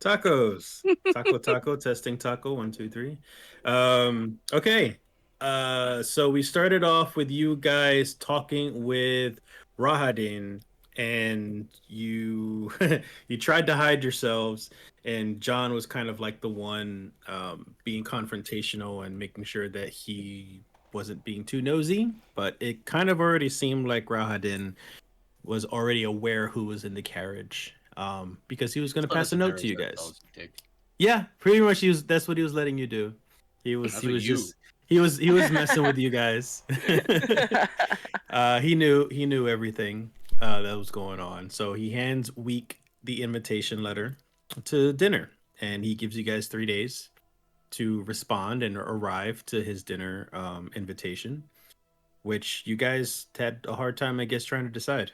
Tacos. Taco, testing taco, 1, 2, 3. Okay. So we started off with you guys talking with Rahadin, and you you tried to hide yourselves, and John was kind of like the one being confrontational and making sure that he wasn't being too nosy, but it kind of already seemed like Rahadin was already aware who was in the carriage, because he was going to Let pass us a note to embarrass you guys. ourselves, you dick. Yeah, pretty much. That's what he was letting you do. He was That's he what was you. just he was messing with you guys. He knew everything that was going on. So he hands Week the invitation letter to dinner, and he gives you guys 3 days to respond and arrive to his dinner invitation, which you guys had a hard time, I guess, trying to decide.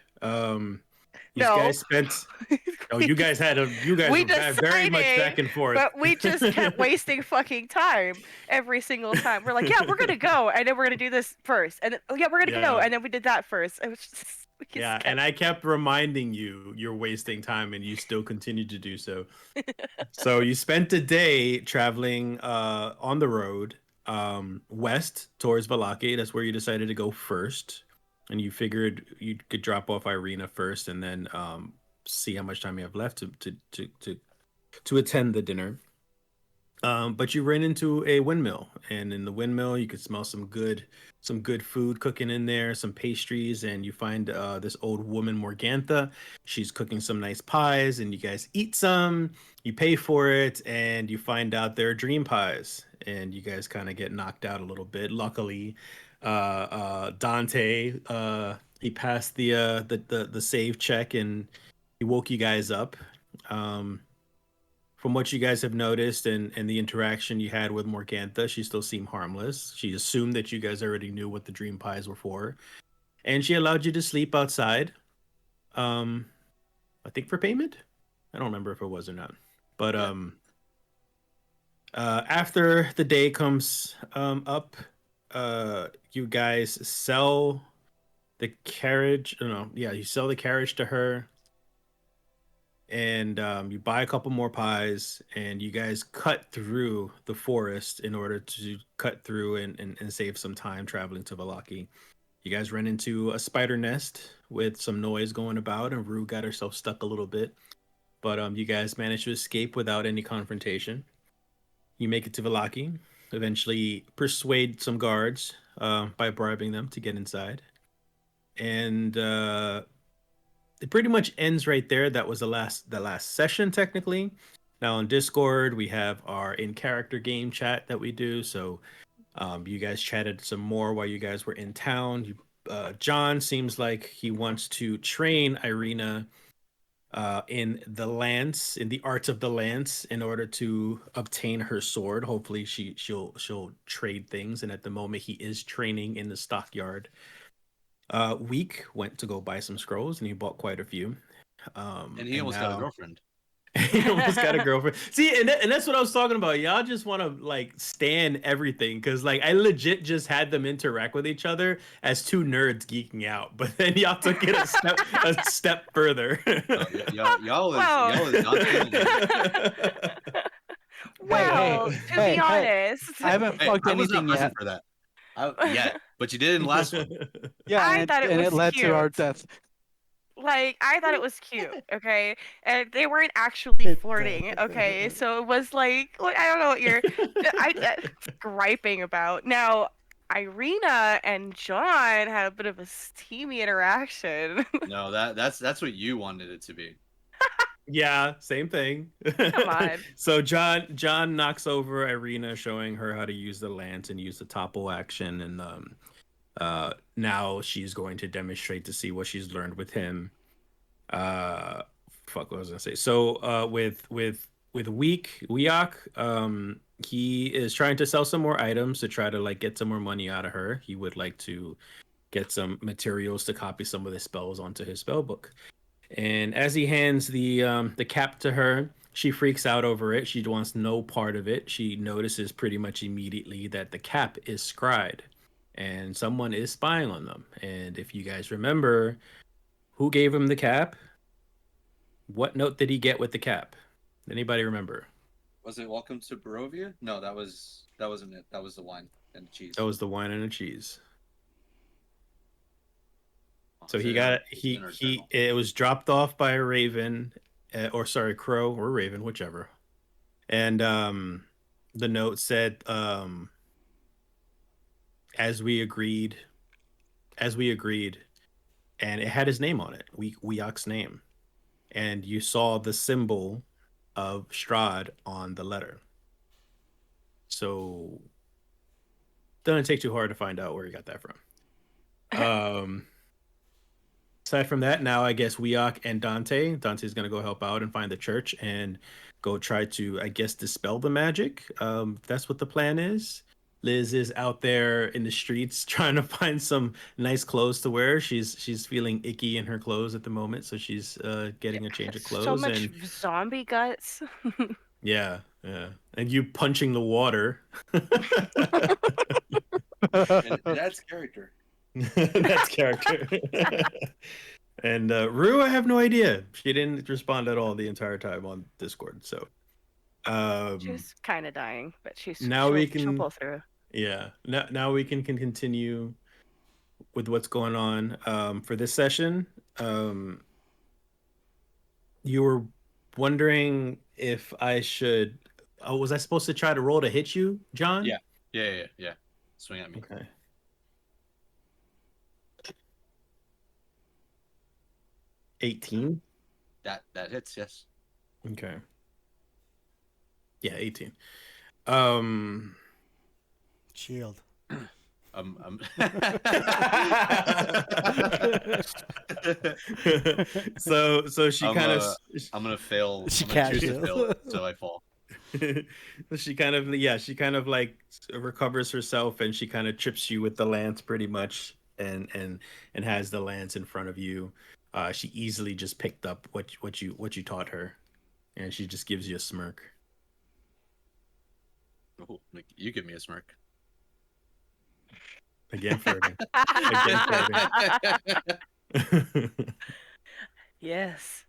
You No. guys spent. Oh, we, you guys we were very much decided, back and forth. but we just kept wasting fucking time every single time. We're like, yeah, we're gonna go, and then we're gonna do this first, and then, oh yeah, we're gonna go, Yeah, and then we did that first. It was just we just yeah, and I kept reminding you you're wasting time, and you still continued to do so. So you spent a day traveling on the road west towards Valaki. That's where you decided to go first, and you figured you could drop off Irina first, and then see how much time you have left to attend the dinner. But you ran into a windmill, and in the windmill, you could smell some good food cooking in there, some pastries, and you find this old woman Morgantha. She's cooking some nice pies, and you guys eat some. You pay for it, and you find out they're dream pies, and you guys kind of get knocked out a little bit. Luckily, Dante he passed the save check, and he woke you guys up. Um, from what you guys have noticed and the interaction you had with Morgantha, she still seemed harmless. She assumed that you guys already knew what the dream pies were for, and she allowed you to sleep outside. Um, I think for payment. I don't remember if it was or not. But Yeah. after the day comes up, you guys sell the carriage. No, yeah, you sell the carriage to her, and you buy a couple more pies, and you guys cut through the forest in order to cut through and save some time traveling to Valaki. You guys run into a spider nest with some noise going about, and Rue got herself stuck a little bit, but you guys managed to escape without any confrontation. You make it to Valaki, eventually persuade some guards by bribing them to get inside, and it pretty much ends right there. That was the last session technically. Now on Discord we have our in character game chat that we do. So you guys chatted some more while you guys were in town. John seems like he wants to train Irina in the lance, in the arts of the lance, in order to obtain her sword. Hopefully she'll trade things. And at the moment he is training in the stockyard. Week went to go buy some scrolls, and he bought quite a few. And he And almost got a now girlfriend. he almost got a girlfriend. See, and that's what I was talking about. Y'all just want to like stand everything, because like I legit just had them interact with each other as two nerds geeking out, but then y'all took it a step further. Well, y'all is Dante and Luke. well, to be Hey! honest, I haven't Hey, fucked I was not anything present yet. for that. Yet, but you did in the last one. Yeah, I thought it and it was led to our cute. death. Like, I thought it was cute, okay? And they weren't actually flirting, okay? So it was like I don't know what you're griping about. Now, Irina and John had a bit of a steamy interaction. No, that's what you wanted it to be. Yeah, same thing. Come on. So John knocks over Irina, showing her how to use the lance and use the topple action, and now she's going to demonstrate to see what she's learned with him. Uh, fuck, what was I gonna say? So with Weok, he is trying to sell some more items to try to like get some more money out of her. He would like to get some materials to copy some of the spells onto his spell book. And as he hands the cap to her, she freaks out over it. She wants no part of it. She notices pretty much immediately that the cap is Strahd, and someone is spying on them. And if you guys remember, who gave him the cap? What note did he get with the cap? Anybody remember? Was it Welcome to Barovia? No, that wasn't it. That was the wine and the cheese. That was the wine and the cheese. Oh, So is he it got it's in our he journal? it was dropped off by a raven, or sorry, crow or raven, whichever. And the note said, as we agreed, and it had his name on it, Weok's name, and you saw the symbol of Strahd on the letter. So doesn't take too hard to find out where he got that from. Aside from that, now I guess Weok and Dante's gonna go help out and find the church and go try to, I guess, dispel the magic. That's what the plan is. Liz is out there in the streets trying to find some nice clothes to wear. She's feeling icky in her clothes at the moment, so she's getting a change of So clothes. much And zombie guts. yeah, and you punching the water. And that's character. That's character. And Rue, I have no idea. She didn't respond at all the entire time on Discord. So She's kind of dying, but now she'll we she'll can, pull through. yeah. Now we can continue with what's going on for this session. You were wondering if I should. Oh, was I supposed to try to roll to hit you, John? Yeah. Swing at me. Okay. 18. That hits. Yes. Okay. Yeah, 18. Shield. So she kind of I'm gonna fail. She I'm gonna choose to can't. fail it, so I fall. she kind of like recovers herself, and she kind of trips you with the lance pretty much, and has the lance in front of you. She easily just picked up what you taught her, and she just gives you a smirk. Ooh, you give me a smirk. Again flirting. Again flirting. Yes.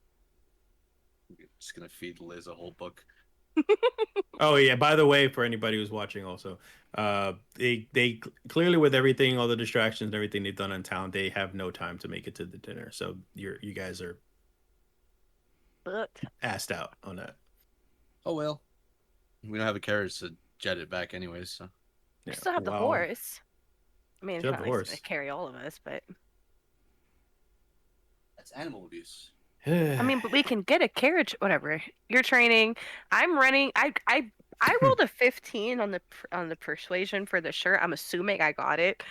Just gonna feed Liz a whole book. Oh yeah, by the way, for anybody who's watching also, they clearly, with everything, all the distractions and everything they've done in town, they have no time to make it to the dinner. So you guys are Booked. assed out on that. Oh well, we don't have a carriage to jet it back anyways. So We Yeah, still have the wow. horse. I mean, it's Still have not the like it's horse. gonna carry all of us, but that's animal abuse. I mean, but we can get a carriage. Whatever. You're training. I'm running. I rolled a 15 on the persuasion for the shirt. I'm assuming I got it.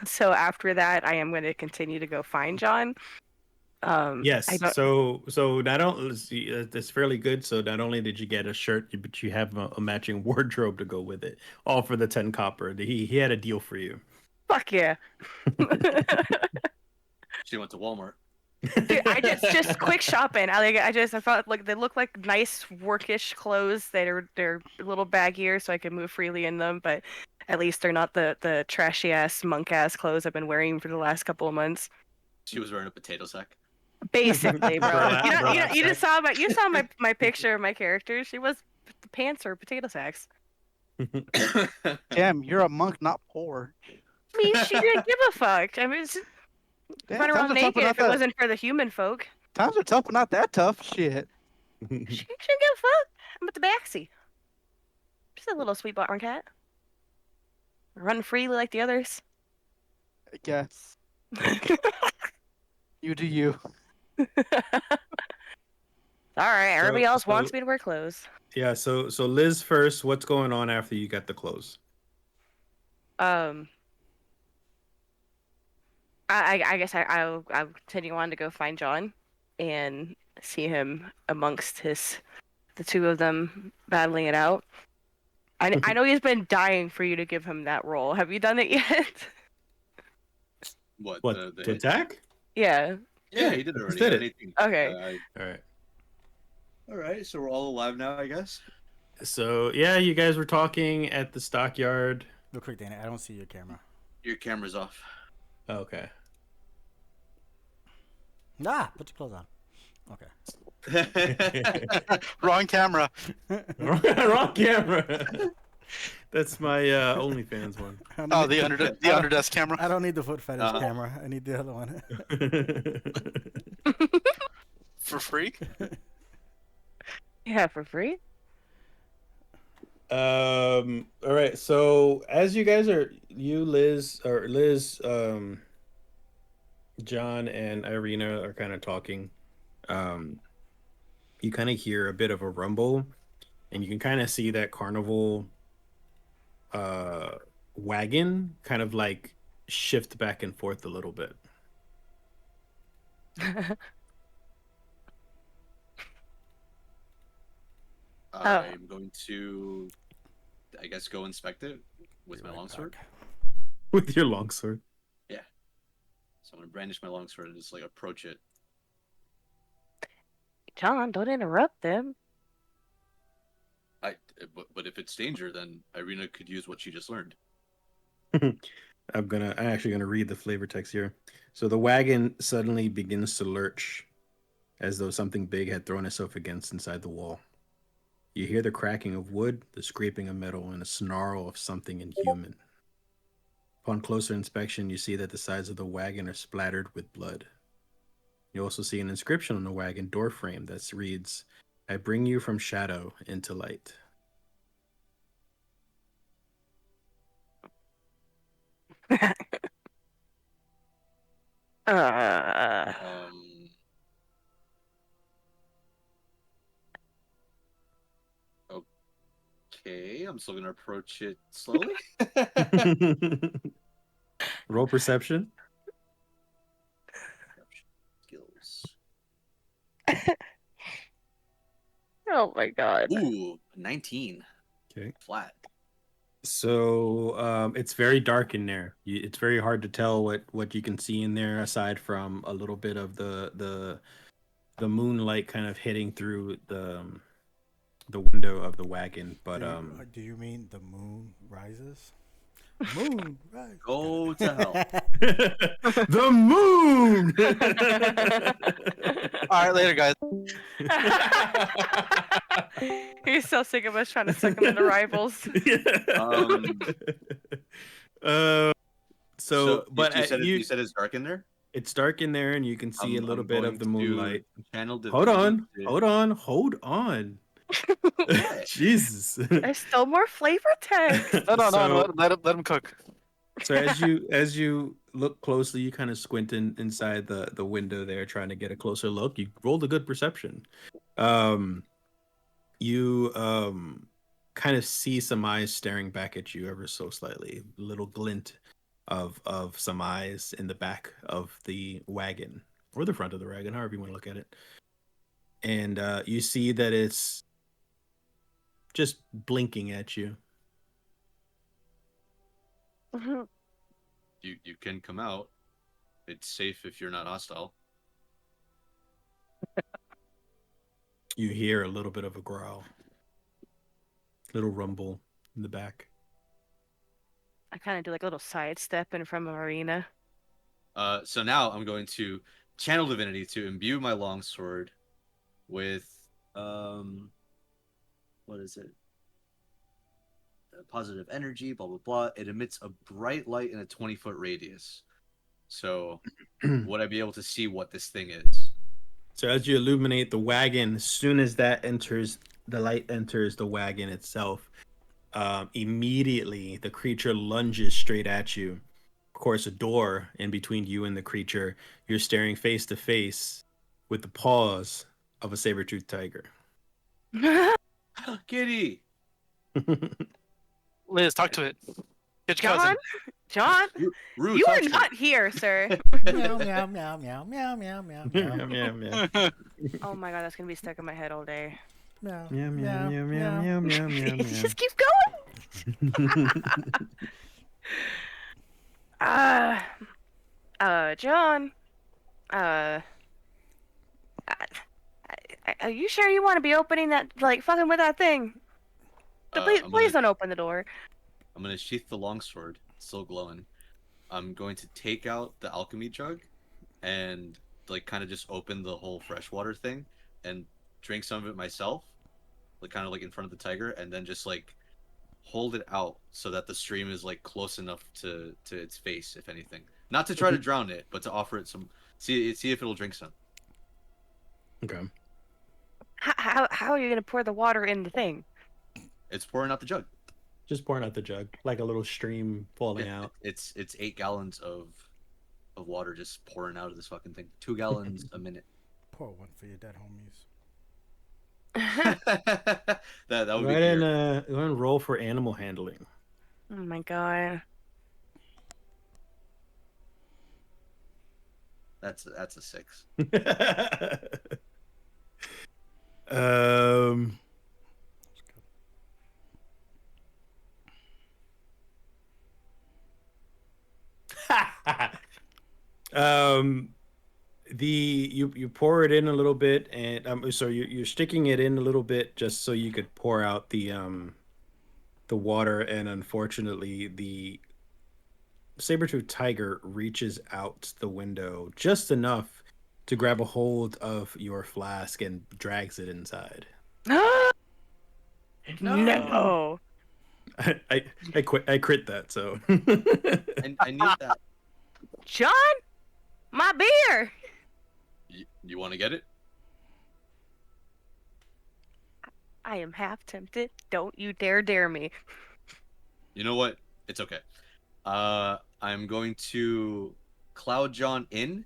So after that, I am going to continue to go find John. Yes. I don't. So not only that's fairly good. So not only did you get a shirt, but you have a matching wardrobe to go with it, all for the 10 copper. He had a deal for you. Fuck yeah. She went to Walmart. Dude, I just quick shopping. I felt like they look like nice workish clothes. They're a little baggier, so I can move freely in them. But at least they're not the trashy ass monk ass clothes I've been wearing for the last couple of months. She was wearing a potato sack. Basically, bro. Burlap You just saw sack. my picture of my character. She was the pants or potato sacks. Damn, you're a monk, not poor. I mean, she didn't give a fuck. I mean, Damn, run around times are tough, but naked not if it that. wasn't for the human folk. Times are tough, but not that tough. Shit. She didn't give a fuck. I'm at the backseat. She's a little sweet bottom cat. Run freely like the others. I guess. You do you. All right, everybody else so- wants me to wear clothes. Yeah. So Liz first. What's going on after you got the clothes? I guess I'll continue on to go find John and see him amongst the two of them battling it out. I know he's been dying for you to give him that role. Have you done it yet? What? What The to hit? attack? Yeah. Yeah, he did it already. did it. Anything. Okay. All right. All right. So we're all alive now, I guess. So yeah, you guys were talking at the stockyard. Real quick, Dana, I don't see your camera. Your camera's off. Okay. Ah, put your clothes on. Okay. Wrong camera. Wrong camera. That's my OnlyFans one. I don't Oh, need- the underdesk camera. I don't need the foot fetish Uh-huh. camera. I need the other one. For free? Yeah, for free. All right. So as you guys are, Liz, John, and Irina are kind of talking. You kind of hear a bit of a rumble, and you can kind of see that carnival wagon kind of like shift back and forth a little bit. I'm going to, I guess, go inspect it with my Right longsword. back. With your longsword. So I'm gonna brandish my longsword and just like approach it. John, don't interrupt them. But if it's danger, then Irina could use what she just learned. I'm actually gonna read the flavor text here. So the wagon suddenly begins to lurch, as though something big had thrown itself against inside the wall. You hear the cracking of wood, the scraping of metal, and a snarl of something inhuman. Upon closer inspection, you see that the sides of the wagon are splattered with blood. You also see an inscription on the wagon door frame that reads, "I bring you from shadow into light." Uh, Okay, I'm still gonna approach it slowly. Roll perception. Skills. oh my god. Ooh, 19. Okay. Flat. So it's very dark in there. It's very hard to tell what you can see in there, aside from a little bit of the moonlight kind of hitting through the window of the wagon. But Do you mean the moon rises? Moon rise. Go to hell. the moon. All right, later, guys. He's so sick of us trying to suck him into rivals. But you said it's dark in there? it's dark in there, and you can see a little I'm bit of the going to moonlight. Channel Hold on, divinity. hold on. Jesus. There's still more flavor text. No. Let him cook. So as you look closely, you kind of squint inside the window there, trying to get a closer look. You rolled a good perception. You kind of see some eyes staring back at you ever so slightly. A little glint of some eyes in the back of the wagon, or the front of the wagon, however you want to look at it. And you see that it's just blinking at you. You can come out. It's safe if you're not hostile. You hear a little bit of a growl, little rumble in the back. I kind of do like a little sidestep in front of Arena. So now I'm going to channel divinity to imbue my longsword with what is it? Positive energy, blah blah blah. It emits a bright light in a 20-foot radius. So would I be able to see what this thing is? So as you illuminate the wagon, as soon as that enters, the light enters the wagon itself, immediately the creature lunges straight at you. Of course, a door in between you and the creature. You're staring face to face with the paws of a saber-toothed tiger. Kitty! Liz, talk to it. Get your cousin. John, Rue, you talk are to not here, sir. Meow meow meow meow meow meow meow meow Meow, Oh my god, that's gonna be stuck in my head all day. meow meow, meow, meow, meow, meow, meow, meow. Just keep going. John. Are you sure you want to be opening that, like, fucking with that thing? Please don't open the door. I'm gonna sheath the longsword, it's still glowing. I'm going to take out the alchemy jug and like kind of just open the whole freshwater thing, and drink some of it myself, like kind of like in front of the tiger, and then just like hold it out so that the stream is like close enough to its face, if anything. Not to try to drown it, but to offer it some. See if it'll drink some. Okay. How are you gonna pour the water in the thing? It's pouring out the jug. Just pouring out the jug, like a little stream falling Yeah, out. it's 8 gallons of water just pouring out of this fucking thing. 2 gallons a minute. Pour one for your dead homies. that would Go be ahead weird. and go ahead and roll for animal handling. Oh my god. That's a 6. um. You pour it in a little bit, and so you're sticking it in a little bit just so you could pour out the water, and unfortunately the saber-tooth tiger reaches out the window just enough to grab a hold of your flask and drags it inside. No. I crit that, so I need that. John, my beer. You want to get it? I am half tempted. Don't you dare me. You know what? It's okay. I'm going to Cloud John in,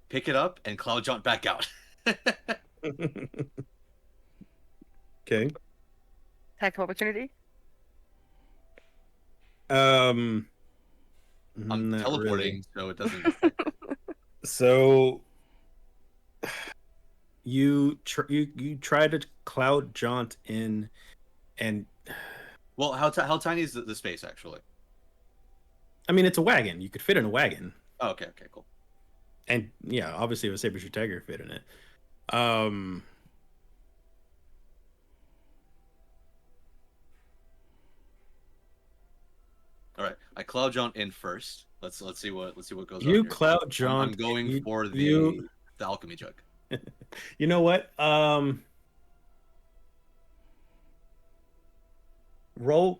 pick it up, and Cloud John back out. Okay. Attack of opportunity. I'm Not teleporting, really. so it doesn't affect. So you try to cloud jaunt in, and Well, how tiny is the space actually? I mean it's a wagon. You could fit in a wagon, Oh, okay, cool. and yeah, obviously if a saber-tooth tiger fit in it. All right, I Cloud John in first. Let's see what goes on You here. cloud jaunt. I'm going for the you. alchemy jug. You know what? Roll.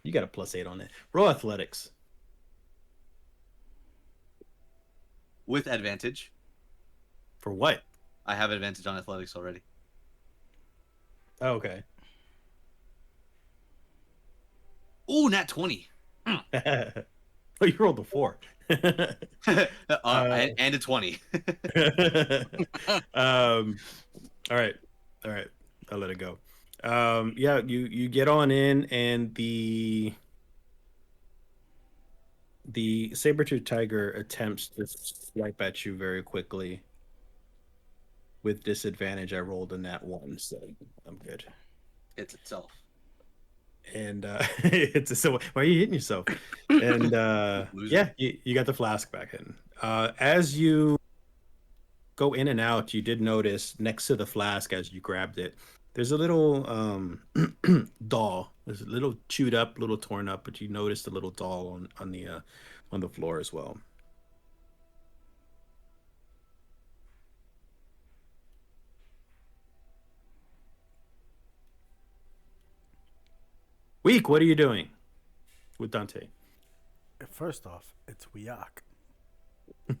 You got a +8 on it. Roll athletics. With advantage. For what? I have advantage on athletics already. Oh, okay. Ooh, nat 20. Oh, you rolled a 4. And a 20. All right. I'll let it go. Yeah, you get on in, and the saber-tooth tiger attempts to swipe at you very quickly. With disadvantage, I rolled a nat 1, so I'm good. It's itself. And so why are you hitting yourself? And yeah, you got the flask back in. As you go in and out, you did notice next to the flask as you grabbed it, there's a little doll. There's a little chewed up, little torn up, but you noticed a little doll on the floor as well. Weak, what are you doing with Dante? First off, it's Wiak.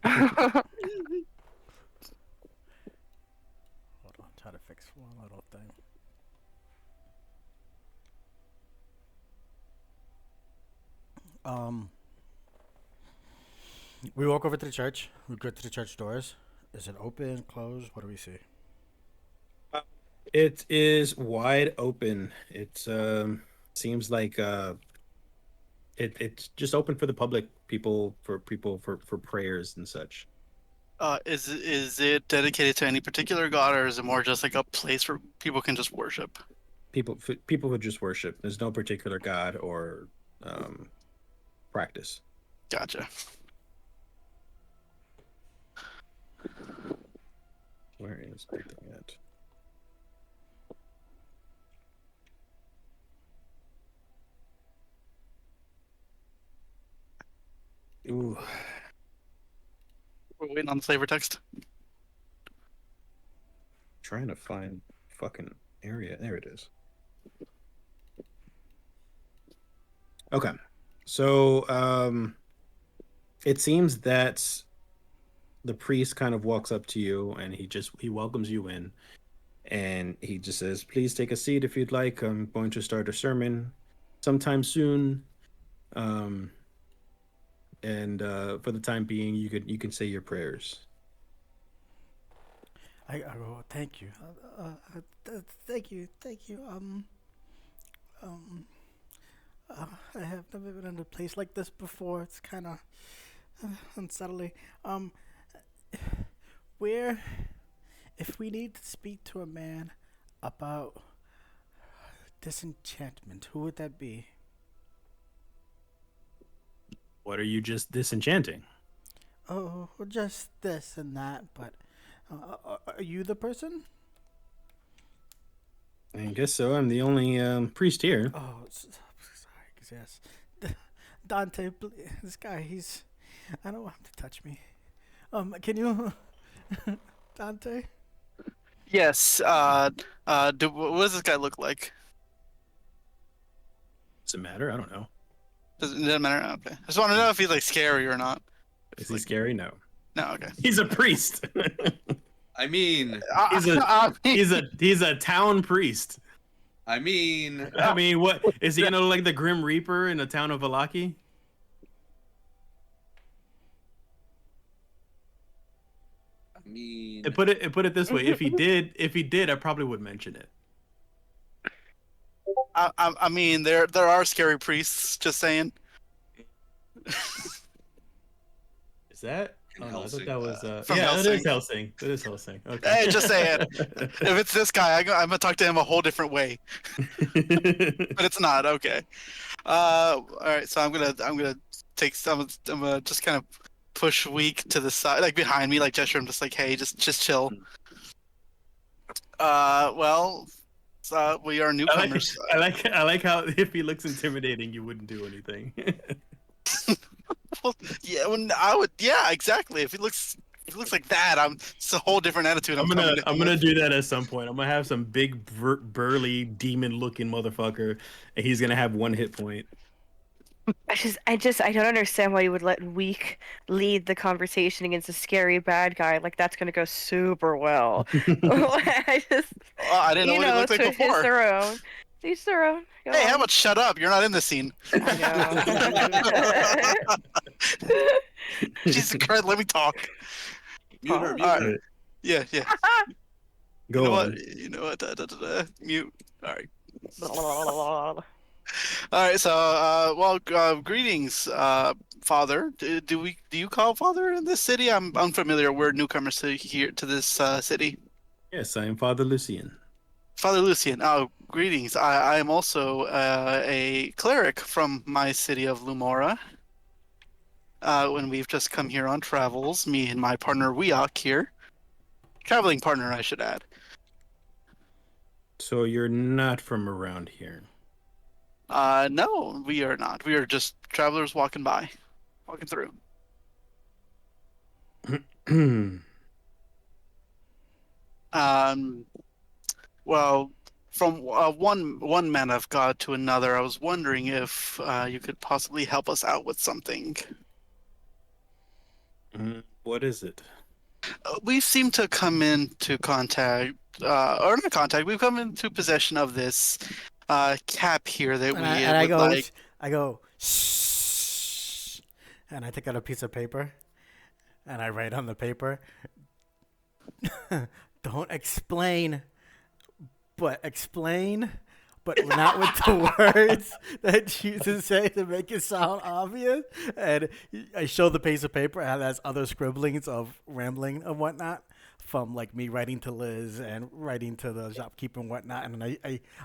Hold on, try to fix one little thing. We walk over to the church. We go to the church doors. Is it open, closed? What do we see? It is wide open. It seems like it's just open for the public, for prayers and such. Is it dedicated to any particular god, or is it more just like a place where people can just worship? People would just worship. There's no particular god or practice. Gotcha. Where is everything at? Ooh. waiting on the flavor text. Trying to find fucking area. There it is. Okay. So it seems that the priest kind of walks up to you and he welcomes you in, and he just says, "Please take a seat if you'd like. I'm going to start a sermon sometime soon. Um and for the time being you can say your prayers." I go, thank you. Thank you. I have never been in a place like this before. It's kind of unsettling. Where, if we need to speak to a man about disenchantment, who would that be? What are you just disenchanting? Oh, just this and that, but are you the person? I guess so. I'm the only priest here. Oh, sorry, yes. Dante, this guy, I don't want him to touch me. Can you, Dante? Yes. What does this guy look like? Does it matter? I don't know. Doesn't matter. Okay. I just want to know if he's like scary or not. Is he scary? No. No. Okay. He's a priest. I mean, he's a town priest. I mean, What is he gonna look like, the Grim Reaper in the town of Valaki? And put it this way: if he did, I probably would mention it. I mean, there are scary priests. Just saying. Is that? Oh, no, I thought that was From yeah, Helsing. that is Helsing. That is Helsing. Okay. Hey, just saying. If it's this guy, I'm gonna talk to him a whole different way. But it's not. Okay. All right. So I'm gonna take some. I'm gonna just kind of push Weak to the side, like behind me, like gesture him, just like, hey, just chill. Well, we are newcomers. I like how if he looks intimidating, you wouldn't do anything. Well, yeah, yeah, exactly. If he looks like that, it's a whole different attitude. I'm gonna do that at some point. I'm gonna have some big burly demon-looking motherfucker, and he's gonna have 1 hit point. I don't understand why you would let Weak lead the conversation against a scary bad guy. Like, that's gonna go super well. I didn't know what he looked like before. Each their own. Each their own. Go Hey, on. how about shut up? You're not in the scene. I know. Jesus Christ, let me talk. mute her. All right. Yeah. Go on. You know what? Mute. All right. All right. So, greetings, Father. Do you call Father in this city? I'm unfamiliar. We're newcomers to this city. Yes, I am Father Lucian. Father Lucian. Oh, greetings. I am also a cleric from my city of Lumora. When we've just come here on travels, me and my partner Weok here. Traveling partner, I should add. So you're not from around here? No, we are not. We are just travelers walking through. Well, from one man of God to another, I was wondering if you could possibly help us out with something. What is it? We seem to come into contact, or not contact. We've come into possession of this cap here that I go, shh, and I take out a piece of paper, and I write on the paper, don't explain, but explain, but not with the words that Jesus say to make it sound obvious. And I show the piece of paper, and it has other scribblings of rambling and whatnot from like me writing to Liz and writing to the shopkeeper and whatnot. And then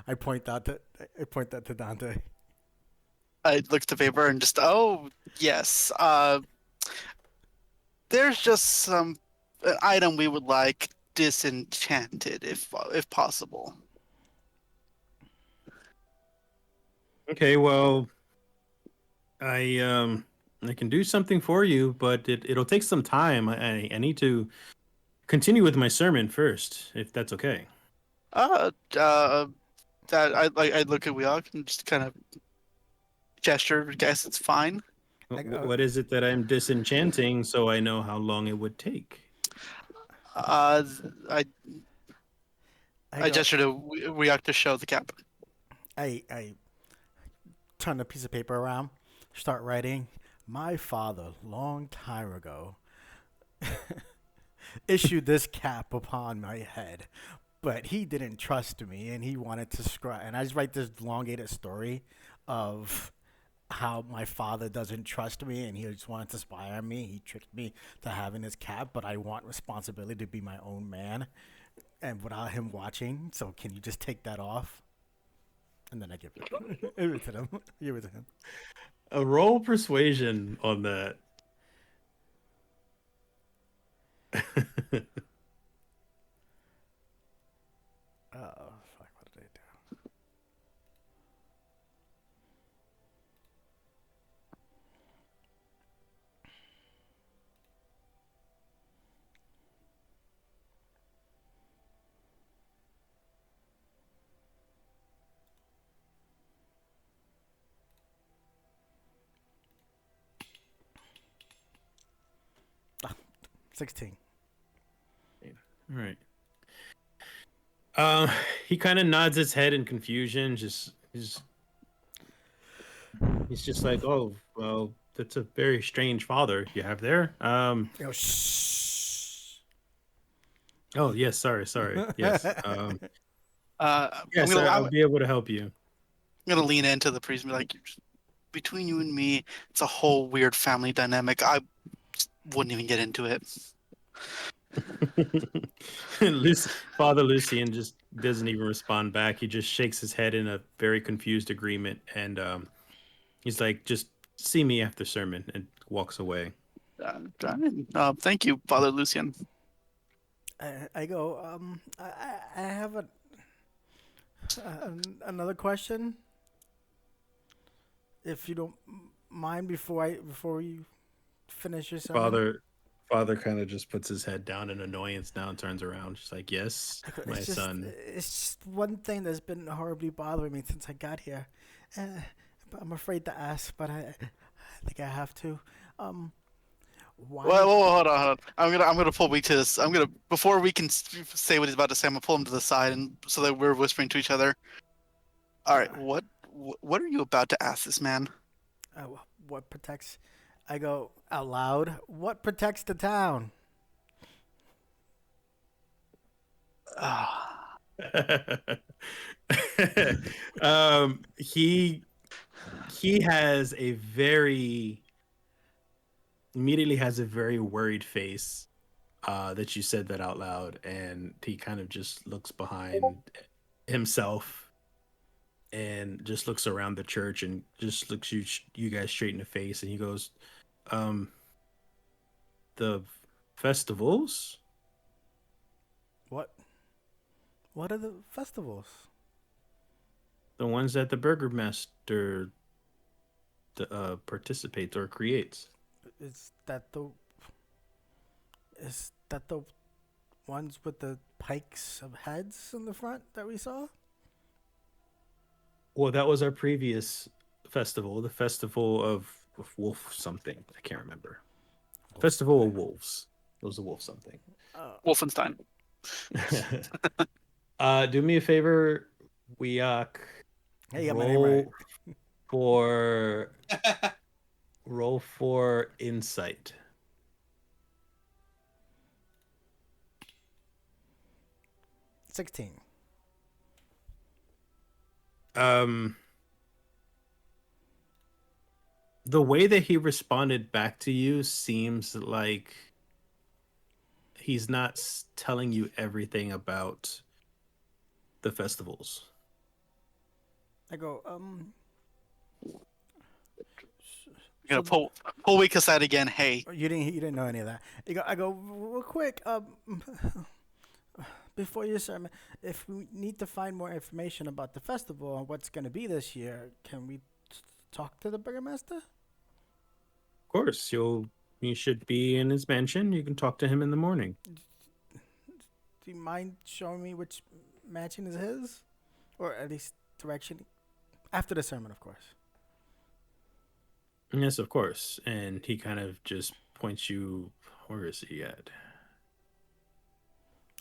I point that to Dante. I look at the paper and just, oh yes, there's just an item we would like disenchanted, if possible. Okay, well, I I can do something for you, but it'll take some time. I need to continue with my sermon first, if that's okay. Uh, uh, that I look at Weok and just kind of gesture. Guess it's fine. What is it that I'm disenchanting so I know how long it would take? Uh, I I I go. gesture to Weok to show the cap. I turn the piece of paper around, start writing. My father, long time ago, issued this cap upon my head, but he didn't trust me, and he wanted to scribe. And I just write this elongated story of how my father doesn't trust me, and he just wanted to spy on me. He tricked me to having this cap, but I want responsibility to be my own man, and without him watching. So can you just take that off? And then I give it, give it to them. Give it to him. A roll persuasion on that. Oh, fuck, what did I do? Ah, 16. All right. He kind of nods his head in confusion. He's just like, oh, well, that's a very strange father you have there. You know, shh. Oh yes, sorry. Yes. I'm Yes, gonna I'll be able to help you. gonna lean into the priest and be like, between you and me, it's a whole weird family dynamic. I wouldn't even get into it. Father Lucian just doesn't even respond back. He just shakes his head in a very confused agreement, and he's like, "Just see me after sermon," and walks away. Thank you, Father Lucian. I go. I have another question, if you don't mind, before you finish your sermon. Father kind of just puts his head down in annoyance now and turns around. Just like, "Yes, my son." It's just one thing that's been horribly bothering me since I got here. But I'm afraid to ask, but I think I have to. Why? Well, hold on. I'm gonna pull Week to this. I'm gonna before we can say what he's about to say. I'm gonna pull him to the side, and so that we're whispering to each other. All right, what are you about to ask this man? What protects? I go out loud. What protects the town? He has a very immediately has a very worried face that you said that out loud, and he kind of just looks behind himself and just looks around the church and just looks you guys straight in the face, and he goes, um the festivals. What? What are the festivals? The ones that the burgermaster participates or creates. Is that the? Is that the ones with the pikes of heads in the front that we saw? Well, that was our previous festival, the festival of wolf something. I can't remember. Festival of wolves. It was a wolf something. Wolfenstein. Do me a favor, Weok. Hey, you got my name right. For roll for insight. 16. The way that he responded back to you seems like he's not telling you everything about the festivals. I go, I'm gonna pull Week aside again. Hey, you didn't know any of that. I go real quick. Before your sermon, if we need to find more information about the festival and what's going to be this year, can we talk to the burgomaster? Of course, you should be in his mansion. You can talk to him in the morning. Do you mind showing me which mansion is his? Or at least direction? After the sermon, of course. Yes, of course. And he kind of just points you. Where is he at?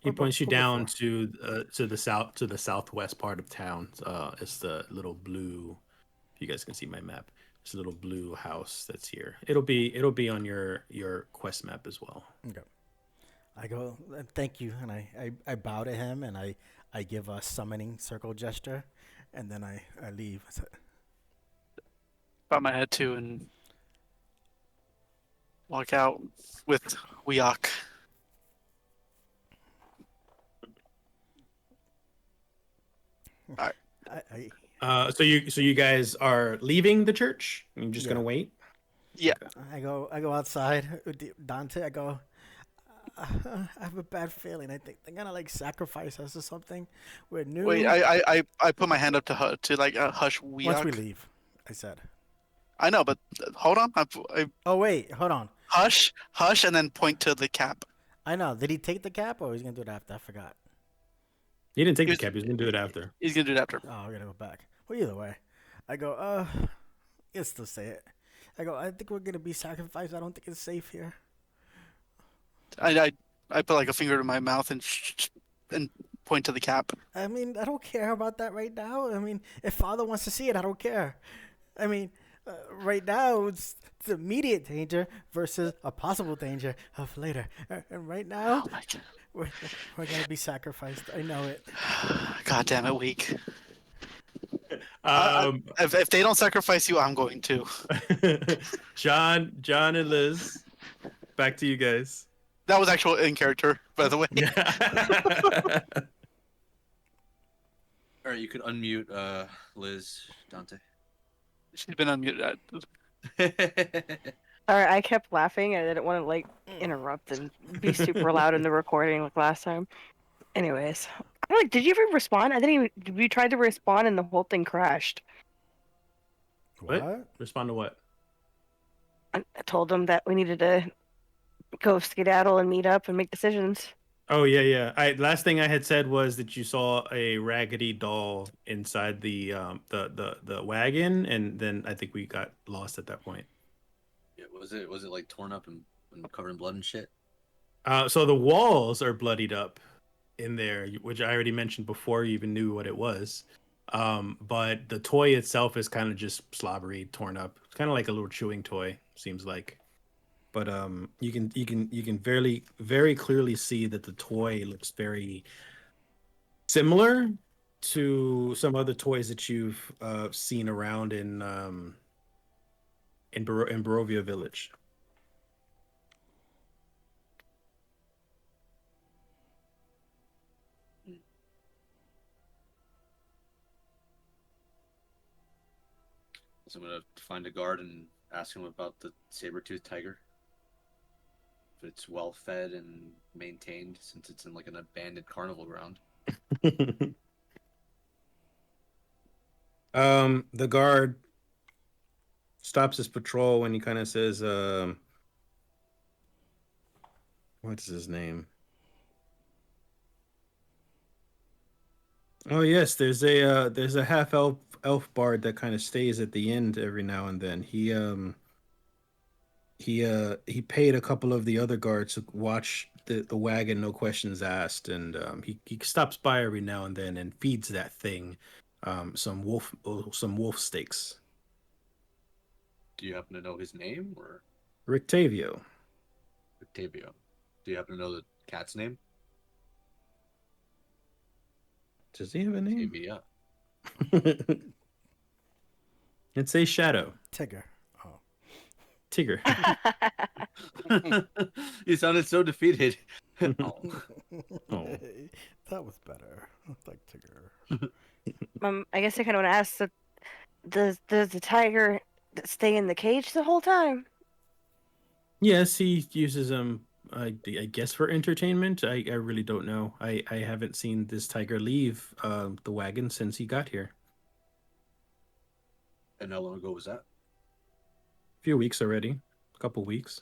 He Or points you or down before. to the southwest part of town. It's the little blue. If you guys can see my map, it's a little blue house that's here. It'll be on your quest map as well. Okay. I go, thank you, and I bow to him, and I give a summoning circle gesture, and then I leave. Bow my head too and walk out with Weok. So you guys are leaving the church? You're just Yeah. gonna wait? Yeah. I go outside with Dante. I go, I have a bad feeling. I think they're gonna like sacrifice us or something. We're new. Wait, I put my hand up to like hush Weok. Once we leave, I said. I know, but hold on. I Oh wait, hold on. hush, and then point to the cap. I know. Did he take the cap, or he's gonna do it after? I forgot. He didn't take He the was- cap. He's gonna do it after. He's gonna do it after. Oh, we're gonna go back. Well, either way, I go. You still say it. I go. I think we're gonna be sacrificed. I don't think it's safe here. I put like a finger to my mouth and point to the cap. I mean, I don't care about that right now. I mean, if Father wants to see it, I don't care. I mean, right now it's immediate danger versus a possible danger of later. And right now, Oh my god! we're gonna be sacrificed. I know it. God damn it, Weak. If they don't sacrifice you, I'm going to. John and Liz, back to you guys. That was actual in character, by the way. All right, you could unmute Liz, Dante. She's been unmuted. All right, I kept laughing. I didn't want to like interrupt and be super loud in the recording like last time. Anyways, I'm like, did you ever respond? I didn't even. We tried to respond and the whole thing crashed. What? Respond to what? I told them that we needed to go skedaddle and meet up and make decisions. Oh yeah. Last thing I had said was that you saw a raggedy doll inside the wagon, and then I think we got lost at that point. Yeah, was it like torn up and covered in blood and shit? So the walls are bloodied up in there, which I already mentioned before you even knew what it was. But the toy itself is kind of just slobbery, torn up. It's kind of like a little chewing toy, seems like. But you can very clearly see that the toy looks very similar to some other toys that you've seen around in Barovia Village. So I'm gonna find a guard and ask him about the saber-toothed tiger. If it's well fed and maintained, since it's in like an abandoned carnival ground. The guard stops his patrol and he kind of says, what's his name? Oh yes, there's a half elf bard that kind of stays at the end every now and then. He paid a couple of the other guards to watch the wagon, no questions asked, and he stops by every now and then and feeds that thing some wolf steaks. Do you happen to know his name or Rictavio. Octavio? Do you happen to know the cat's name? Does he have a name? Octavia. It's a shadow. Tigger. Oh. Tigger. You sounded so defeated. Oh. Oh. That was better. Like Tigger. I guess I kind of want to ask: does the tiger stay in the cage the whole time? Yes, he uses them. I guess for entertainment. I really don't know. I haven't seen this tiger leave the wagon since he got here. And how long ago was that? A few weeks already. couple weeks.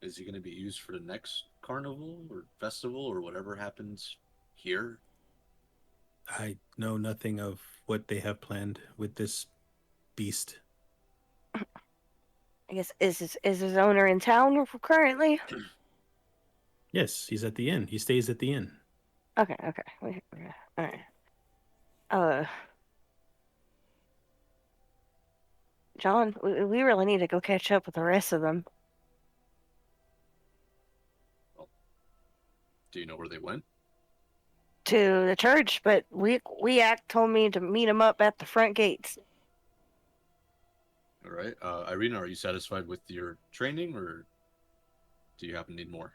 Is he going to be used for the next carnival or festival or whatever happens here? I know nothing of what they have planned with this beast. I guess is his owner in town currently? Yes, he's at the inn. He stays at the inn. Okay. All right. Uh, John, we really need to go catch up with the rest of them. Well, do you know where they went? To the church, but Weak told me to meet him up at the front gates. All right. Irina, are you satisfied with your training, or do you happen to need more?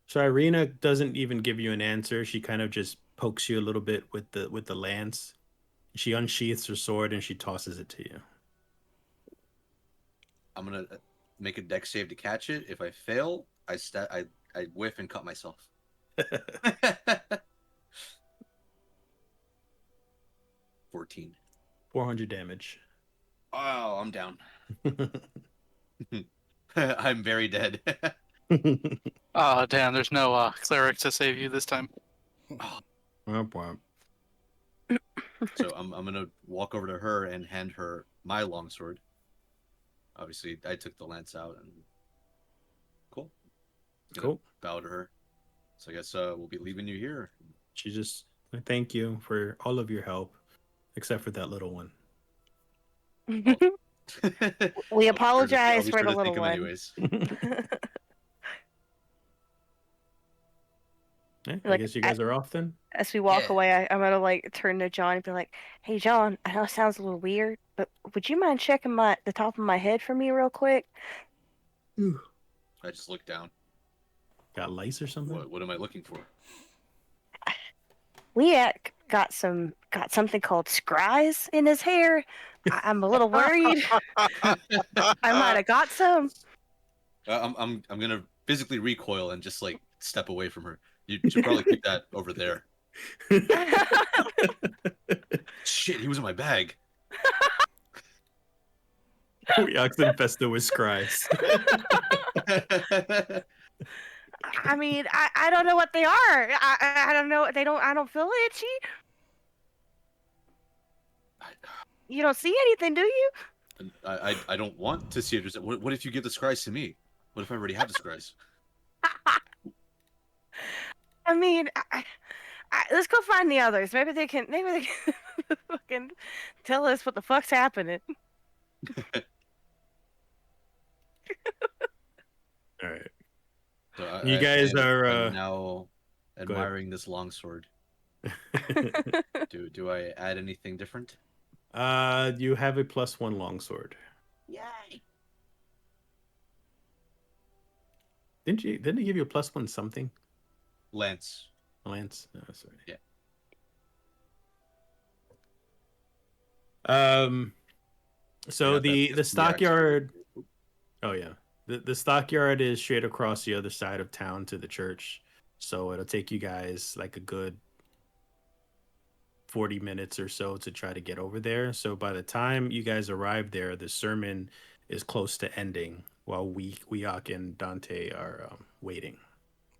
So Irina doesn't even give you an answer. She kind of just pokes you a little bit with the lance. She unsheaths her sword and she tosses it to you. I'm gonna make a dex save to catch it. If I fail, I whiff and cut myself. 14. 400 damage. Oh, I'm down. I'm very dead. Oh, damn, there's no cleric to save you this time. Womp womp. So I'm gonna walk over to her and hand her my longsword. Obviously, I took the lance out and cool. Cool. Bow to her. So I guess we'll be leaving you here. She just thank you for all of your help, except for that little one. We I'll apologize be for sure the to little thank him one. anyways. Yeah, I Like, guess you guys are off then. As we walk Yeah. away, I'm gonna like turn to John and be like, "Hey, John, I know it sounds a little weird, but would you mind checking the top of my head for me real quick?" I just look down. Got lice or something? What am I looking for? Weak got something called scries in his hair. I'm a little worried. I might have got some. I'm gonna physically recoil and just like step away from her. You should probably keep that over there. Shit, he was in my bag. We infested with scries. I mean, I don't know what they are. I don't know. I don't feel itchy. You don't see anything, do you? I don't want to see it. What if you give the scries to me? What if I already have the scries? I mean, let's go find the others. Maybe they can fucking tell us what the fuck's happening. All right. So You guys are now admiring this longsword. Do I add anything different? you have a +1 longsword. Yay! Didn't he give you a +1 something? Lance. Lance? No, sorry. Yeah. So Yeah, the that's stockyard. Oh yeah, the stockyard is straight across the other side of town to the church. So it'll take you guys like a good 40 minutes or so to try to get over there. So by the time you guys arrive there, the sermon is close to ending while Weak and Dante are waiting.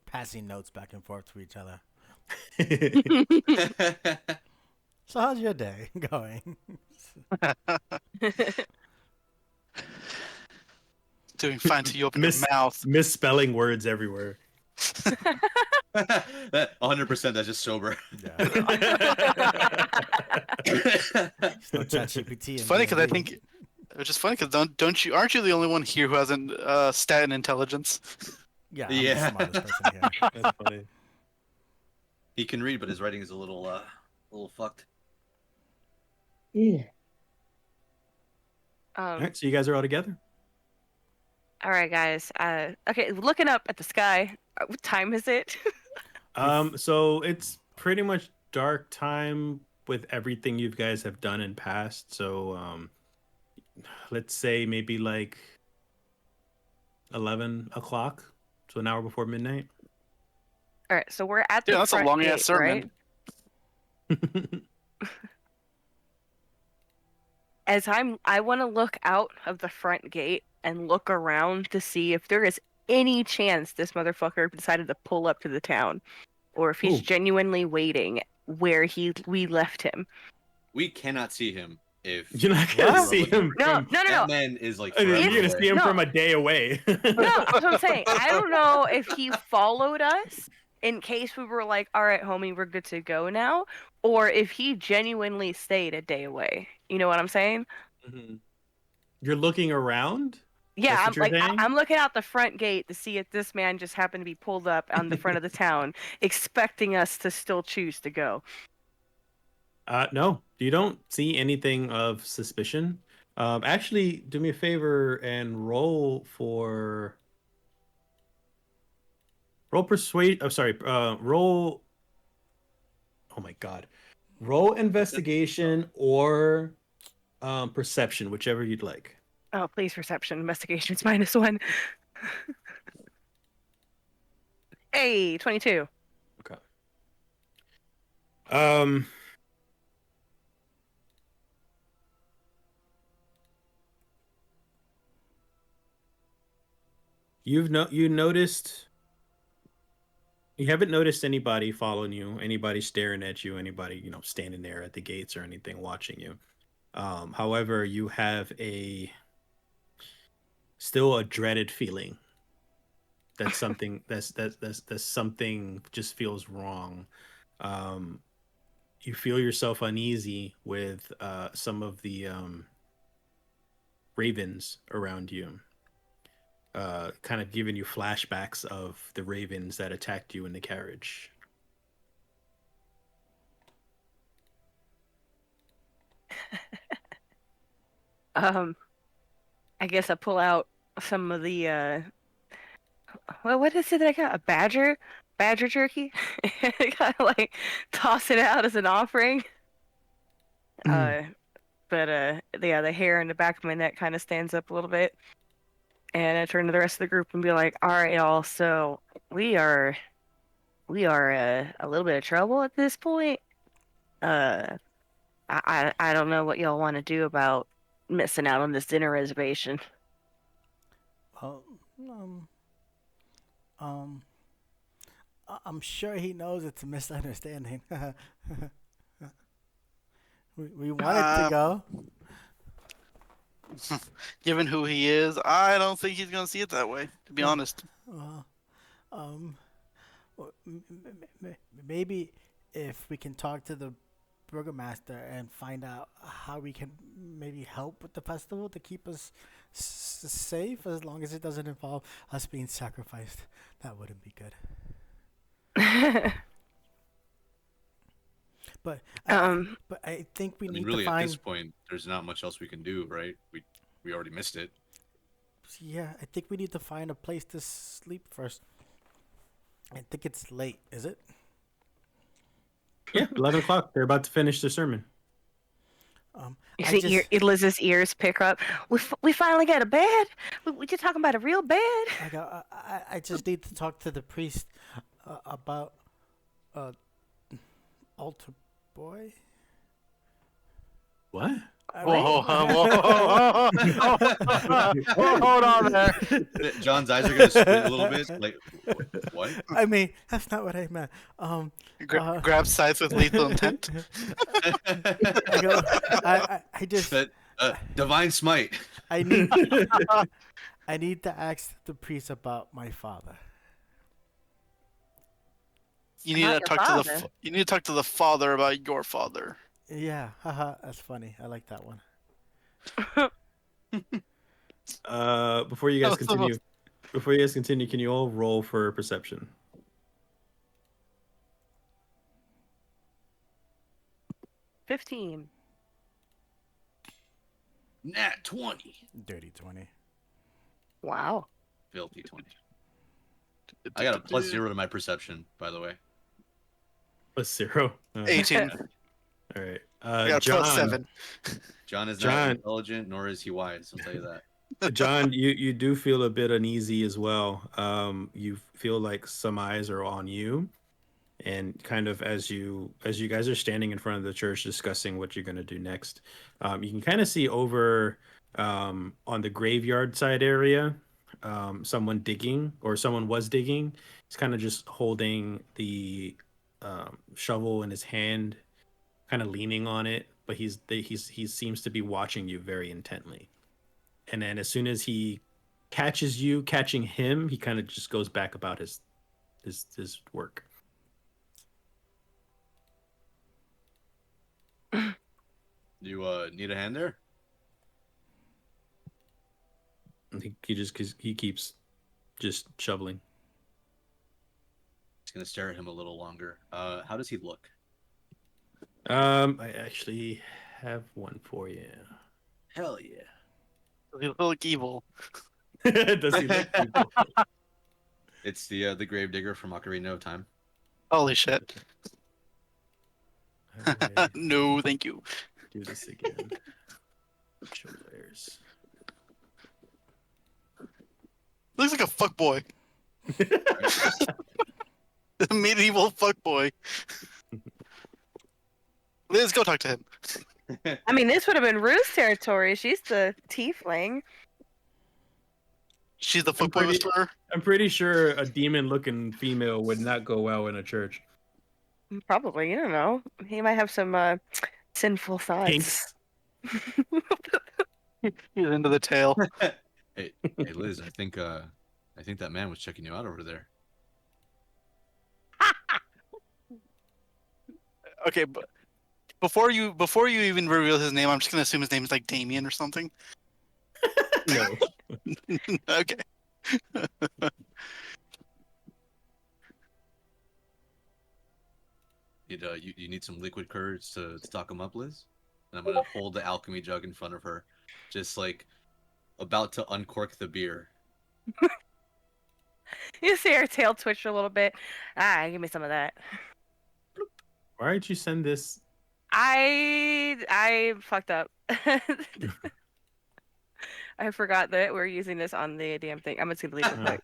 Passing notes back and forth to each other. actually. So how's your day going? Doing fine till you open your mouth. Misspelling words everywhere. 100%. That's just sober. Yeah. No ChatGPT. It's funny because I think it's just funny because aren't you the only one here who hasn't stat in intelligence? Yeah, I'm Yeah. the smartest person here. That's funny. He can read, but his writing is a little fucked. All right, so you guys are all together. All right, guys. Okay, looking up at the sky. What time is it? So it's pretty much dark time with everything you guys have done in past. So let's say maybe like 11 o'clock. So an hour before midnight. All right, so we're at Yeah, the that's a front long-ass gate, sermon. right? As I want to look out of the front gate and look around to see if there is any chance this motherfucker decided to pull up to the town, or if he's Ooh. genuinely waiting where we left him. We cannot see him if You're not gonna What? see him No, from. no, no, that no. man is like I mean, forever you're gonna away. see him No. from a day away. No, that's what I'm saying. I don't know if he followed us in case we were like, all right, homie, we're good to go now, or if he genuinely stayed a day away. You know what I'm saying? Mhm. You're looking around. Yeah, That's I'm what you're like saying? I'm looking out the front gate to see if this man just happened to be pulled up on the front of the town, expecting us to still choose to go. No, you don't see anything of suspicion. Actually, do me a favor and roll persuade. I'm sorry. Roll. Oh my god. Roll investigation or perception, whichever you'd like. Oh, please, perception. Investigation's -1. Hey, 22. Okay. Um. You noticed. You haven't noticed anybody following you, anybody staring at you, anybody standing there at the gates or anything watching you. However, you have still a dreaded feeling that something that's something just feels wrong. You feel yourself uneasy with some of the ravens around you, kind of giving you flashbacks of the ravens that attacked you in the carriage. I guess I pull out some of the well, what is it that I got? A badger jerky. Kind of like toss it out as an offering. But yeah, the hair in the back of my neck kind of stands up a little bit, and I turn to the rest of the group and be like, "All right, y'all. So we are a little bit of trouble at this point. Uh, I don't know what y'all want to do about missing out on this dinner reservation." Well, um, I'm sure he knows it's a misunderstanding. we wanted to go. Given who he is, I don't think he's gonna see it that way. To be honest. Um, maybe if we can talk to the burgomaster and find out how we can maybe help with the festival to keep us safe, as long as it doesn't involve us being sacrificed, that wouldn't be good. But I think we need really to find. at this point, there's not much else we can do, right? We already missed it. Yeah, I think we need to find a place to sleep first. I think it's late. Is it? Yeah, 11 o'clock. They're about to finish the sermon. You see Liz's ears pick up. We finally got a bed. We just talking about a real bed. I just need to talk to the priest about altar boy. What? Whoa, hold on there. John's eyes are gonna split a little bit. Like, what? I mean, that's not what I meant. Grab sides with lethal intent. I just Divine smite. I need to ask the priest about my father. You need to talk to the father about your father. Yeah, haha, that's funny. I like that one. Before you guys continue, can you all roll for perception? $15. Nat 20. Dirty 20. Wow. Filthy 20. I got a +0 to my perception, by the way. +0. 18. All right. I got John, +7. John is not intelligent, nor is he wise. I'll tell you that. John, you do feel a bit uneasy as well. You feel like some eyes are on you, and kind of as you guys are standing in front of the church discussing what you're going to do next, you can kind of see over on the graveyard side area, someone digging, or someone was digging. He's kind of just holding the shovel in his hand, kind of leaning on it, but he seems to be watching you very intently. And then as soon as he catches you catching him, he kind of just goes back about his work. You need a hand there? And he keeps just shoveling. Just gonna stare at him a little longer. How does he look? I actually have one for you. Hell yeah. You look evil. Does he look evil? It's the Gravedigger from Ocarina of Time. Holy shit. How do I No, thank you. do this again? Show players. Looks like a fuckboy. A medieval fuckboy. Liz, go talk to him. I mean, this would have been Ruth's territory. She's the tiefling. She's the I'm fuckboy pretty- whisperer. I'm pretty sure a demon-looking female would not go well in a church. Probably, you don't know. He might have some sinful thoughts. Kinks. He's into the tail. Hey, Liz, I think that man was checking you out over there. Okay, but before you even reveal his name, I'm just gonna assume his name is like Damien or something. No. Okay. You need some liquid courage to stock him up, Liz? And I'm gonna hold the alchemy jug in front of her, just like about to uncork the beer. You see her tail twitch a little bit. Give me some of that. Why did you send this? I fucked up. I forgot that we're using this on the damn thing. I'm just gonna leave it quick.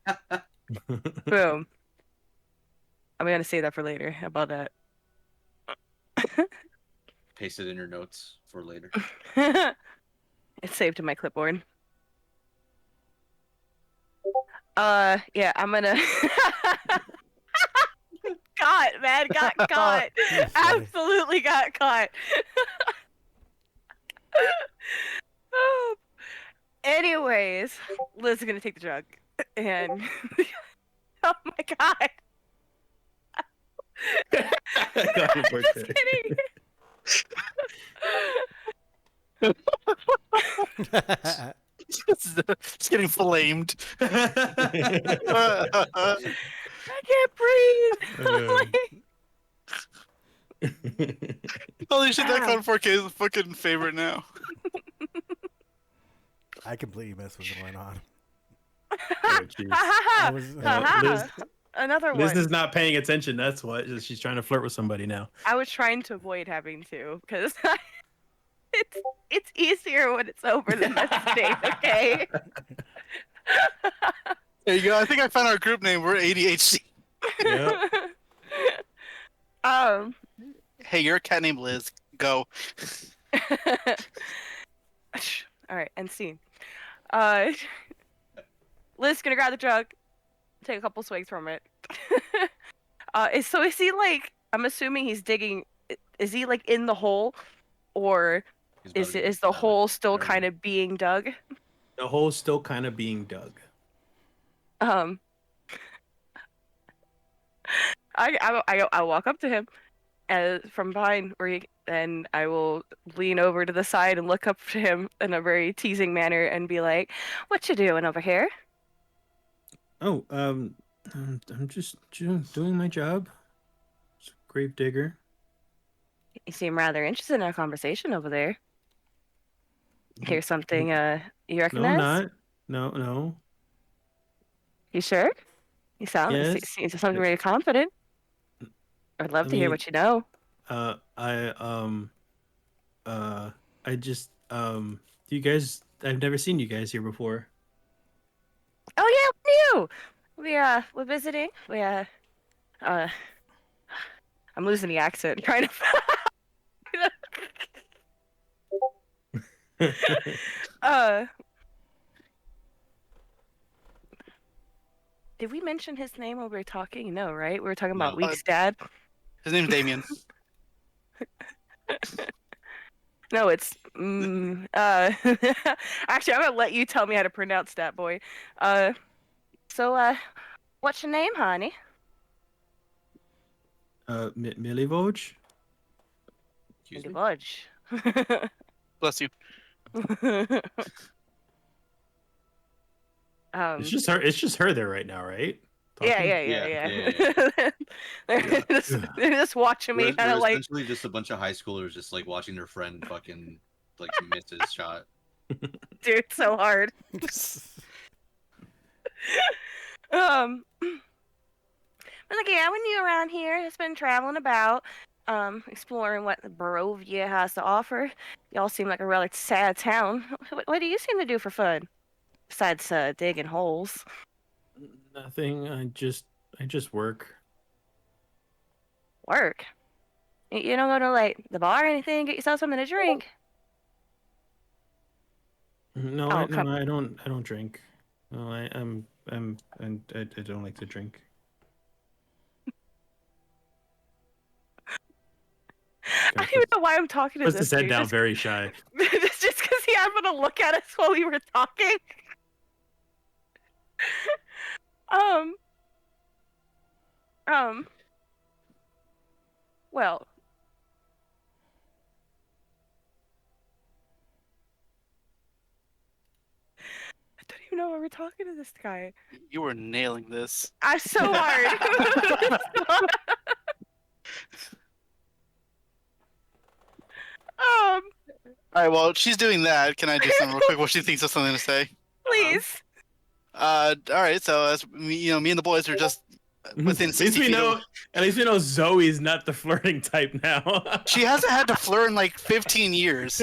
Boom. I'm gonna save that for later. How about that? Paste it in your notes for later. It's saved in my clipboard. Yeah, I'm gonna. Got man, got caught. Yes, buddy. Absolutely got caught. Anyways, Liz is gonna take the jug, and oh my god. God, it worked Just there. kidding. It's getting flamed. I can't breathe. Holy shit, that Ow. Con 4K is a fucking favorite now. I completely missed what's going on. Oh, jeez. I was, Liz, Another Liz one. is not paying attention. That's what she's trying to flirt with somebody now. I was trying to avoid having to, because it's easier when it's over the next day. Okay. There you go. I think I found our group name. We're ADHD. Yep. Hey, you're a cat named Liz. Go. All right, end scene. Liz gonna grab the jug, take a couple swigs from it. Is he like? I'm assuming he's digging. Is he like in the hole, or He's about to get is the stabbed. hole still Very kind of being dug? The hole's still kind of being dug. I walk up to him from behind and I will lean over to the side and look up to him in a very teasing manner and be like, "What you doing over here?" Oh, I'm just doing my job. Just a grave digger. You seem rather interested in our conversation over there. Hear something you No, recognize? not. No. You sure? You sound Yes. seems something very confident. I'd love I to hear mean, what you know. I just do you guys I've never seen you guys here before. Oh yeah, we're visiting. Uh, I'm losing the accent. Trying to. uh, did we mention his name when we were talking? No, right? We were talking about No. Week's dad. His name's Damien. No, it's actually, I'm gonna let you tell me how to pronounce that, boy. So what's your name, honey? Milivoj? Excuse me. Budge. Bless you. It's just her. It's just her there right now, right? Yeah. Talking? They're just watching me, kind We're of like, essentially just a bunch of high schoolers just like watching their friend fucking like miss his shot. dude, so hard. But like, yeah, when you're around here, it's been traveling about, exploring what Barovia has to offer. Y'all seem like a really sad town. What do you seem to do for fun? Besides digging holes. Nothing. I just work. Work. You don't go to like the bar or anything, get yourself something to drink. No, Oh, I come- don't drink. No, I don't like to drink. I don't even know why I'm talking to Puts this his head dude. down, very shy. Just because he happened to look at us while we were talking. Well, I don't even know why we're talking to this guy. You were nailing this. I'm so hard. All right. Well, she's doing that. Can I do something real quick? What she thinks of something to say? Please. All right. So as me and the boys are just within At 60 least we feet know. of- At least we know Zoe's not the flirting type now. She hasn't had to flirt in like 15 years.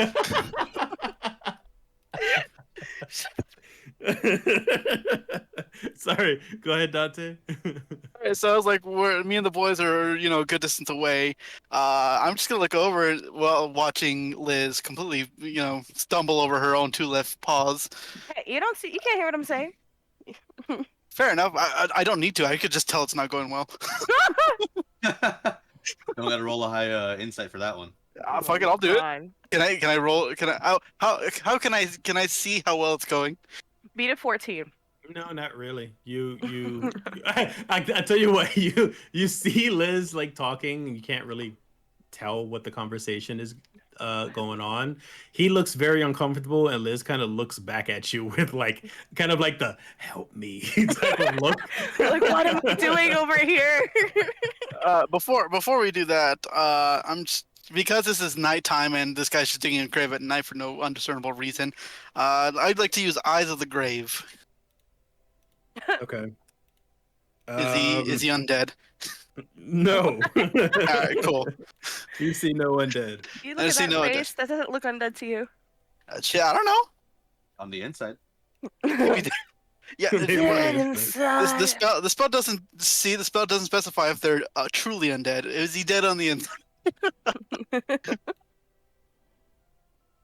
Sorry. Go ahead, Dante. Alright, so I was like, me and the boys are, a good distance away. I'm just gonna look over while watching Liz completely, stumble over her own two left paws. Hey, you can't hear what I'm saying. Fair enough. I don't need to. I could just tell it's not going well. Don't gotta roll a high insight for that one. Fuck it, I'll do it. God. Can I roll? How can I see how well it's going? Beat a 14. No, not really. I tell you what, you see Liz like talking, and you can't really tell what the conversation is going on. He looks very uncomfortable, and Liz kind of looks back at you with like kind of like the "help me" type of look. Like, what am I doing over here? Before we do that, I'm just because this is nighttime and this guy's just digging a grave at night for no undiscernible reason. I'd like to use Eyes of the Grave. Okay. Is he undead? No. All right, cool. You see no undead. You I look at see that no face. That doesn't look undead to you. Shit, I don't know. On the inside. Yeah, Maybe Dead right. inside. the spell doesn't specify if they're truly undead. Is he dead on the inside?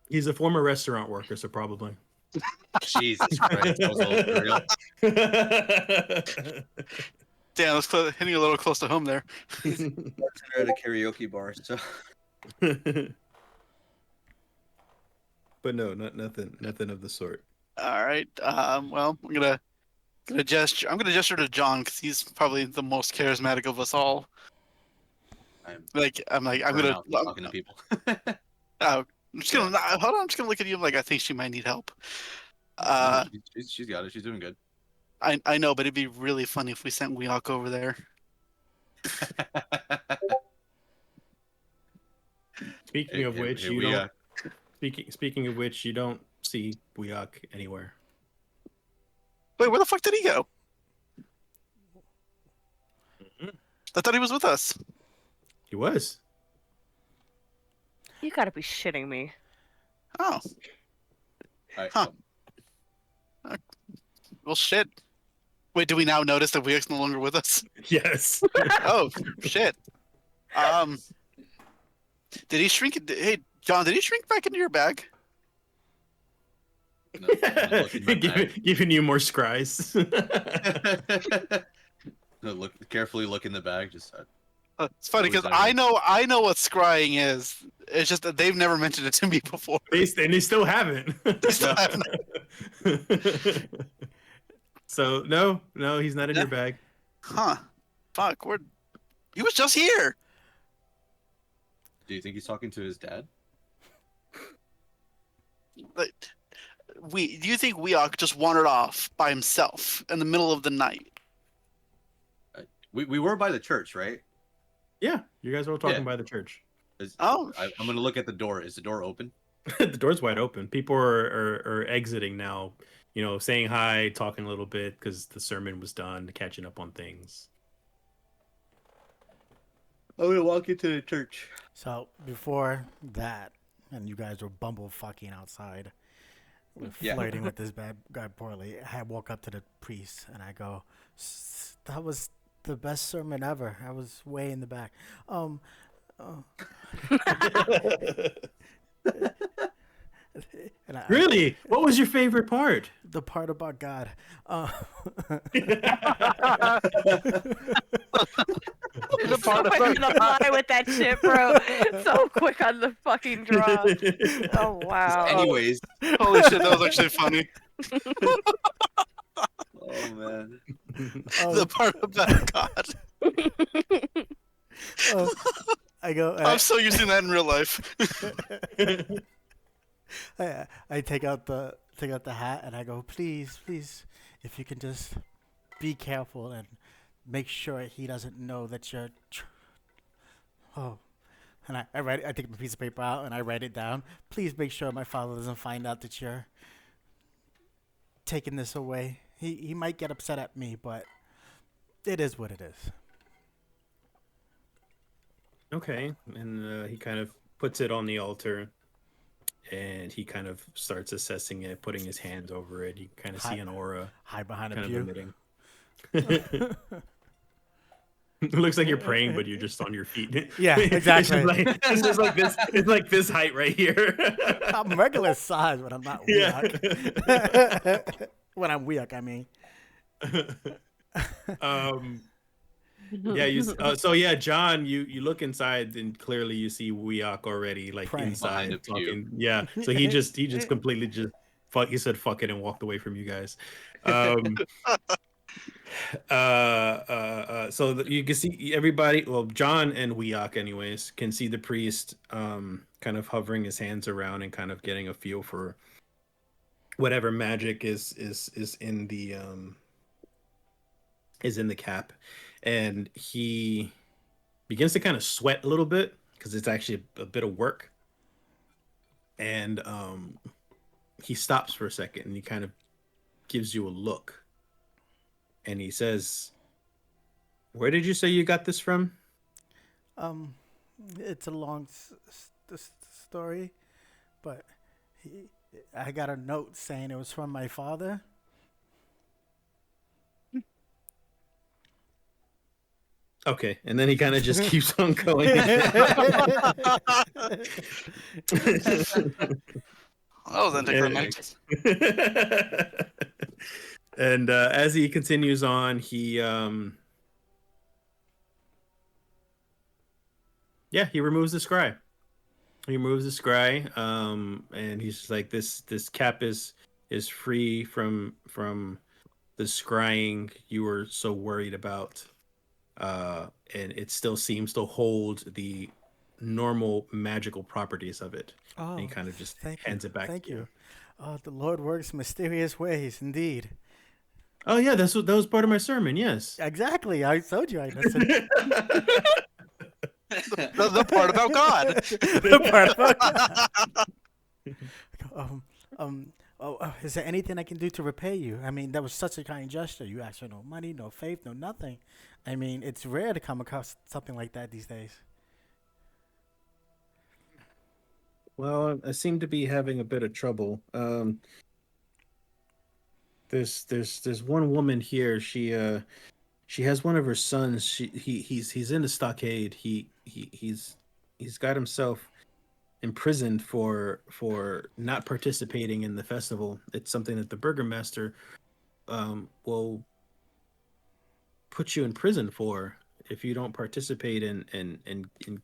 He's a former restaurant worker, so probably. Jesus Christ, that was a little for real. Damn, that's hitting a little close to home there. Bartender at a karaoke bar, so But no, nothing of the sort. All right. Well, I'm gonna gesture. I'm gonna gesture to John because he's probably the most charismatic of us all. I'm gonna talking to people. I'm just gonna hold on. I'm just gonna look at you. I'm like, I think she might need help. No, she's got it. She's doing good. I know, but it'd be really funny if we sent Weok over there. Speaking of which, Speaking of which, you don't see Weok anywhere. Wait, where the fuck did he go? Mhm. I thought he was with us. He was. You gotta be shitting me. Oh, All right, Huh. so Well, shit. Wait, do we now notice that Weak's no longer with us? Yes. Oh, shit. Did he shrink? Hey, John, did he shrink back into your bag? No, I'm gonna look in my bag. Giving you more scries. No, carefully look in the bag. Just It's funny because I know what scrying is. It's just that they've never mentioned it to me before. They still haven't. They still haven't. So no, he's not in your bag. Huh? Fuck. He was just here. do you think he's talking to his dad? Like, do you think Weok just wandered off by himself in the middle of the night? We were by the church, right? Yeah, you guys were all talking Yeah. by the church. Oh, I'm gonna look at the door. Is the door open? The door's wide open. People are exiting now. Saying hi, talking a little bit because the sermon was done, catching up on things. I'm gonna walk into the church. So before that, and you guys were bumble fucking outside, Yeah. flirting with this bad guy poorly, I walk up to the priest and I go, "That was the best sermon ever. I was way in the back." And Really? What was your favorite part? the part about God. the part So quick on the fly with that shit, bro. So quick on the fucking draw. Oh wow. Anyways. Holy shit, that was actually funny. Oh man. The part about God. I go. I'm so used to that in real life. I take out the hat and I go, please, if you can just be careful and make sure he doesn't know that you're. And I write. I take a piece of paper out and I write it down. Please make sure my father doesn't find out that you're taking this away. He might get upset at me, but it is what it is. Okay, and he kind of puts it on the altar, and he kind of starts assessing it, putting his hands over it. You kind of see an aura Hide behind a kind of pew. emitting. It looks like you're praying, but you're just on your feet. Yeah, exactly. It's just like this. It's like this height right here. I'm regular size, but I'm not Yeah. weak. When I'm weak, I mean. Yeah. So yeah, John, you look inside and clearly you see Weok already like Praying. Behind inside a pew. talking. Yeah. So he just completely just he said fuck it and walked away from you guys. So that you can see everybody. Well, John and Weok, anyways, can see the priest kind of hovering his hands around and kind of getting a feel for whatever magic is in the cap, and he begins to kind of sweat a little bit because it's actually a bit of work, and he stops for a second and he kind of gives you a look, and he says, "Where did you say you got this from?" It's a long story, but I got a note saying it was from my father. Okay, and then he kind of just keeps on going. Oh, then decrepit. And as he continues on, he removes the scry. He removes the scry, and he's just like, this cap is free from the scrying you were so worried about, and it still seems to hold the normal magical properties of it. Oh, And he kind of just thank hands you. it back. Thank to you. Oh, the Lord works mysterious ways, indeed. Oh yeah, that was part of my sermon. Yes. Exactly. I told you I listened. The part about God. The part about is there anything I can do to repay you? I mean, that was such a kind gesture. You asked for no money, no faith, no nothing. I mean, it's rare to come across something like that these days. Well, I seem to be having a bit of trouble. There's one woman here. She has one of her sons. He's in the stockade. He's got himself imprisoned for not participating in the festival. It's something that the burgomaster will put you in prison for if you don't participate and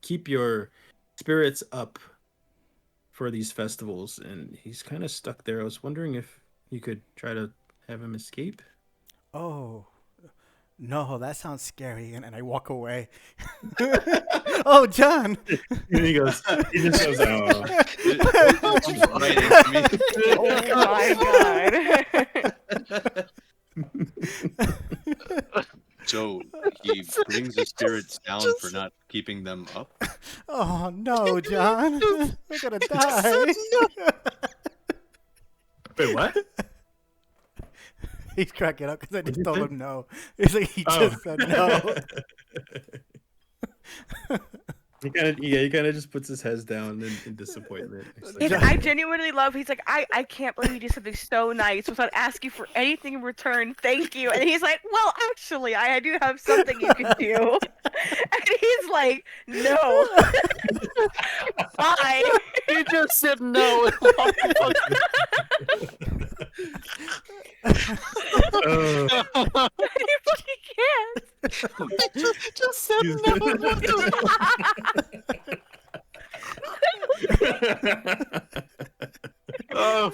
keep your spirits up for these festivals. And he's kind of stuck there. I was wondering if you could try to have him escape. Oh, no, that sounds scary. And I walk away. Oh, John. And he just goes, oh. Right into me. Oh my god. So he brings the spirits down for not keeping them up. Oh, no, John. We're going to die. Wait, what? He's cracking up because I just you told say? him no. He's like, he just said no. He kind of just puts his head down in disappointment. He's like, I genuinely love. He's like, I can't believe you did something so nice without asking for anything in return. Thank you. And he's like, well, actually, I do have something you can do. And he's like, no. Bye. You just said no. oh. You fucking can't. just said no. Oh,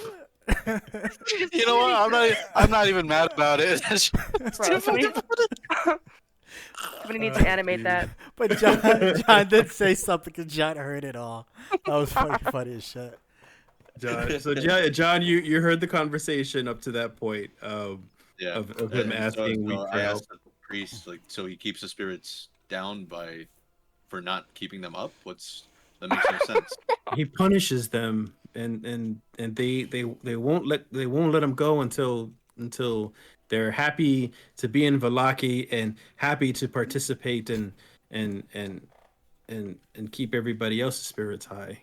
you know what? I'm not even mad about it. Bro, somebody needs to animate dude. that. But John did say something because John heard it all. That was funny as shit. John. So John, you heard the conversation up to that point Yeah. of him And asking so weak I for help. asked the priest, like, so he keeps the spirits down for not keeping them up. That makes no sense. He punishes them, and they won't let them go until they're happy to be in Valaki and happy to participate and keep everybody else's spirits high.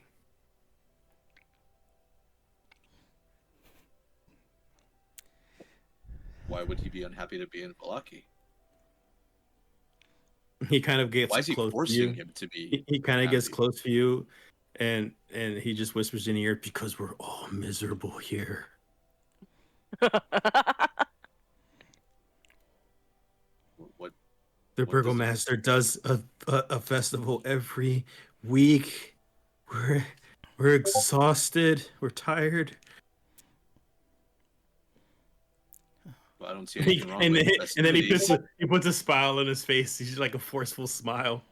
Why would he be unhappy to be in Valaki? He kind of gets Why is he close to forcing you. him to be? He kind of gets happy? close to you, and he just whispers in your ear, because we're all miserable here. What? The What does it- burgomaster does a festival every week. We're exhausted. We're tired. Well, I don't see anything wrong And with then he festivities. puts a smile on his face. He's like a forceful smile.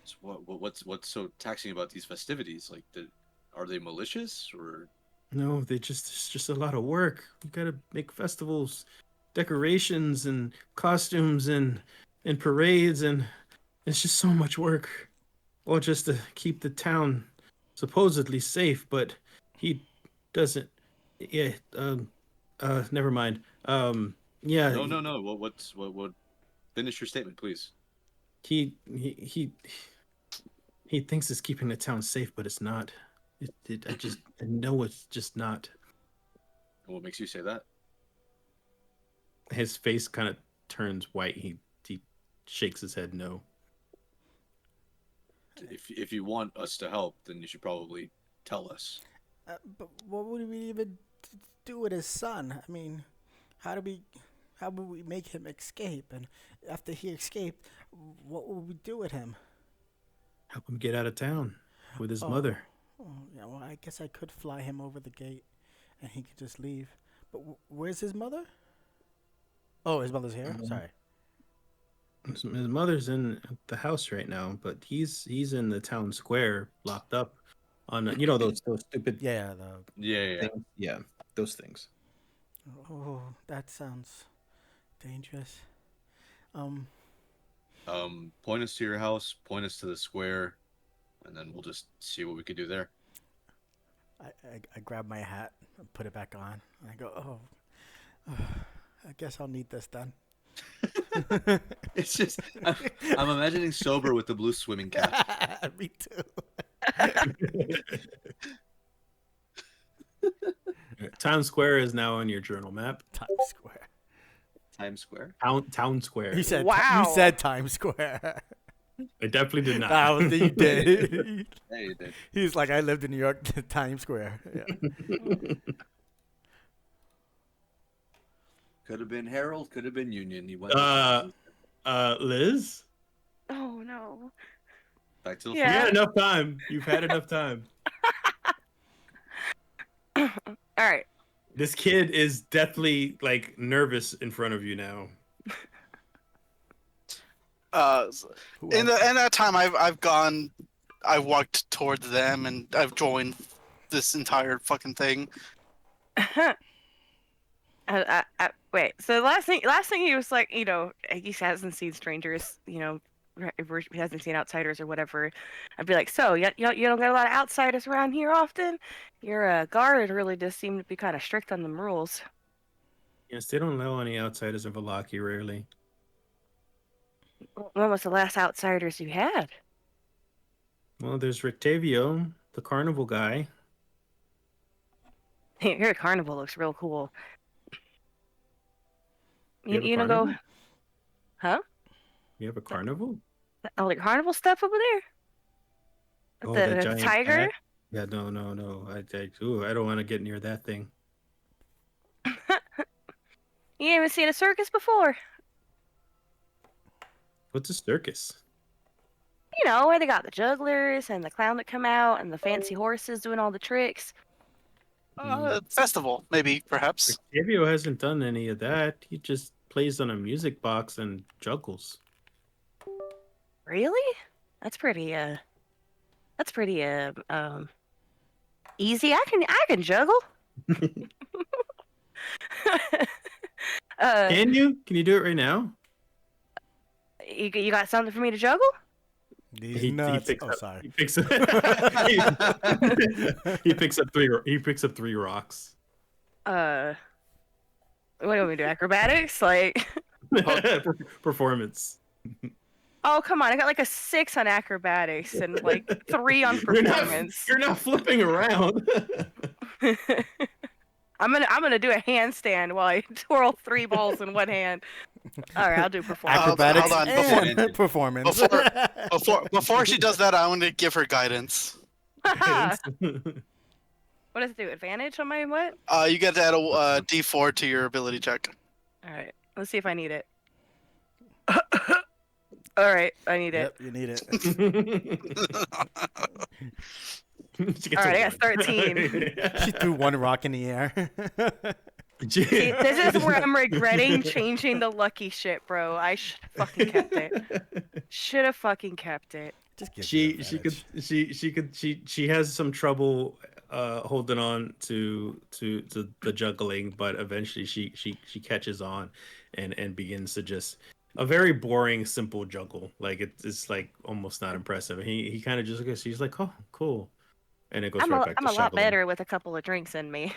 So what's so taxing about these festivities? Like, are they malicious or? No, it's just a lot of work. We gotta make festivals, decorations, and costumes, and parades, and it's just so much work. All just to keep the town supposedly safe, but he doesn't. Yeah. Never mind. Yeah. No. What? Finish your statement, please. He thinks it's keeping the town safe, but it's not. I know it's just not. What makes you say that? His face kind of turns white. He shakes his head no. If you want us to help, then you should probably tell us. But what would we even do with his son? I mean, how would we make him escape? And after he escaped, what would we do with him? Help him get out of town with his Oh. mother. Oh, yeah, well, I guess I could fly him over the gate, and he could just leave. But where's his mother? Oh, his mother's here? Sorry. His mother's in the house right now, but he's in the town square, locked up on those stupid Yeah, Yeah. things. Yeah, those things. Oh, that sounds dangerous. Point us to your house. Point us to the square, and then we'll just see what we could do there. I grab my hat and put it back on. And I go, I guess I'll need this then. It's just I'm imagining sober with the blue swimming cap. Me too. Times Square is now on your journal map. Times Square. Times Square. Town Square. You said Wow. you said Times Square. I definitely did not. That was you did. Yeah, you did. He's like, I lived in New York, Times Square. Yeah. Could have been Herald. Could have been Union. He went Liz? Oh no. back to the You Yeah. had enough time. You've had enough time. All right. This kid is deathly like nervous in front of you now. In that time, I've walked towards them and I've joined this entire fucking thing. Wait. So the last thing he was like, he hasn't seen strangers, he hasn't seen outsiders or whatever. I'd be like, so you don't get a lot of outsiders around here often. Your guard really does seem to be kind of strict on them rules. Yes, they don't allow any outsiders in Valaki, rarely. When was the last outsiders you had? Well, there's Rictavio, the carnival guy. Your carnival looks real cool. You have a You don't go, carnival? huh? You have a carnival? Oh, like carnival stuff over there? Oh, With that the giant tiger? cat? Yeah, no. I don't want to get near that thing. You haven't seen a circus before. What's a circus? Where they got the jugglers and the clown that come out and the fancy horses doing all the tricks. Festival, maybe, perhaps. Rictavio hasn't done any of that. He just plays on a music box and juggles. Really? That's pretty easy. I can juggle. Can you? Can you do it right now? You got something for me to juggle? These nuts. picks Oh, up, sorry. He picks up. he picks up three rocks. What do you want me to do? Acrobatics? Like, Performance. oh come on! I got like a 6 on acrobatics and like 3 on performance. You're not flipping around. I'm gonna do a handstand while I twirl 3 balls in one hand. All right, I'll do performance. Acrobatics hold on, and performance. Before she does that, I want to give her guidance. What does it do? Advantage on my what? You get to add a D4 to your ability check. All right, let's see if I need it. All right, I need it. Yep, you need it. All right, I got 13. She threw one rock in the air. See, this is where I'm regretting changing the lucky shit, bro. I should have fucking kept it. Should have fucking kept it. Just give you she has some trouble holding on to the juggling, but eventually she catches on and begins to just a very boring, simple juggle. Like it's like almost not impressive. He kind of just looks. He's like, oh, cool, and it goes right back to I'm a lot juggling. better with a couple of drinks in me.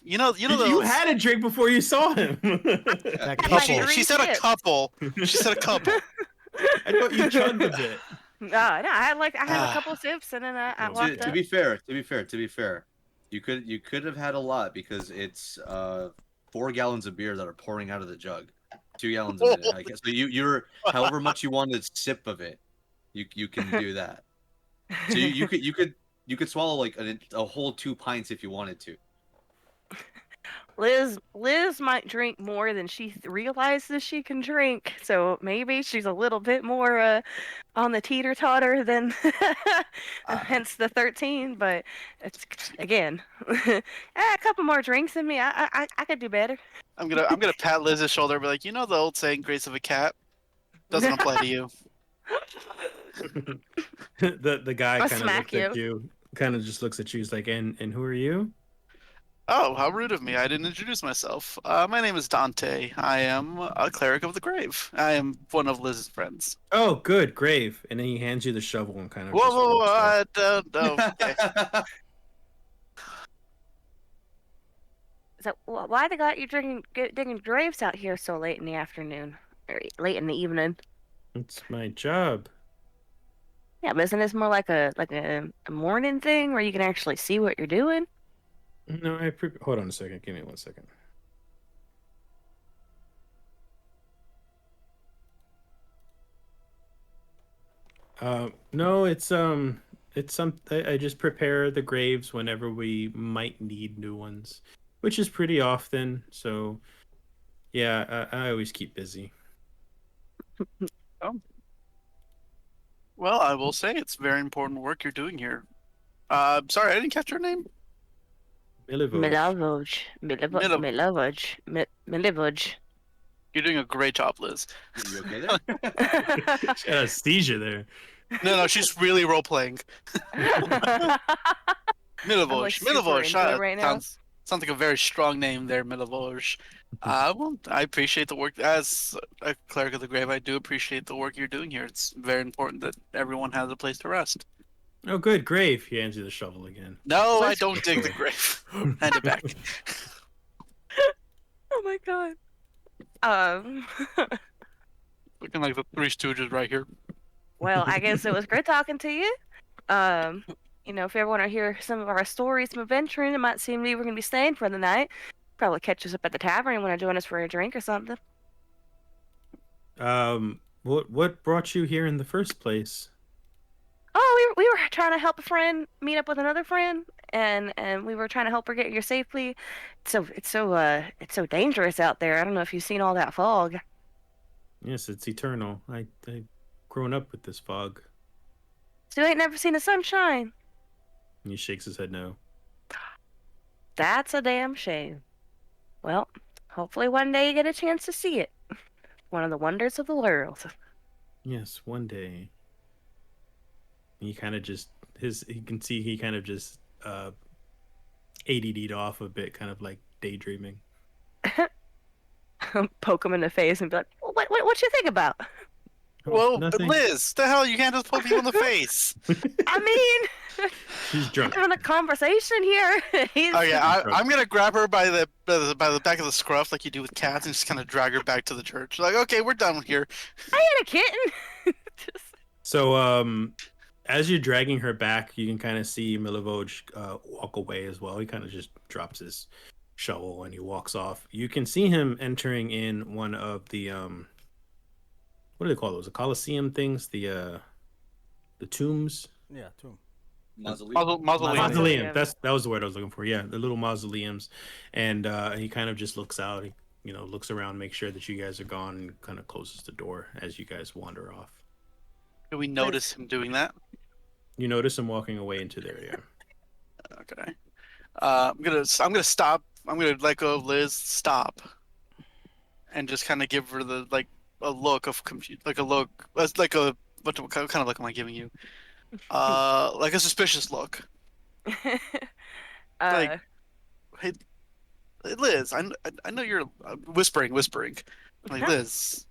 You know You those... had a drink before you saw him. That She- couple. She said a couple. She said a couple. I thought you chugged a bit. No, I had a couple of sips and then I walked To up. be fair, you could have had a lot because it's 4 gallons of beer that are pouring out of the jug, 2 gallons a minute. I guess. So you're however much you want a sip of it, you can do that. So you could swallow like a whole 2 pints if you wanted to. Liz might drink more than she realizes she can drink, so maybe she's a little bit more on the teeter-totter than hence the 13. But it's again, a couple more drinks in me, I could do better. I'm gonna pat Liz's shoulder and be like, you know the old saying, "Grace of a cat," doesn't apply to you. The guy I'll kind of smack looks at you, kind of just looks at you. He's like, and who are you? Oh, how rude of me! I didn't introduce myself. My name is Dante. I am a cleric of the grave. I am one of Liz's friends. Oh, good, grave. And then he hands you the shovel and kind of. Whoa, just whoa, walks off. okay. So why they got you digging graves out here so late in the afternoon or late in the evening? It's my job. Yeah, but isn't this more like a morning thing where you can actually see what you're doing? No, hold on a second. Give me 1 second. No, it's some. I just prepare the graves whenever we might need new ones, which is pretty often. So, yeah, I always keep busy. Oh. Well, I will say it's very important work you're doing here. Sorry, I didn't catch your name. Milivoj. Mil- Milivoj. You're doing a great job, Liz. You okay there? She had a seizure there. No, she's really role playing. I'm like Milivoj. super into it right now. Sounds like a very strong name there, Milivoj. Well, I appreciate the work. As a cleric of the grave, I do appreciate the work you're doing here. It's very important that everyone has a place to rest. Oh, good grave. He hands you the shovel again. No, I Let's- don't dig the grave. Hand it back. Oh my god. Looking like the Three Stooges right here. Well, I guess it was great talking to you. If you ever want to hear some of our stories, some adventuring, it might seem we were going to be staying for the night. Probably catch us up at the tavern and want to join us for a drink or something. What brought you here in the first place? Oh, we were trying to help a friend meet up with another friend, and we were trying to help her get here safely. It's so dangerous out there. I don't know if you've seen all that fog. Yes, it's eternal. I grown up with this fog. So you ain't never seen the sunshine. And he shakes his head no. That's a damn shame. Well, hopefully one day you get a chance to see it. One of the wonders of the world. Yes, one day. He kind of just you can see he kind of just ADD'd off a bit, kind of like daydreaming. Poke him in the face and be like, what you think about? Oh, Well, nothing. Liz, the hell, you can't just poke people in the face. I mean, She's drunk. having a conversation here. Oh yeah, I'm gonna grab her by the back of the scruff like you do with cats and just kind of drag her back to the church. Like, okay, we're done here. I had a kitten. Just... So, as you're dragging her back, you can kind of see Milivoj walk away as well. He kind of just drops his shovel and he walks off. You can see him entering in one of the what do they call those? The Colosseum things? The tombs? Yeah, tomb. Mausoleum. Mausoleum. Mausoleum. That was the word I was looking for. Yeah, the little mausoleums. And he kind of just looks out. He looks around, makes sure that you guys are gone, and kind of closes the door as you guys wander off. Do we notice him doing that? You notice him walking away into the area. Okay. I'm gonna stop. I'm gonna let go of Liz. Stop. And just kind of give her a look of like a look, like a what kind of look am I giving you? Like a suspicious look. Like, hey, Liz, I know you're whispering. Like, Liz,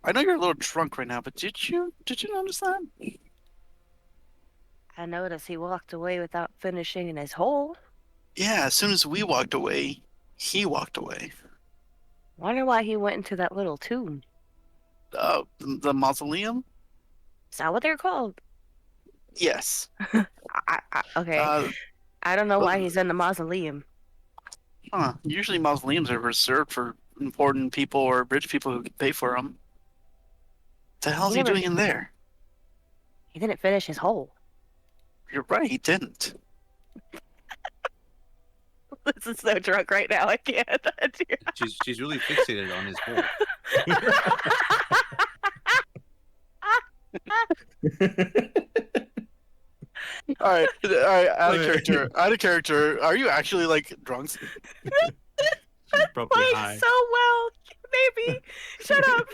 I know you're a little drunk right now, but did you notice that? I noticed he walked away without finishing his hole. Yeah, as soon as we walked away, he walked away. Wonder why he went into that little tomb. The mausoleum? Is that what they're called? Yes. Okay. I don't know why he's in the mausoleum. Usually mausoleums are reserved for important people or rich people who can pay for them. What the hell's he doing in there? He didn't finish his hole. You're right, he didn't. This is so drunk right now. I can't. She's really fixated on his hole. All right. Out of character. Are you actually like drunk? She's probably Playing high. so well, maybe. Shut up.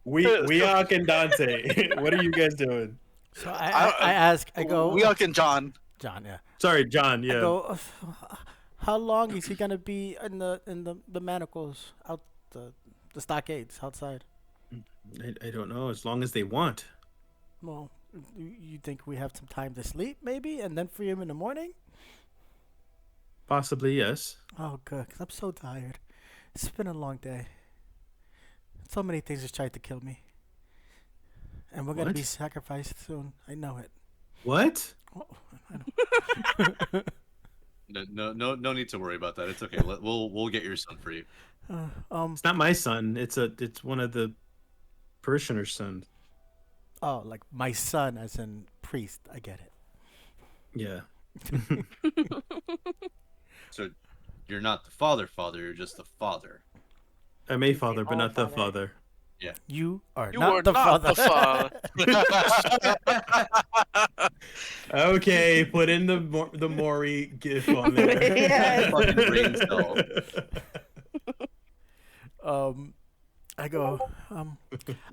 Weok and Dante. What are you guys doing? So I ask, I go, Weok and John. John, yeah. Sorry, John. I Yeah. go, how long is he gonna be in the manacles out the stockades outside? I don't know. As long as they want. Well, you think we have some time to sleep, maybe, and then free him in the morning? Possibly, yes. Oh, good. 'Cause I'm so tired. It's been a long day. So many things have tried to kill me, and we're gonna What? be sacrificed soon. I know it. What? Oh, No need to worry about that. It's okay. We'll get your son for you. It's not my son. It's one of the parishioner's sons. Oh, like my son, as in priest. I get it. Yeah. So you're not the father. You're just the father. I'm a father, but all not the father. father. Yeah. You are You not are the not father. the father. Okay, put in the Maury gif on there. Yes. Fucking brain cell. I go.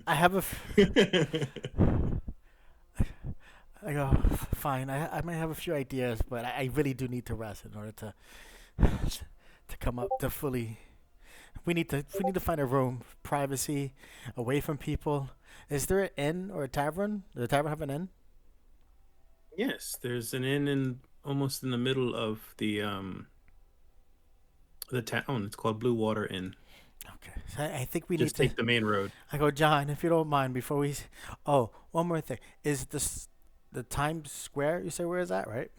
I have a. I go. Fine. I might have a few ideas, but I really do need to rest in order to come up to fully. We need to find a room, privacy, away from people. Is there an inn or a tavern? Does the tavern have an inn? Yes, there's an inn almost in the middle of the town. It's called Blue Water Inn. Okay. So I think we Just need take the main road. I go, John, if you don't mind, before we. Oh, one more thing. Is this the Times Square? You say where is that, right?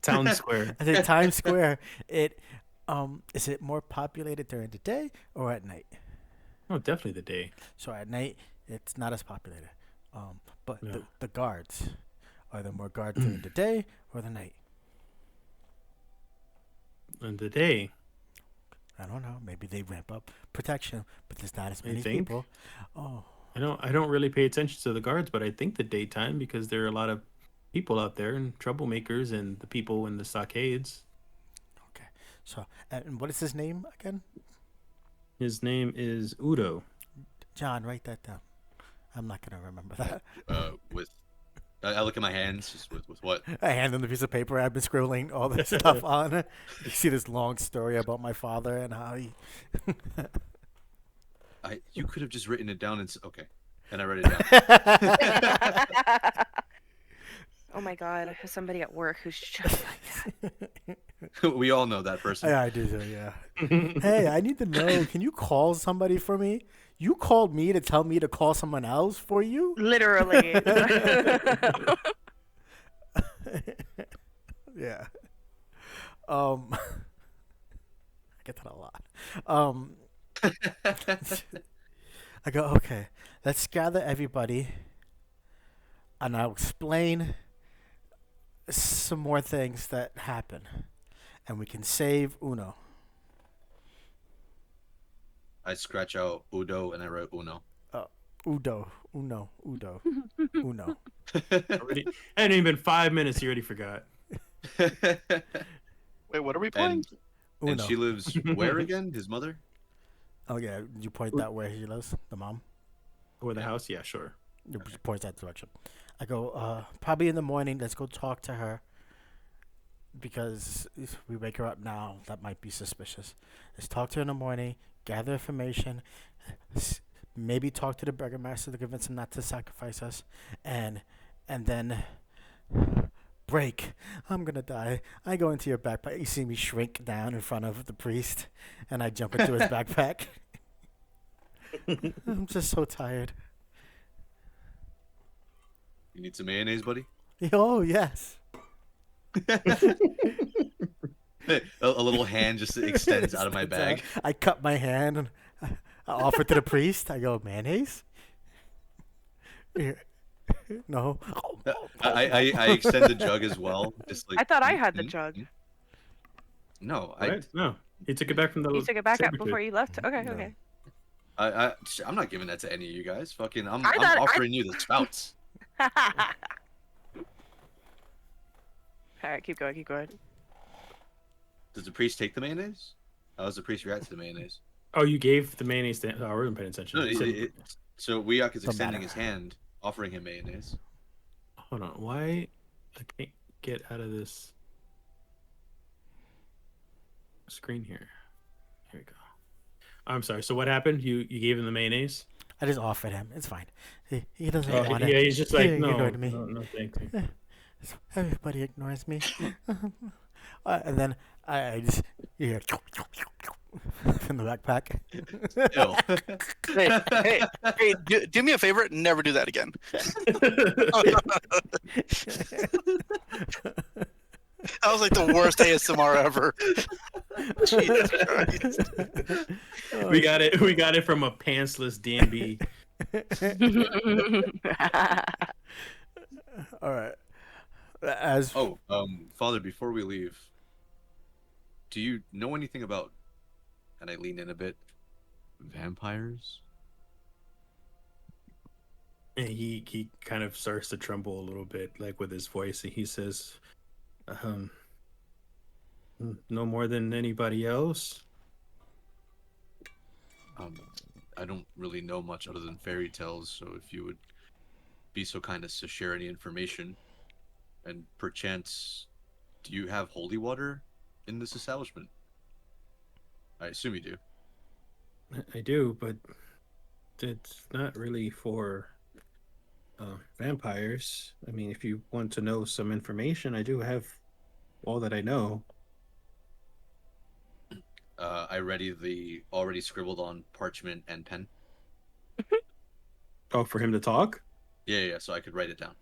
Town Square. I say Times Square. Is it more populated during the day or at night? Oh, definitely the day. So at night, it's not as populated. But Yeah. the guards, are there more guards during the day or the night? And the day. I don't know. Maybe they ramp up protection, but there's not as You many think? people. Oh, I don't really pay attention to the guards, but I think the daytime because there are a lot of people out there and troublemakers and the people in the stockades. okay. So, and what is his name again? His name is Udo. John, write that down. I'm not gonna remember that. With I look at my hands just with what? I hand him the piece of paper I've been scribbling all this stuff on. You see this long story about my father and how he. You could have just written it down and okay, and I wrote it down. Oh my god, I have somebody at work who's just like that. We all know that person. Yeah, I do. So, yeah. Hey, I need to know. Can you call somebody for me? You called me to tell me to call someone else for you? Literally. Yeah. I get that a lot. I go, okay, let's gather everybody and I'll explain some more things that happen. And we can save Uno. I scratch out Udo and I wrote Uno. Uno. Uno. Already, hadn't even been 5 minutes. You already forgot. Wait, what are we playing? And Uno. she lives where again? His mother? Oh, yeah. You point that where he lives? The mom? Or the house? Yeah, sure. You point that direction. I go, probably in the morning, let's go talk to her. Because if we wake her up now, that might be suspicious. Let's talk to her in the morning, gather information, maybe talk to the burgomaster to convince him not to sacrifice us, and then break. I'm gonna die. I go into your backpack. You see me shrink down in front of the priest, and I jump into his backpack. I'm just so tired. You need some mayonnaise, buddy? Oh, yes. A little hand just extends out of my bag. I cut my hand and I offer it to the priest. I go, mayonnaise? Here. No. I extend the jug as well. Just like I thought I had the jug. No, Right? No. He took it back from the. You took it back up saber before tooth. you left? Okay, No. okay. I'm not giving that to any of you guys. Fucking, I'm I thought- offering you the spouts. Alright, keep going. Does the priest take the mayonnaise? How does the priest react to the mayonnaise? Oh, you gave the mayonnaise to. Oh, I wasn't paying attention. No, You said- so Weok is Don't extending matter. his hand, offering him mayonnaise. Hold on. Why? I can't get out of this screen here. Here we go. I'm sorry. So what happened? You gave him the mayonnaise? I just offered him. It's fine. He doesn't Oh, want yeah. it. He's just like, He no, ignored me. no, thank you. Everybody ignores me. And then I just you hear From the backpack. Ill. Hey, do me a favor. Never do that again. That was like the worst ASMR ever. Jesus Christ. We got it. We got it from a pantsless DMB. All right. As Oh, Father, before we leave, do you know anything about, and I lean in a bit, vampires? And he kind of starts to tremble a little bit, like with his voice, and he says, no more than anybody else. I don't really know much other than fairy tales, so if you would be so kind as to share any information, and perchance, do you have holy water in this establishment? I assume you do. I do, but it's not really for vampires. I mean, if you want to know some information, I do have all that I know. I ready the already scribbled on parchment and pen. Oh, for him to talk? Yeah, so I could write it down.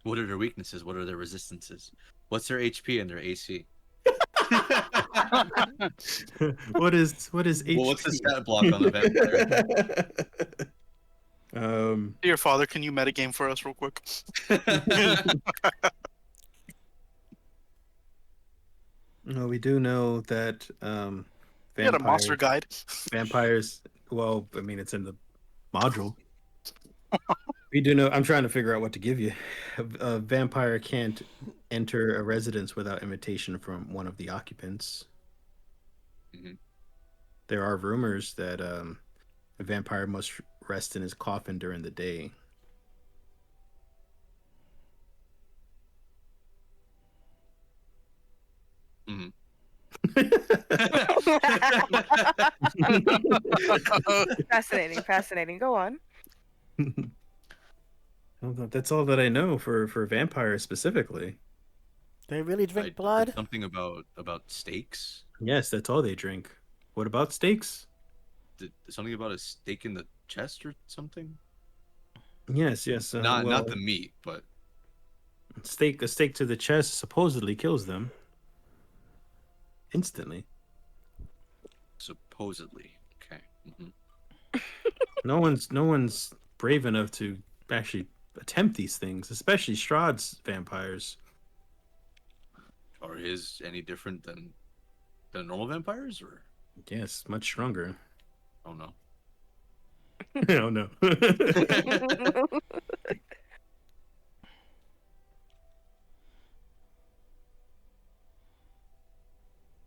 What are their weaknesses? What are their resistances? What's their HP and their AC? What is HP? Well, what's the stat block on the vampire? Dear Father, can you metagame for us real quick? No, we do know that You had a monster guide. Vampires. Well, I mean, it's in the module. We do know. I'm trying to figure out what to give you. A vampire can't enter a residence without invitation from one of the occupants. Mhm. There are rumors that a vampire must rest in his coffin during the day. Mhm. Fascinating. Go on. Well, that's all that I know for vampires specifically. they really I drink heard blood. something about steaks. Yes, that's all they drink. What about steaks? Something about a steak in the chest or something? Yes. Not Well, the meat, but a steak to the chest supposedly kills them instantly. supposedly. Okay. Mhm. No one's brave enough to actually attempt these things, especially Strahd's vampires. Are his any different than normal vampires, or Yes, much stronger. oh no? Oh no.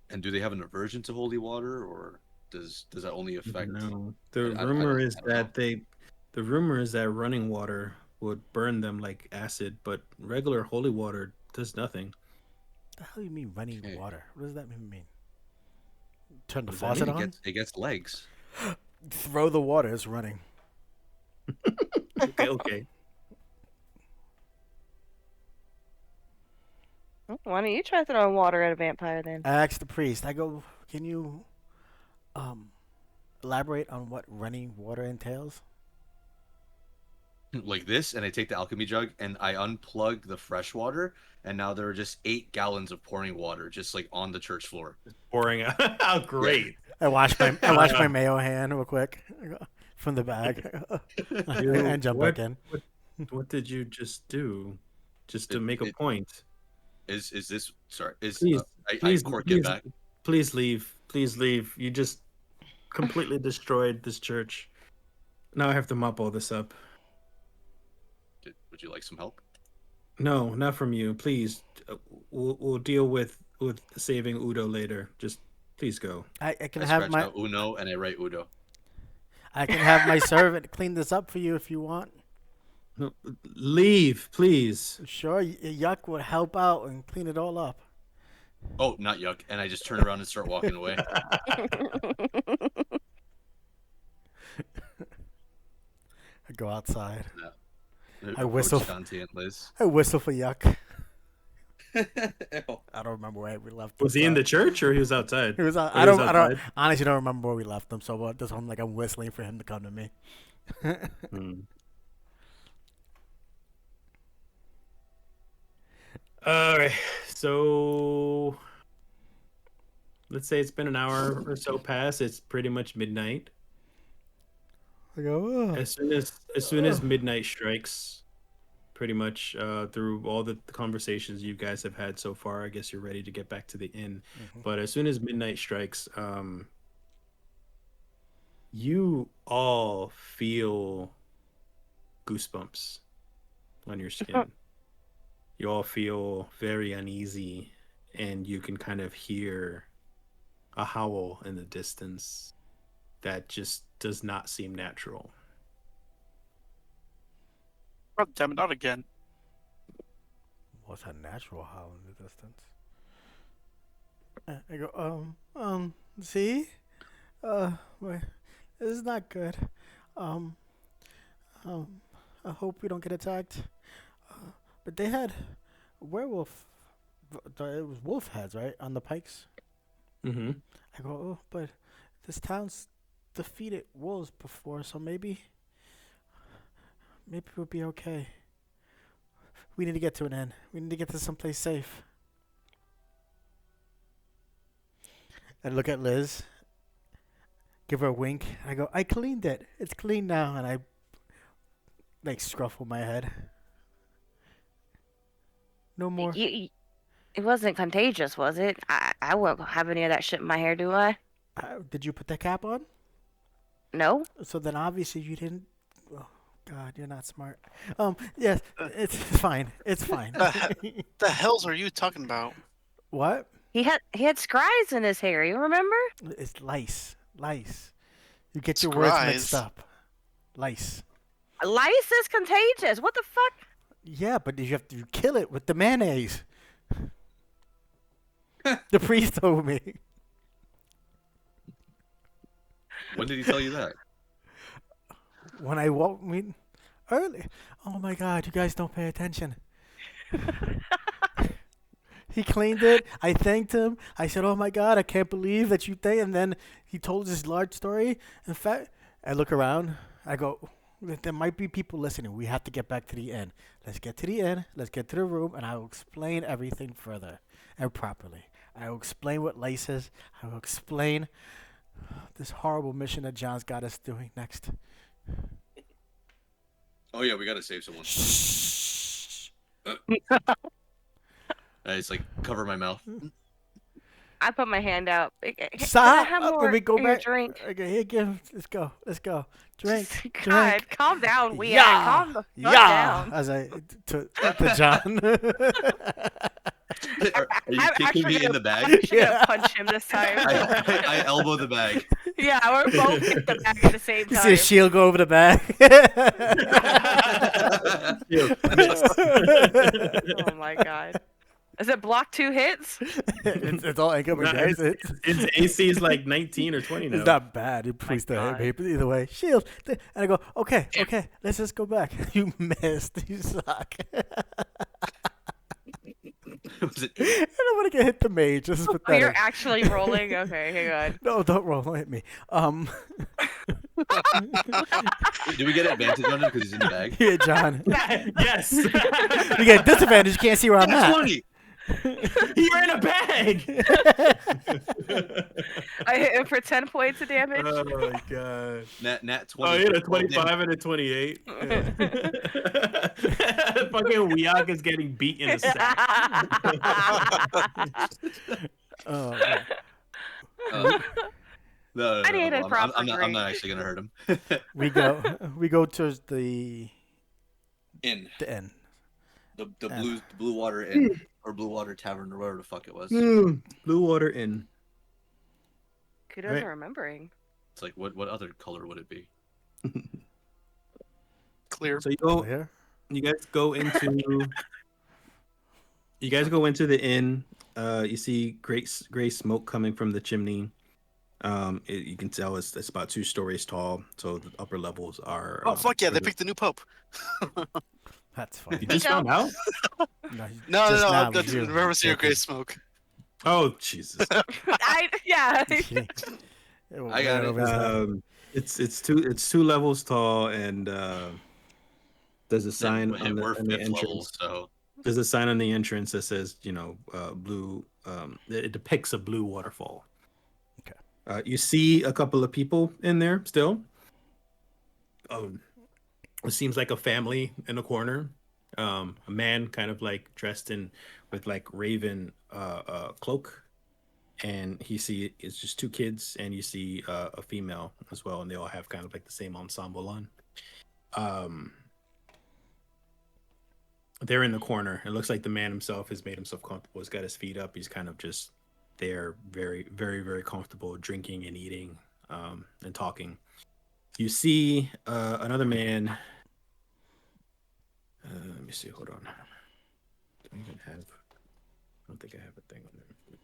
And do they have an aversion to holy water, or does that only affect? No. The I rumor don't- is I don't know. that the rumor is that running water would burn them like acid, but regular holy water does nothing. What the hell do you mean running Okay. water? What does that even mean? Turn the What does that faucet mean? on? It gets legs. Throw the water. It's running. Okay. Why don't you try throwing water at a vampire then? I asked the priest. I go, can you elaborate on what running water entails? Like this, and I take the alchemy jug and I unplug the fresh water, and now there are just 8 gallons of pouring water just like on the church floor. Pouring out. How great. I wash my mayo hand real quick from the bag and jump what, back in. What did you just do? Just to It- make a it- point. Is this sorry? Is Please, I please, cork please, it back. please leave. Please leave. You just completely destroyed this church. Now I have to mop all this up. Would you like some help? No, not from you. Please, we'll deal with saving Udo later. Just please go. I can I have scratch my out Uno and I write Udo. I can have my servant clean this up for you if you want. No, leave, please. Sure, Yuck would help out and clean it all up. Oh, not yuck! And I just turn around and start walking away. I go outside. I whistle. Dante and Liz. I whistle for yuck. Ew. I don't remember where we left. Was he in the church or he was outside? He was. Or I he was don't. outside? Honestly, don't remember where we left him. So this one, like, I'm whistling for him to come to me. Hmm. All right. So let's say it's been an hour or so past. It's pretty much midnight. I go. Oh. As soon as midnight strikes, pretty much through all the conversations you guys have had so far, I guess you're ready to get back to the inn. But as soon as midnight strikes, you all feel goosebumps on your skin. You all feel very uneasy, and you can kind of hear a howl in the distance that just does not seem natural. God damn it, not again. What's a natural howl in the distance? I go. See, wait, this is not good. I hope we don't get attacked. But they had werewolf. It was wolf heads, right, on the pikes. Mm-hmm. I go, oh, but this town's defeated wolves before, so maybe we'll be okay. We need to get to an inn. We need to get to someplace safe. I look at Liz, give her a wink. I go, I cleaned it. It's clean now. And I, like, scruffle my head. No more. It wasn't contagious, was it? I won't have any of that shit in my hair, do I? Did you put the cap on? No. So then obviously you didn't. Oh, God, you're not smart. Yes, it's fine. It's fine. The hells are you talking about? What? He had scries in his hair. You remember? It's lice. Lice. You get your words mixed Scries? up. Lice. Lice is contagious. What the fuck? Yeah, but you have to kill it with the mayonnaise. The priest told me. When did he tell you that? When I woke me early. Oh my God, you guys don't pay attention. He cleaned it. I thanked him. I said, oh my God, I can't believe that you think. And then he told this large story. In fact, I look around. I go, there might be people listening. We have to get back to the inn. Let's get to the inn. Let's get to the room. And I will explain everything further and properly. I will explain what lice is. I will explain this horrible mission that John's got us doing next. Oh yeah, we gotta save someone. Shh. I just like cover my mouth. I put my hand out. Stop. Have Let more me go in your back. drink. Okay, here, give. Let's go. Let's go. Drink. God, Drink. calm down, Weird. Yeah. Calm the fuck Yeah. down. As I to John. Are you I'm kicking actually me in gonna- the I'm bag? actually Yeah. gonna punch him this time. I elbow the bag. Yeah, we're both hit the bag at the same You see a time. shield go over the bag. Oh my God. Is it block 2 hits? it's all incoming, Nah, guys. Its AC is like 19 or 20 now. It's not bad. You please the God. hit me either way. Shield. And I go, okay, let's just go back. You missed. You suck. Was it? I don't want to get hit the mage. This is Oh, pathetic. you're actually rolling? Okay, hang on. No, don't roll. Don't hit me. Do we get advantage on him because he's in the bag? Here, John. Yes. You get disadvantage. You can't see where I'm at. 20. You're in a bag. I hit him for 10 points of damage. Oh my God. Nat 20. Oh, you had a 25 and a 28. Yeah. Fucking Wiak is getting beat in a sack. Oh, man. No, I need a proper I'm drink. not actually gonna hurt him. we go towards the In end. the blue water inn or blue water tavern or whatever the fuck it was. Blue Water Inn. Kudos Right. are remembering. It's like what other color would it be? Clear. So Clear. you guys go into the inn. You see gray smoke coming from the chimney. You can tell it's about 2 stories tall. So the upper levels are. Oh fuck yeah! for They the- picked the new pope. That's funny. You just No. found out? No, No, just no, now no. was you. Remember Serial Joking. Grey Smoke. Oh Jesus! Yeah. It went I got right it. over his head. It's 2 levels tall, and there's a sign on We're the 5th level, entrance. so There's a sign on the entrance that says, blue. It depicts a blue waterfall. Okay. You see a couple of people in there still. It seems like a family in a corner. A man kind of like dressed in with like raven cloak, and he see it's just 2 kids, and you see a female as well, and they all have kind of like the same ensemble on. They're in the corner. It looks like the man himself has made himself comfortable. He's got his feet up. He's kind of just there, very, very, very comfortable, drinking and eating, and talking. You see another man. Let me see. Hold on. Do I even have? I don't think I have a thing on there.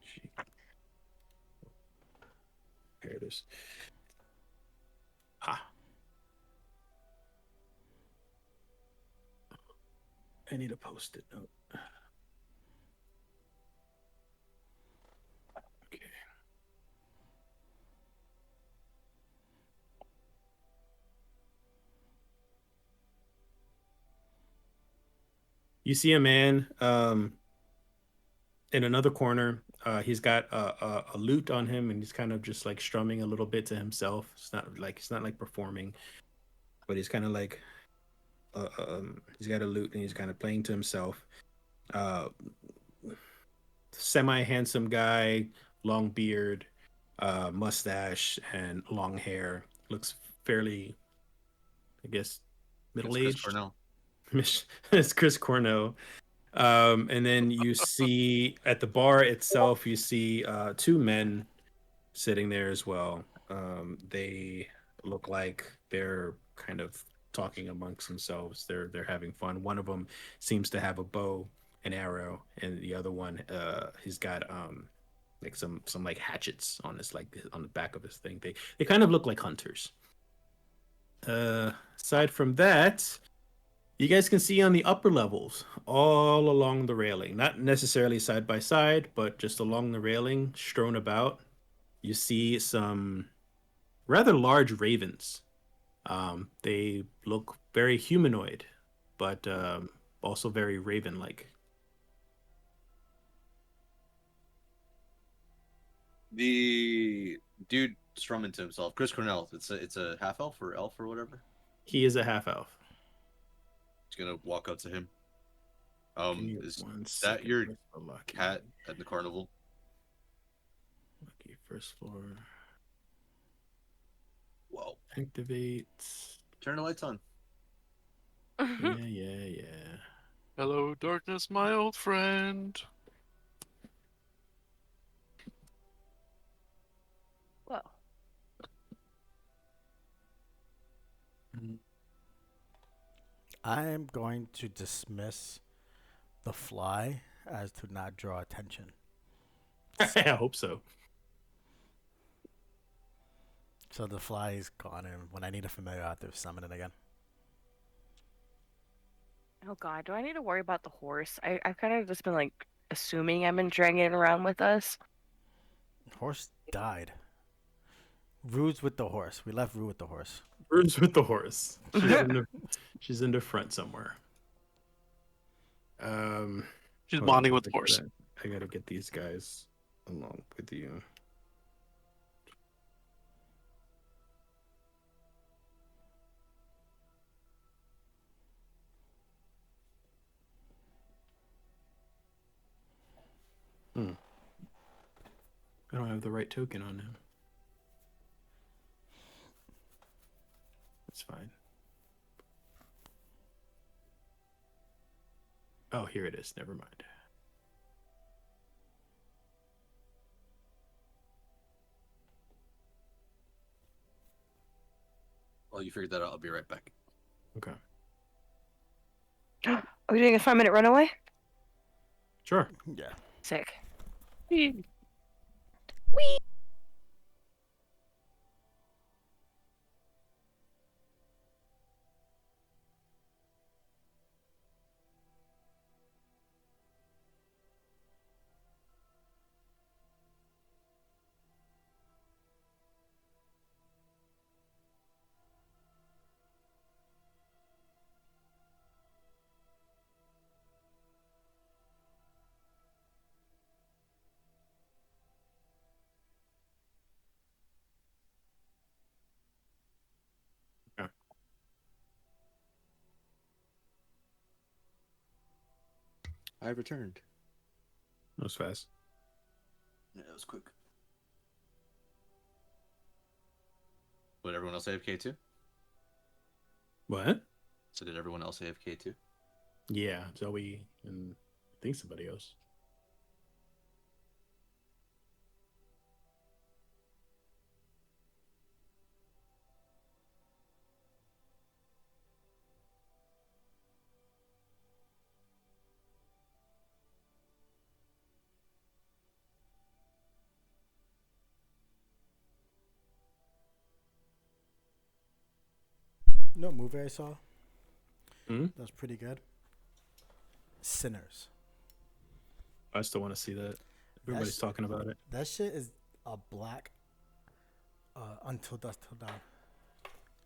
Gee. Here it is. Ah. I need a post-it note. Okay. You see a man in another corner. He's got a lute on him, and he's kind of just like strumming a little bit to himself. It's not like performing, but he's kind of like he's got a lute and he's kind of playing to himself. Uh, Semi handsome guy, long beard, mustache, and long hair. Looks fairly, I guess, it's middle Chris aged. Cornell. It's Chris Cornell. And then you see at the bar itself, you see 2 men sitting there as well. They look like they're kind of talking amongst themselves. They're having fun. One of them seems to have a bow and arrow, and the other one, he's got like some like hatchets on his like on the back of his thing. They kind of look like hunters. Aside from that, you guys can see on the upper levels, all along the railing, not necessarily side by side, but just along the railing, strewn about, you see some rather large ravens. They look very humanoid, but also very raven-like. The dude strumming to himself, Chris Cornell. It's a half elf or elf or whatever. He is a half elf. He's gonna walk up to him. Give me Is one that second. your Where's the lucky? cat at the carnival? Lucky first floor. Whoa! Activate. Turn the lights on. Yeah. Hello, darkness, my old friend. Whoa. I am going to dismiss the fly as to not draw attention. I hope so. So the fly is gone, and when I need a familiar, I have to summon it again. Oh god, do I need to worry about the horse? I've kind of just been like assuming I'm been dragging it around with us. Horse died. Rude's with the horse. We left Rude with the horse. Rude's with the horse. She's in the front somewhere. She's Hold on, bonding with the horse. I gotta get these guys along with you. I don't have the right token on him. That's fine. Oh, here it is. Never mind. Well, you figured that out. I'll be right back. Okay. Are we doing a 5-minute runaway? Sure. Yeah. Sick. Okay. I returned. That was fast. Yeah, it was quick. Would everyone else AFK too? What? So did everyone else AFK too? Yeah, Zoe and I think somebody else. You know what movie I saw? Hmm? That was pretty good. Sinners. I still want to see that. Everybody's That's- talking about it. That shit is a black Until Dusk Till Dawn.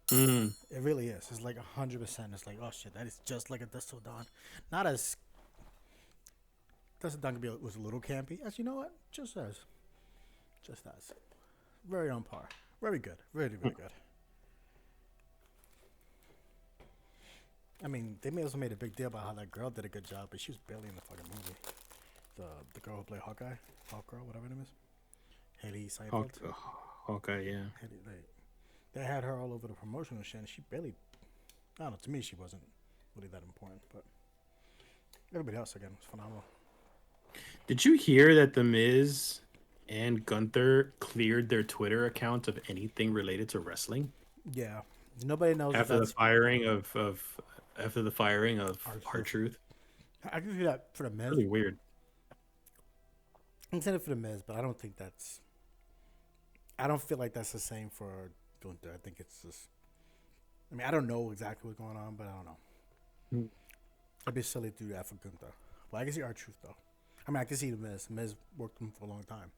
Mm. It really is. It's like 100%. It's like, oh shit, that is just like a Dusk Till Dawn. Not as Dusk Till Dawn was a little campy. As you know what? Just as. Very on par. Very good. Really, really good. I mean, they also made a big deal about how that girl did a good job, but she was barely in the fucking movie. The girl who played Hawkeye, Hawkgirl, whatever her name is, Haley Seinfeld. Hawkeye, yeah. They had her all over the promotional shit, and she barely. I don't know. To me, she wasn't really that important, but everybody else again was phenomenal. Did you hear that The Miz and Gunther cleared their Twitter account of anything related to wrestling Yeah, nobody knows after the firing of R-Truth? I can see that for the Miz. Really weird. I'm saying it for the Miz, but I don't think that's. I don't feel like that's the same for Gunther. I think it's just. I mean, I don't know exactly what's going on, but I don't know. Hmm. It'd be silly to do that for Gunther. But I can see R-Truth though. I mean, I can see the Miz. Miz worked with him for a long time.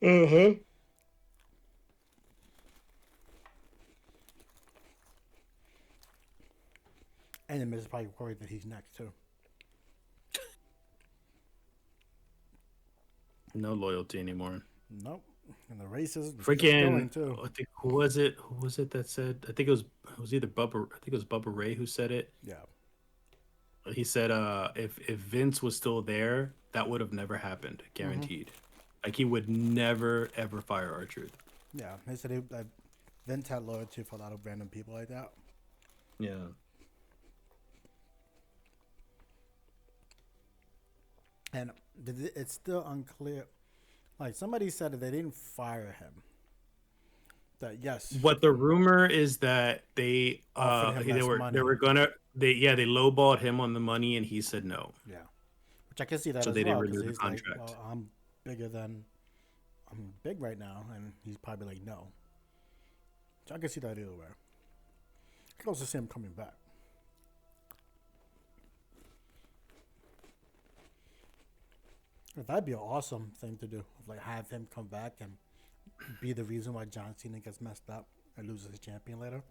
Uh-huh. And the Miz is probably worried that he's next too. No loyalty anymore. Nope. And the races Freaking, too. I think who was it that said? I think it was either Bubba. I think it was Bubba Ray who said it. Yeah. He said, if Vince was still there, that would have never happened, guaranteed. Like he would never ever fire R-Truth. Yeah. They said Vince had loyalty for a lot of random people like that. Yeah. And it's still unclear. Like somebody said that they didn't fire him. That yes. What the rumor is that they Offered him they less were money. they lowballed him on the money and he said no. Yeah. Which I can see that So as they didn't well. 'Cause renew the he's like, contract. well, I'm big right now, and he's probably like, no. So I can see that either way. I can also see him coming back. That'd be an awesome thing to do. Like have him come back and be the reason why John Cena gets messed up and loses his champion later.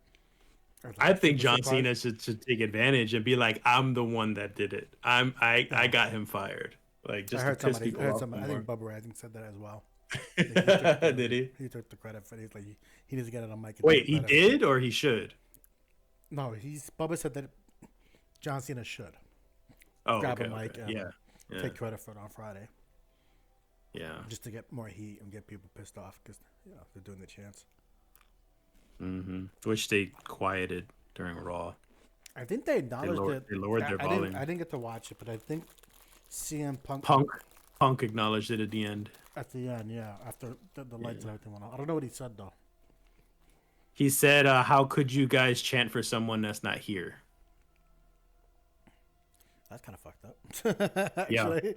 I think super John surprise. Cena should take advantage and be like, I'm the one that did it. I got him fired. Like just I heard to piss somebody. people off I more. think Bubba Ray said that as well. Did he? He took the credit for it. He's like he needs to get it on mic. and Wait, take he credit. did or he should? No, Bubba said that John Cena should Oh, grab okay, a mic okay. and Yeah. take credit for it on Friday, Yeah. just to get more heat and get people pissed off because they're doing the chance. Mm-hmm. Which they quieted during Raw. I think they acknowledged They lowered their volume. I didn't get to watch it, but I think CM Punk Punk acknowledged it at the end. at the end, after the lights and everything went on. I don't know what he said though. He said, "How could you guys chant for someone that's not here?" That's kind of fucked up. Actually.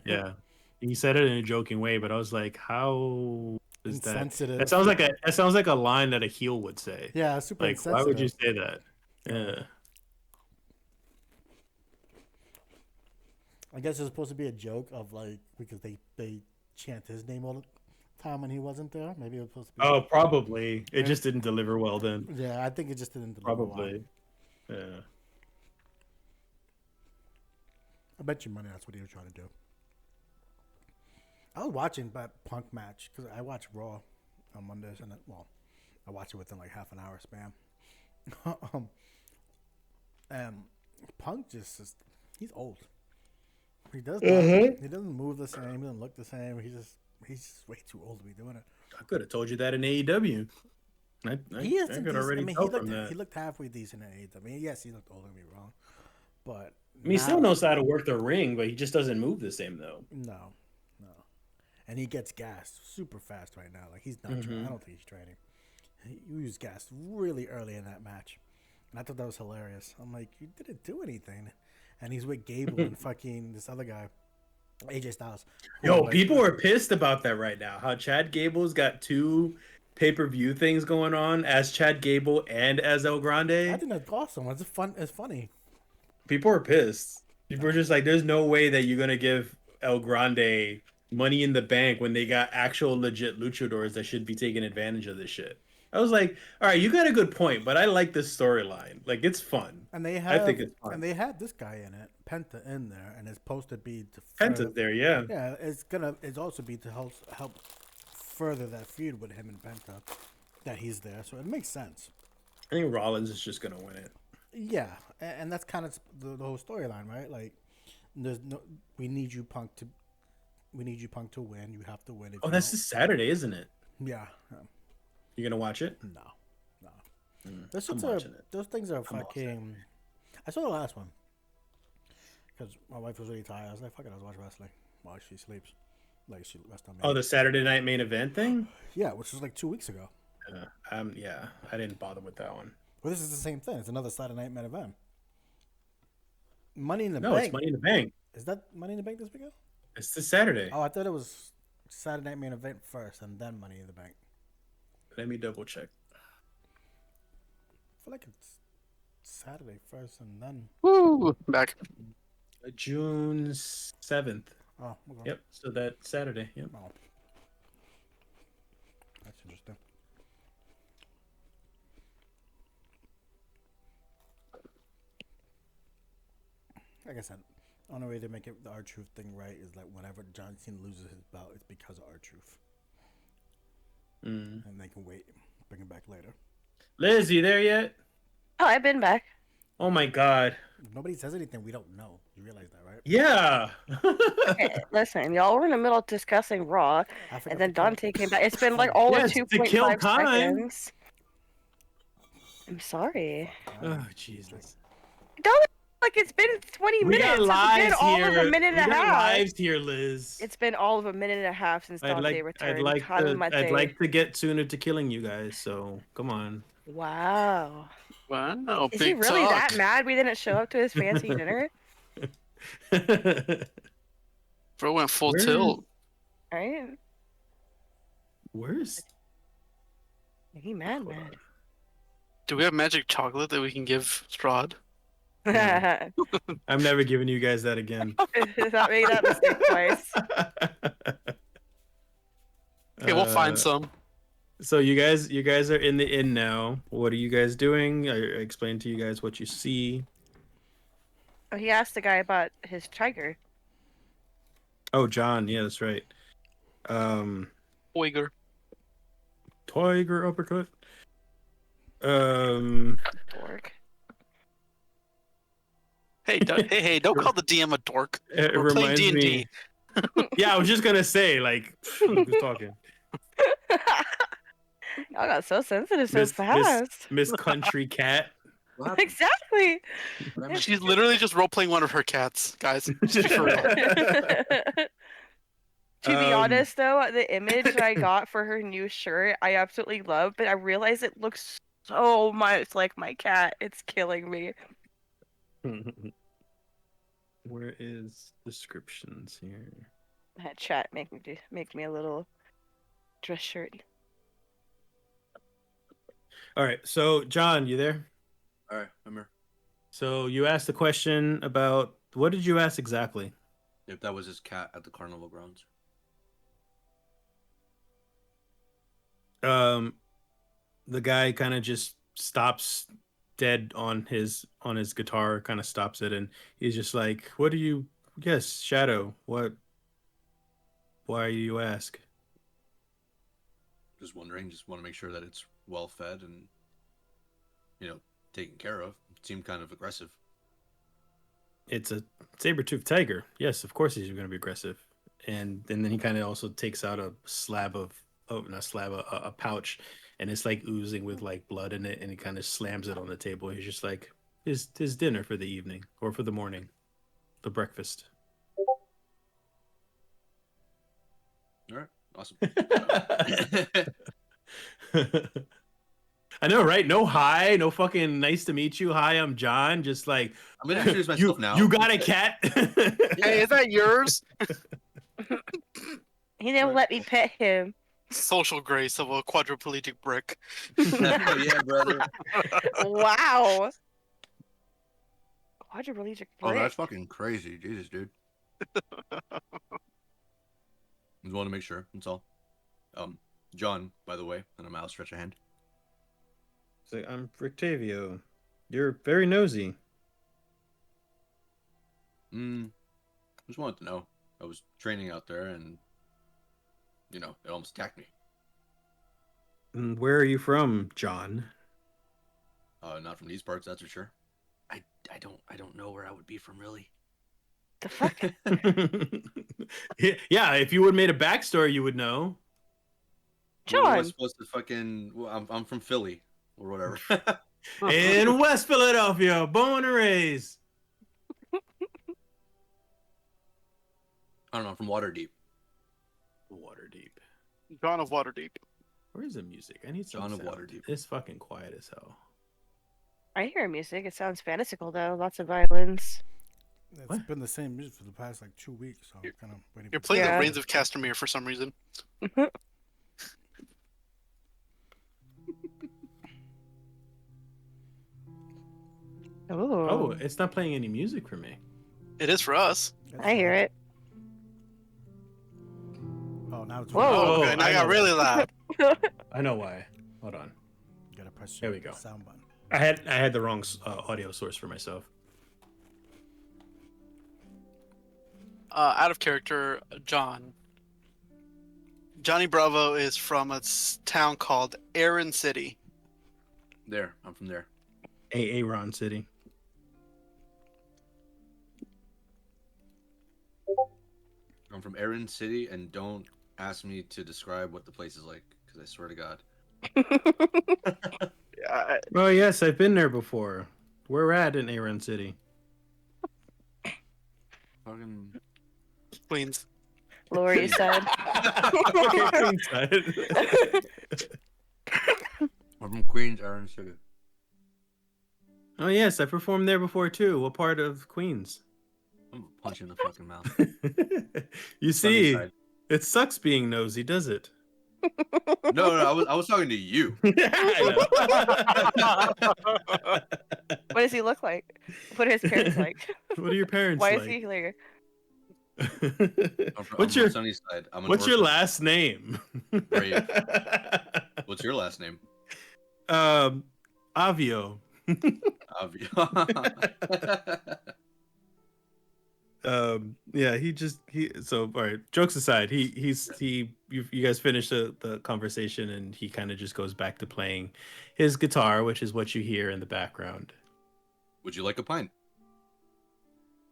Yeah. He said it in a joking way, but I was like, how is that? Insensitive. That sounds like a line that a heel would say. Yeah, super Like, insensitive. why would you say that? Yeah. I guess it's supposed to be a joke of like because they chant his name all the time when he wasn't there. Maybe it was supposed to be. Oh, probably. It just didn't deliver well then. Yeah, I think it just didn't deliver well. Probably. Yeah. I bet you money that's what he was trying to do. I was watching that Punk match because I watch Raw on Mondays, and I watch it within like half an hour span. And Punk he's old. He does not, he doesn't move the same. He doesn't look the same. He's just way too old to be doing it. I could have told you that in AEW. I could already tell from that. He looked halfway decent in AEW. I mean, yes, he looked old. Don't get me wrong, but I mean, he still knows how to work the ring, but he just doesn't move the same though. No. And he gets gassed super fast right now. Like he's not. I don't think he's training. He used gas really early in that match, and I thought that was hilarious. I'm like, you didn't do anything, and he's with Gable and fucking this other guy, AJ Styles. Yo, people are pissed about that right now. How Chad Gable's got 2 pay-per-view things going on as Chad Gable and as El Grande. I think that's awesome. It's fun. It's funny. People are pissed. People are just like, there's no way that you're gonna give El Grande Money in the Bank when they got actual legit luchadors that should be taking advantage of this shit. I was like, all right, you got a good point, but I like this storyline. Like, it's fun. And I think it's fun. And they had this guy in it, Penta, in there, and it's supposed to be Penta's there, yeah. Yeah, it's also be to help further that feud with him and Penta, that he's there. So it makes sense. I think Rollins is just gonna win it. Yeah, and that's kind of the whole storyline, right? Like, we need you, Punk, to win. You have to win. That's this Saturday, isn't it? Yeah. You gonna watch it? No. Those things are fucking. I saw the last one because my wife was really tired. I was like, "Fuck it, I'll watch wrestling while she sleeps." Like she rest on me. Oh, the Saturday night main event thing? Yeah, which was like 2 weeks ago. Yeah, I didn't bother with that one. Well, this is the same thing. It's another Saturday night main event. Money in the Bank. No, it's Money in the Bank. Is that Money in the Bank this weekend? It's this Saturday. Oh, I thought it was Saturday night main event first and then Money in the Bank. Let me double check. I feel like it's Saturday first and then. Woo! Back. June 7th. Oh, okay. Yep. So that Saturday. Yep. Oh. That's interesting. Like I said, the only way to make it the R-Truth thing right is like whenever John Cena loses his belt, it's because of R-Truth. And they can wait, bring it back later. Liz, you there yet? Oh, I've been back. Oh my God. If nobody says anything, we don't know. You realize that, right? Yeah. Okay, listen, y'all were in the middle of discussing Raw, and then Dante came back. It's been like all of 2.5 seconds. I'm sorry. Oh Jesus. Don't like it's been 20 We minutes. got lives It's been all here. of a minute and a half. Lives here, Liz. It's been all of a minute and a half since Dante returned. I'd like to get sooner to killing you guys. So come on. Wow. Wow. Is he really that mad we didn't show up to his fancy dinner? Bro went full tilt. Right? Where's He mad. Do we have magic chocolate that we can give Strahd? I'm never giving you guys that again. Not making that mistake twice. Okay, we'll find some. So you guys are in the inn now. What are you guys doing? I explained to you guys what you see. Oh, he asked the guy about his tiger. Oh, John. Yeah, that's right. Tiger uppercut. Dork. Hey, don't call the DM a dork. It We're playing reminds D&D. me. Yeah, I was just gonna say, like, who's talking? Y'all got so sensitive so fast. Miss Country Cat. Exactly. She's literally just role-playing one of her cats, guys. Just be for real. To be honest, though, the image I got for her new shirt, I absolutely love, but I realize it looks so much like my cat. It's killing me. Where is descriptions here? That chat make me a little dress shirt. All right. So, John, you there? All right, I'm here. So you asked the question about what did you ask exactly? If that was his cat at the carnival grounds. The guy kind of just stops dead on his guitar, kind of stops it, and he's just like, "What do you? Yes, Shadow. What? Why you ask?" Just wondering. Just want to make sure that it's well fed and, taken care of. It seemed kind of aggressive. It's a saber-toothed tiger. Yes, of course he's going to be aggressive. And then he kind of also takes out a slab of, oh, not slab, a pouch, and it's like oozing with like blood in it, and he kind of slams it on the table. He's just like, his dinner for the evening or for the morning, the breakfast. All right, awesome. I know, right? No hi, no fucking nice to meet you. Hi, I'm John. Just like I'm gonna introduce myself now. You got a cat? Hey, is that yours? He didn't let me pet him. Social grace of a quadriplegic brick. Yeah, brother. Wow. Quadriplegic Oh, brick. that's fucking crazy. Jesus, dude. Just want to make sure. That's all. John, by the way, and I'm out. Stretch a hand. It's like, I'm Rictavio. You're very nosy. Just wanted to know. I was training out there, and it almost attacked me. And where are you from, John? Not from these parts, that's for sure. I don't know where I would be from, really. The fuck? Yeah, if you would have made a backstory, you would know. What am I John. supposed to fucking? Well, I'm from Philly or whatever. In West Philadelphia, born and raised. I don't know. I'm from Waterdeep. Waterdeep. John of Waterdeep. Where's the music? I need some John of sound. Waterdeep. It's fucking quiet as hell. I hear music. It sounds fantastical though. Lots of violins. It's What? been the same music for the past like 2 weeks, so I'm kind of waiting. You're playing Yeah. the Reigns of Castamere for some reason. Oh, Ooh. it's not playing any music for me. It is for us. I hear it. Oh, now it's. Whoa. Oh, Oh, okay. Now I I got know. really loud. I know why. Hold on. You gotta press There we go. the sound button. I had the wrong audio source for myself. Out of character, John. Johnny Bravo is from a town called Aaron City. There, I'm from there. Aaron City. I'm from Erin City, and don't ask me to describe what the place is like, because I swear to God. Oh yes, I've been there before. We're at in Aaron City. Fucking. Queens. Lower East Side. I'm from Queens, Erin City. Oh yes, I performed there before too. What part of Queens? I'm gonna punch you in the fucking mouth. You see, Sunnyside. it sucks being nosy, does it? No, I was talking to you. I know. What does he look like? What are his parents like? What are your parents Why like? is he like? I'm What's from your Sunnyside. I'm an What's your orphan. last name? Brave. What's your last name? Avio. Yeah, so all right, jokes aside, you guys finish the conversation, and he kind of just goes back to playing his guitar, which is what you hear in the background. Would you like a pint?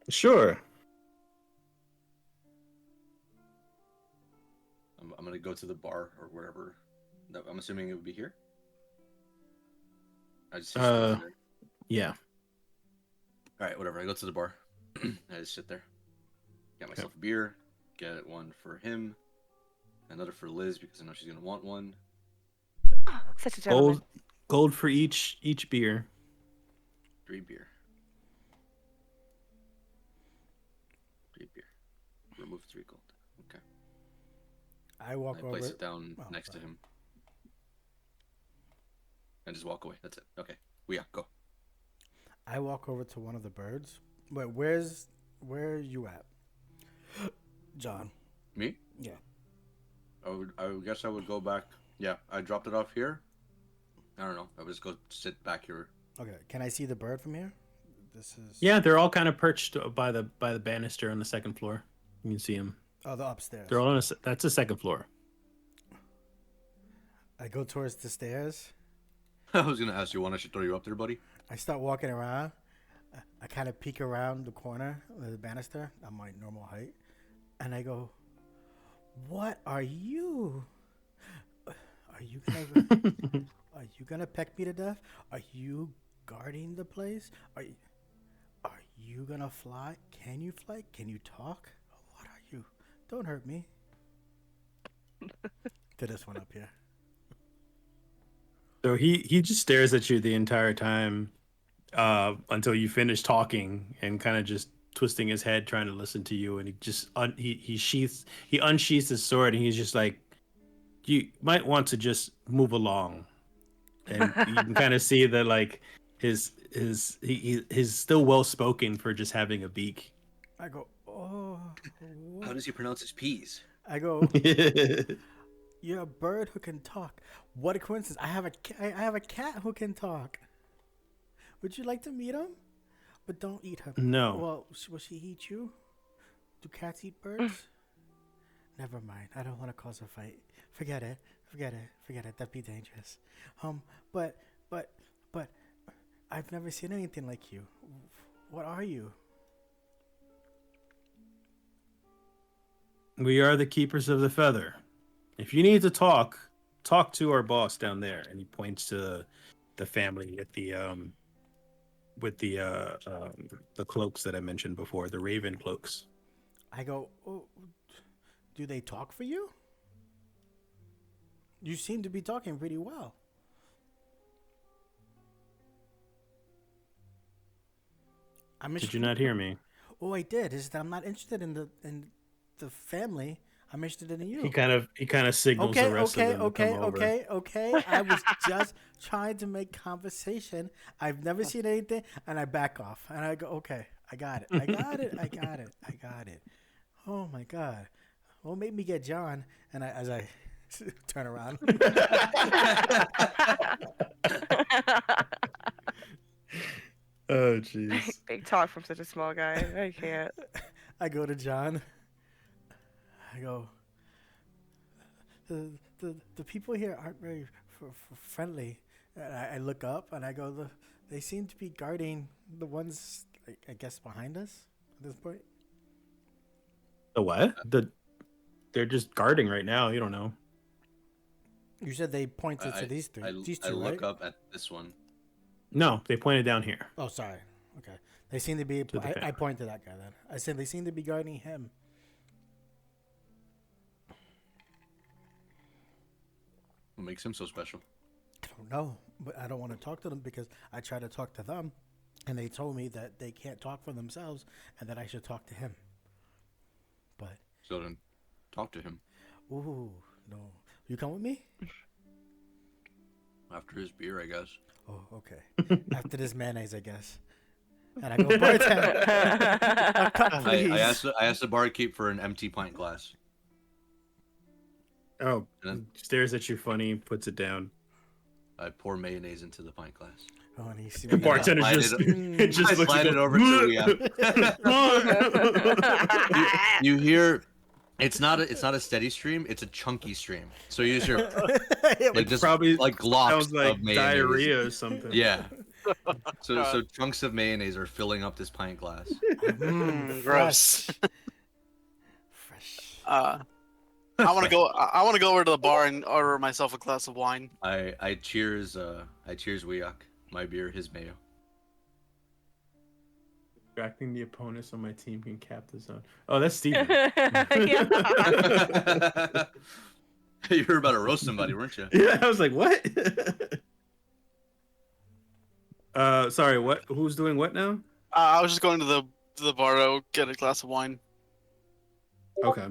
Sure. I'm gonna go to the bar or wherever. No, I'm assuming it would be here. I just there. Yeah. All right, whatever. I go to the bar. I just sit there. Get myself a beer. Get one for him. Another for Liz because I know she's gonna want one. Such a gentleman. Gold for each beer. 3 beer. Remove 3 gold. Okay. I walk I over. place it down Oh, next to sorry. him. And just walk away. That's it. Okay. We go. I walk over to one of the birds. Wait, where are you at, John? Me? Yeah. I would guess I would go back. Yeah, I dropped it off here. I don't know. I would just go sit back here. Okay. Can I see the bird from here? This is. Yeah, they're all kind of perched by the banister on the second floor. You can see them. Oh, the upstairs. They're all on that's the second floor. I go towards the stairs. I was gonna ask you one. I should throw you up there, buddy. I start walking around. I kind of peek around the corner of the banister. I'm my normal height, and I go, "What are you? Are you gonna? Are you gonna peck me to death? Are you guarding the place? Are you gonna fly? Can you fly? Can you talk? What are you? Don't hurt me." To this one up here. So he just stares at you the entire time until you finish talking and kind of just twisting his head trying to listen to you, and he just he unsheaths his sword and he's just like, you might want to just move along. And you can kind of see that like he's still well spoken for just having a beak. I go, "Oh." What? How does he pronounce his P's? I go, "You're a bird who can talk. What a coincidence! I have a cat who can talk. Would you like to meet him? But don't eat her." No. Well, will she eat you? Do cats eat birds? Never mind. I don't want to cause a fight. Forget it. That'd be dangerous. But I've never seen anything like you. What are you? We are the keepers of the feather. If you need to talk to our boss down there. And he points to the family at the with the cloaks that I mentioned before, the raven cloaks. I go, "Oh, do they talk for you? You seem to be talking pretty well." Did you not hear me? Oh, I did. Is that I'm not interested in the family. I'm interested in you. He kind of signals the rest of them to come over. Okay. I was just trying to make conversation. I've never seen anything, and I back off, and I go, "Okay, I got it. Oh my god. Well, make me get John." And as I turn around. Oh jeez. Big talk from such a small guy. I can't. I go to John. I go, the people here aren't very friendly. And I look up and I go, they seem to be guarding the ones, I guess, behind us at this point. The what? They're just guarding right now. You don't know. You said they pointed to these two, I look right? up at this one. No, they pointed down here. Oh, sorry. Okay. They seem to be, I point to that guy then. I said they seem to be guarding him. What makes him so special? I don't know, but I don't want to talk to them because I tried to talk to them, and they told me that they can't talk for themselves and that I should talk to him. But So then, talk to him. ooh, no, you come with me? After his beer, I guess. Oh, okay. After this mayonnaise, I guess. And I go, "Bartender, a cup, please." I asked the barkeep for an empty pint glass. Oh, And then stares at you funny, puts it down. I pour mayonnaise into the pint glass. Oh, and he's The bartender slide just it- just I looks slide at it over to you hear it's not a steady stream, it's a chunky stream. So you use your like just probably like globs sounds like of mayonnaise. diarrhea or something. Yeah. So chunks of mayonnaise are filling up this pint glass. Gross. Fresh. I want to go. I want to go over to the bar and order myself a glass of wine. I cheers Weak, my beer, his mayo. Distracting the opponents on my team can cap the zone. Oh, that's Steven. Yeah. You were about to roast somebody, weren't you? Yeah, I was like, what? Sorry, what? Who's doing what now? I was just going to the bar to get a glass of wine. Okay.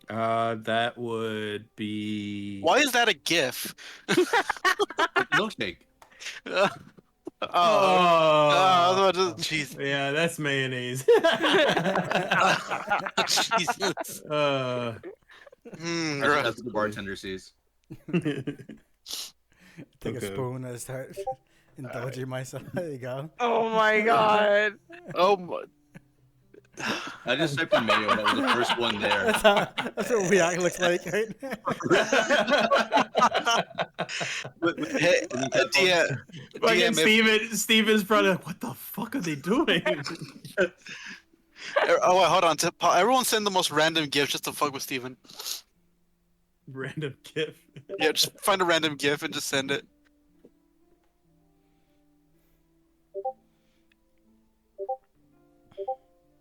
That would be. Why is that a GIF? Milkshake. Oh, Jeez. yeah, that's mayonnaise. Jesus. That's, Gross. that's what the bartender sees. Take a Okay. spoon and start indulging myself. There you go. Oh my god. Oh my. I just typed in mayo. That was the first one there. That's what React looks like right now. Hey, DM, Fucking if, Steven's probably like, what the fuck are they doing? oh wait, hold on. Everyone send the most random GIF just to fuck with Steven. Random gif. Yeah, just find a random GIF and just send it.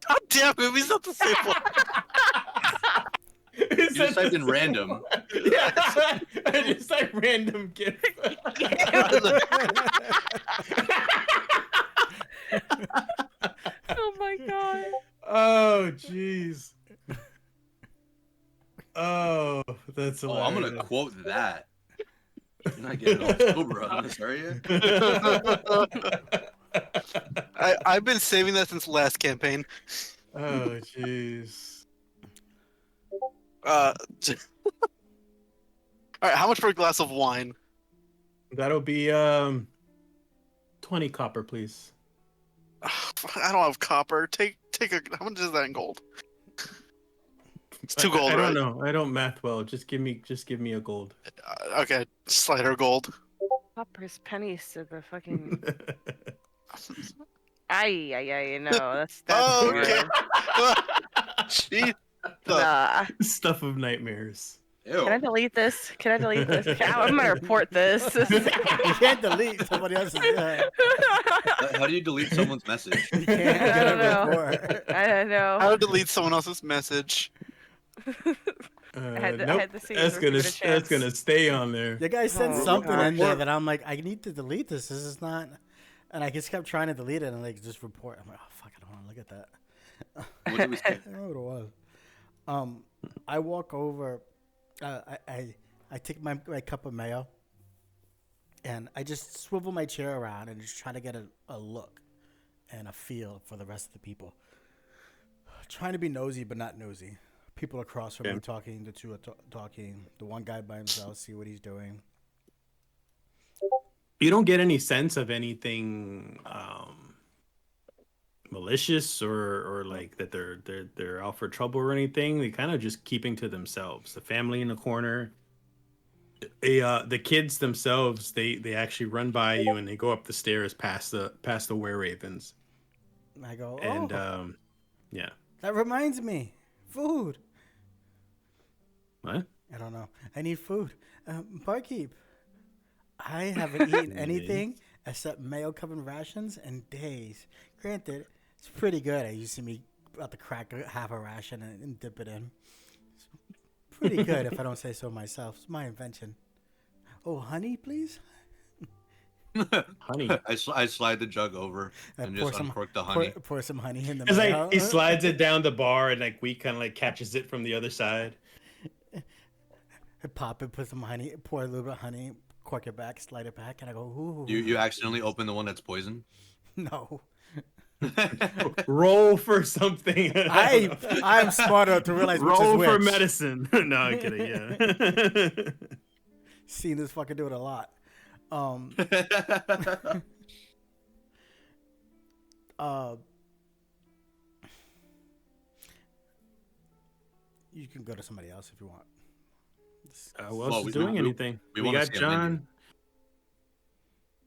God damn it, he's not the same one. You just typed in random. Yeah, I just typed random gif. Oh my god. Oh, jeez. Oh, that's Oh, I'm hilarious. gonna quote that. You're not getting all sober on this, are you? I've been saving that since last campaign. Oh, jeez. All right, how much for a glass of wine? That'll be 20 copper, please. I don't have copper. Take a. How much is that in gold? It's 2 gold, I right? don't know. I don't math well. Just give me a gold. Okay, slide her gold. Copper's pennies to the fucking. Ay, no, that's Oh, weird. okay. Jeez. Nah. Stuff of nightmares. Ew. Can I delete this? I'm gonna report this. You can't delete somebody else's. How do you delete someone's message? You can't I get don't a know. report. I don't know. How to delete someone else's message? I had Nope. to see That's if gonna there's a chance. stay on there. You guys sent Oh, something God. in there that I'm like, I need to delete this. This is not. And I just kept trying to delete it and like just report. I'm like, oh fuck, I don't want to look at that. What did we say? I don't know what it was. I walk over. I take my cup of mayo, and I just swivel my chair around and just try to get a look and a feel for the rest of the people. Trying to be nosy, but not nosy. People across from me talking. The two are talking. The one guy by himself, see what he's doing. You don't get any sense of anything malicious or like that they're out for trouble or anything. They kind of just keeping to themselves. The family in the corner. The kids themselves, they actually run by you and they go up the stairs past the were-ravens. I go, oh, And yeah. that reminds me, food. What? I don't know. I need food. Barkeep, I haven't eaten anything except mayo-covered rations in days. Granted, it's pretty good. You see me about to crack half a ration and dip it in. It's pretty good if I don't say so myself. It's my invention. Oh, honey, please? Honey. I slide the jug over and just uncork the honey. Pour some honey in the It's mayo. like he slides it down the bar and like we kind of like catches it from the other side. Pop it, put some honey, pour a little bit of honey, cork it back, slide it back, and I go, ooh. You accidentally open the one that's poison. No. Roll for something. I'm smarter to realize which Roll is for which. medicine. No, I'm kidding. Yeah. Seen this fucking do it a lot. You can go to somebody else if you want. Who else is we- doing we- anything? we We wanna got see a menu. John.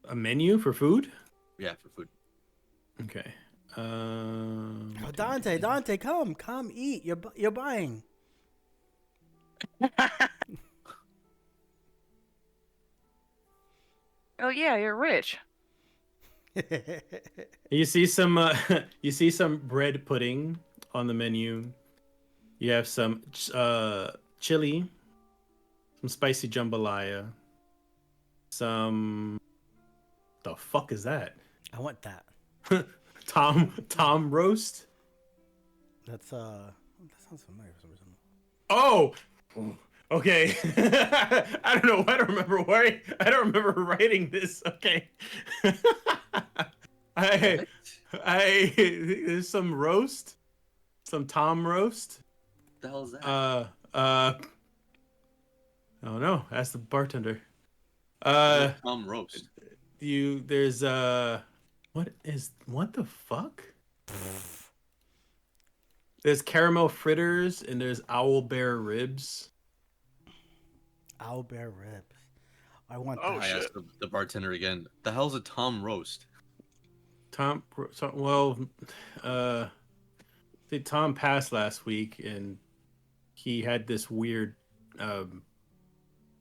A menu for food? Yeah, for food. Okay. Oh, Dante, come, eat. You're buying. Oh yeah, you're rich. You see some bread pudding on the menu. You have some chili, some spicy jambalaya, some the fuck is that? I want that. Tom roast. That's That sounds familiar for some reason. Oh, okay. I don't know. I don't remember why. I don't remember writing this. Okay. I, there's some roast, some Tom roast. What the hell is that? I don't know. Ask the bartender. Tom roast. There's what the fuck? There's caramel fritters and there's owl bear ribs. Owl bear ribs. I want Oh, that. I shit. asked the bartender again. The hell's a Tom roast? Well, see, Tom passed last week, and he had this weird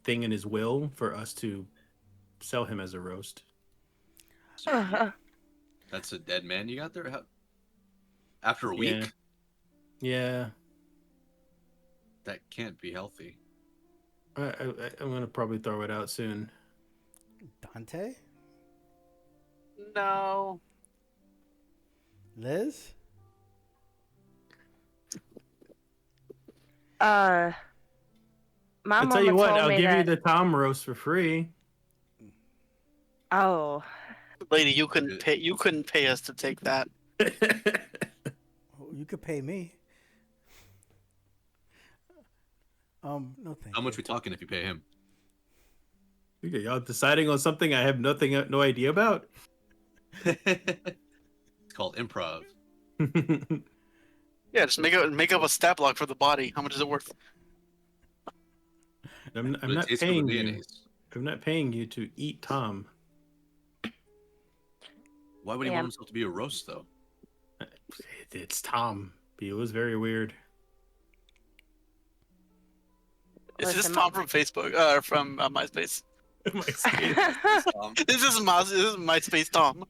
thing in his will for us to sell him as a roast. That's a dead man you got there? After a week? Yeah. That can't be healthy. I'm gonna probably throw it out soon. Dante? No. Liz? My I'll mama tell you what, told I'll me give that. you the Tom roast for free. Oh, Lady, you couldn't pay. You couldn't pay us to take that. Oh, you could pay me. No thank How you. much we talking if you pay him? Okay, y'all deciding on something I have no idea about. It's called improv. Yeah, just make up a stat block for the body. How much is it worth? I'm But it not tastes good paying with you. mayonnaise. I'm not paying you to eat Tom. Why would he Yeah. want himself to be a roast though? It's Tom. It was very weird. Is this Listen, Tom from Facebook? From MySpace. This is MySpace Tom.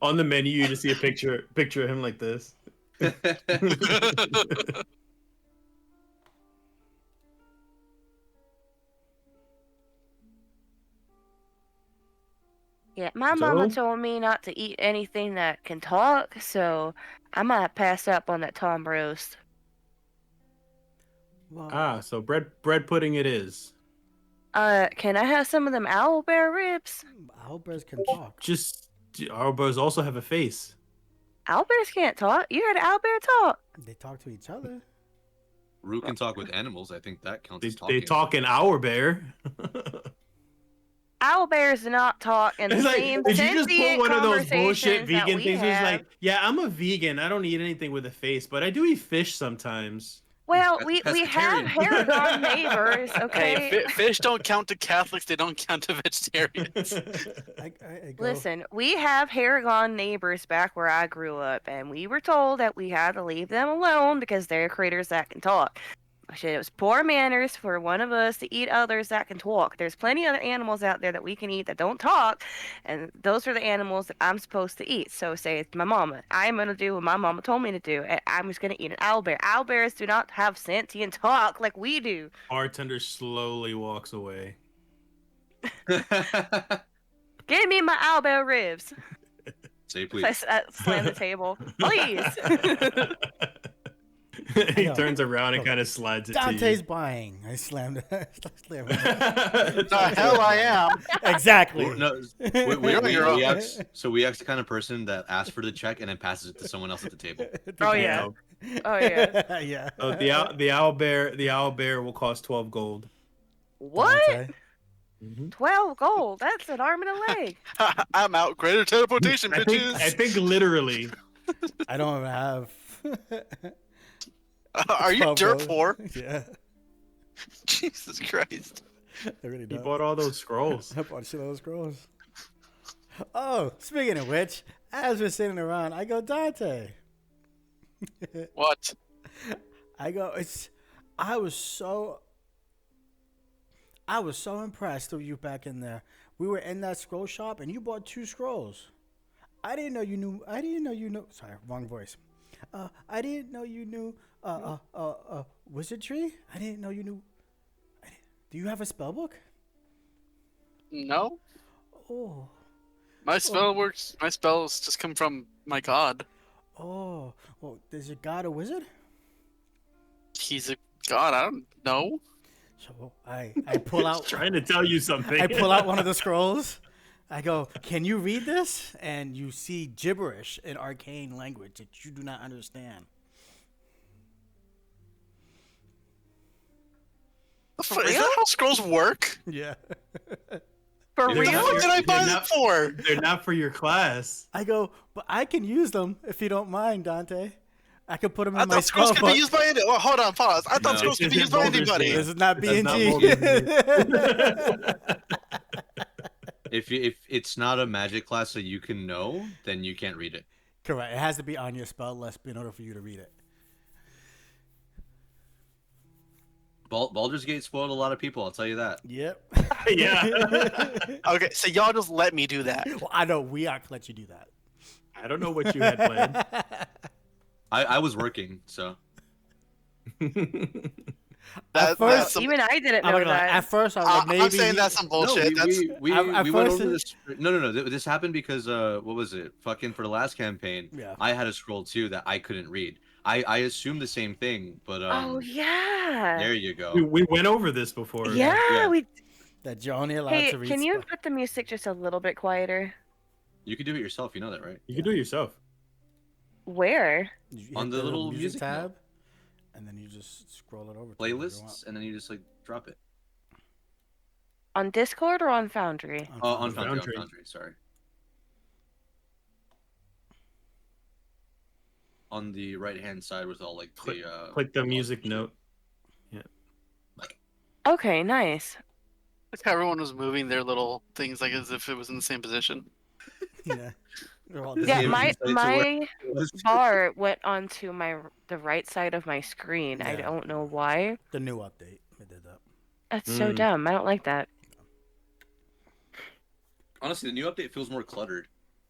On the menu, you just see a picture of him like this. yeah, my mama So? told me not to eat anything that can talk, so I might pass up on that Tom roast. Well, So bread pudding it is. Can I have some of them owl bear ribs? owl bears can talk. Just our boys also have a face. Owl bears can't talk. You heard an owl bear talk? They talk to each other. Rue can talk with animals. I think that counts They as talking. talk in our bear. Owl bears do not talk in the It's like, same did you just sentient put one of those bullshit conversations that vegan we things? Where it's have. like, yeah, I'm a vegan. I don't eat anything with a face, but I do eat fish sometimes. Well, That's we have pescatarian. Paragon neighbors, okay? Hey, fish don't count to Catholics. They don't count to vegetarians. I go. Listen, we have Paragon neighbors back where I grew up, and we were told that we had to leave them alone because they're critters that can talk. Shit, it was poor manners for one of us to eat others that can talk. There's plenty other animals out there that we can eat that don't talk, and those are the animals that I'm supposed to eat. So say it's my mama. I'm going to do what my mama told me to do, and I'm just going to eat an owl bear. Owl bears do not have sentient talk like we do. Bartender slowly walks away. Give me my owl bear ribs. Say I please. slam the table. Please. He know. turns around and Go. kind of slides it Dante's to buying. I slammed it. you. The hell I am. Exactly. No, we asked, so we asked the kind of person that asks for the check and then passes it to someone else at the table. Oh, yeah. Oh, yeah. Yeah. Oh, the owl bear will cost 12 gold. What? Dante. 12 gold. That's an arm and a leg. I'm out. Greater teleportation, I bitches. think literally. I don't even have. Are you 12 dirt gold. poor? Yeah. Jesus Christ. I really He don't. bought all those scrolls. I bought shit of those scrolls. Oh, speaking of which, as we're sitting around, I go, Dante. What? I go, I was so impressed with you back in there. We were in that scroll shop and you bought 2 scrolls. I didn't know you knew. Sorry, wrong voice. I didn't know you knew wizardry. I didn't know you knew. Do you have a spell book? No. Oh, My spell works. My spells just come from my god. oh. Well, is your god a wizard? he's a god. I don't know. So I pull out Trying to tell you something. I pull out one of the scrolls. I go, "Can you read this?" And you see gibberish in arcane language that you do not understand. Is real? that how scrolls work? Yeah. For They're What the real? not- fuck did I buy they're them not- for? They're not for your class. I go, "But I can use them if you don't mind, Dante. I could put them in I my thought scrolls could be spellbook." used by any. Oh, hold on, pause. I thought No. scrolls could This be used by isn't Baldur's anybody. Gate. This is not That's not BNG. If it's not a magic class that you can know, then you can't read it. Correct. It has to be on your spell list in order for you to read it. Baldur's Gate spoiled a lot of people. I'll tell you that. Yep. Yeah. Okay, so y'all just let me do that. Well, I know we aren't let you do that. I don't know what you had planned. I was working, so At That's first, some- Even I didn't I'm know not gonna lie, that. at first I was like, maybe I'm saying that's some bullshit. No, we At went first over it- this. No. This happened because what was it? Fucking for the last campaign, Yeah. I had a scroll too that I couldn't read. I assumed the same thing, but Oh yeah. there you go. We went over this before. Yeah, Yeah. we. that you're only allowed Hey, to read. can you spell. put the music just a little bit quieter? You could do it yourself. You know that, right? You can do it yourself. Where? You hit on the little music music tab, note. and then you just scroll it over. to wherever you want. Playlists, and then you just like drop it. On Discord or on Foundry? On Foundry. Foundry. On Foundry. Sorry. On the right hand side was all like Click- the Click the music note. Okay, nice. Like how everyone was moving their little things like as if it was in the same position. Yeah. They're all Yeah, Yeah, my it's a my bar went onto the right side of my screen. I Yeah. don't know why. the new update. It did that. That's so Mm. dumb. I don't like that. Honestly, the new update feels more cluttered.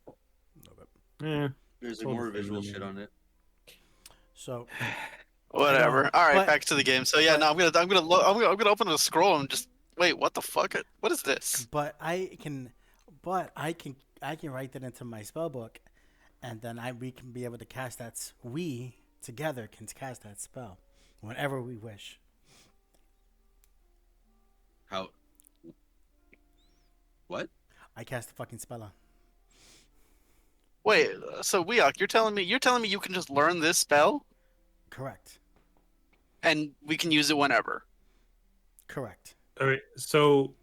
A little bit. Yeah. There's like, like more more visual visual shit shit on it. So Whatever. All right, But- back to the game. So yeah, no, I'm gonna open the scroll and just wait. What the fuck? What is this? But I can write that into my spell book, and then we can be able to cast that. We together can cast that spell whenever we wish. How? What? I cast the fucking spell on. Wait, so Weok, you're telling me you can just learn this spell Correct. and we can use it whenever? Correct. All right. So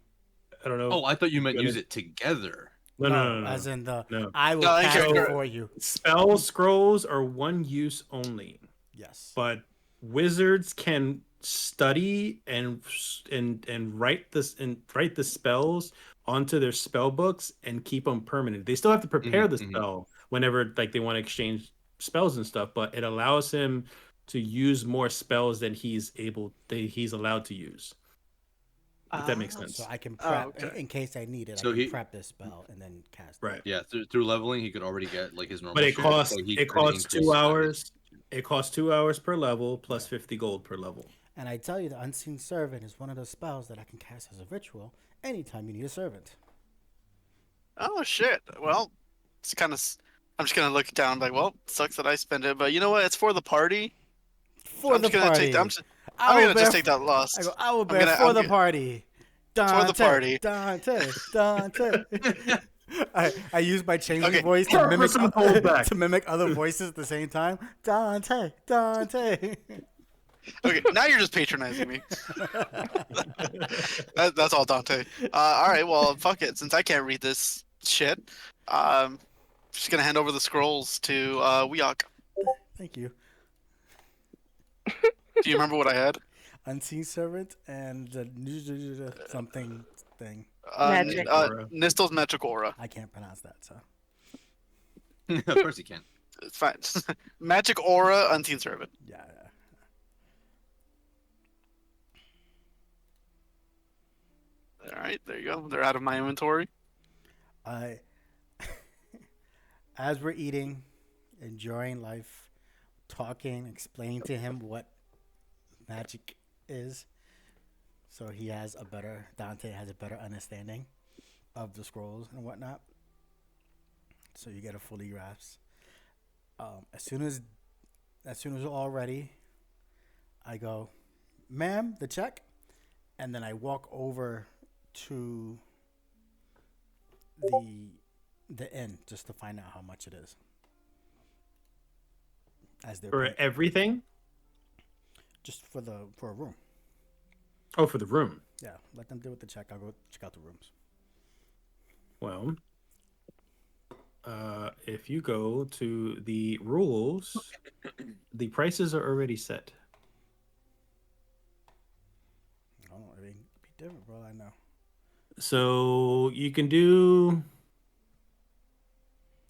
I don't know. Oh, I thought you meant Go use ahead. it together. No. As in the No. I will No, I cast get it it. for you. Spell scrolls are one use only, Yes. but wizards can study and write the spells onto their spell books and keep them permanent. They still have to prepare the mhm. spell whenever like they want to exchange spells and stuff, but it allows him to use more spells than he's allowed to use. If that makes sense. So I can Oh, prep okay. in case I need it. So I can he- prep this spell and then cast it. Right. Yeah, through leveling, he could already get like his normal. But it shit, costs so he it could costs increase 2 that. hours. It costs 2 hours per level plus 50 gold per level. And I tell you, the Unseen Servant is one of those spells that I can cast as a ritual anytime you need a servant. Oh shit. Well, it's kind of. I'm just gonna look down like, well, sucks that I spend it, but you know what? It's for the party. For I'm the just gonna party. I'm gonna just take that loss. I go, I will I'm bear gonna- for I'm the gonna- party. Dante, party. Dante. I use my changing Okay. voice to mimic, Some hold back. to mimic other voices at the same time. Dante. Okay, now you're just patronizing me. That's all, Dante. All right, well, fuck it. Since I can't read this shit, just gonna hand over the scrolls to Weok. Thank you. Do you remember what I had? Unseen Servant and something thing. Magic. Nistel's Magic Aura. I can't pronounce that, so. Of course he can. It's fine. Magic Aura, Unseen Servant. Yeah. All right, there you go. They're out of my inventory. I, as we're eating, enjoying life, talking, explaining to him what magic is, so Dante has a better understanding of the scrolls and whatnot. So you get a fully grasp. As soon as we're all ready, I go, ma'am, the check, and then I walk over to the inn just to find out how much it is. As they're For paying, everything? just for a room. Oh, for the room. Yeah, let them deal with the check. I'll go check out the rooms. Well, if you go to the rules, the prices are already set. Oh, it ain't be different, bro. I know. So you can do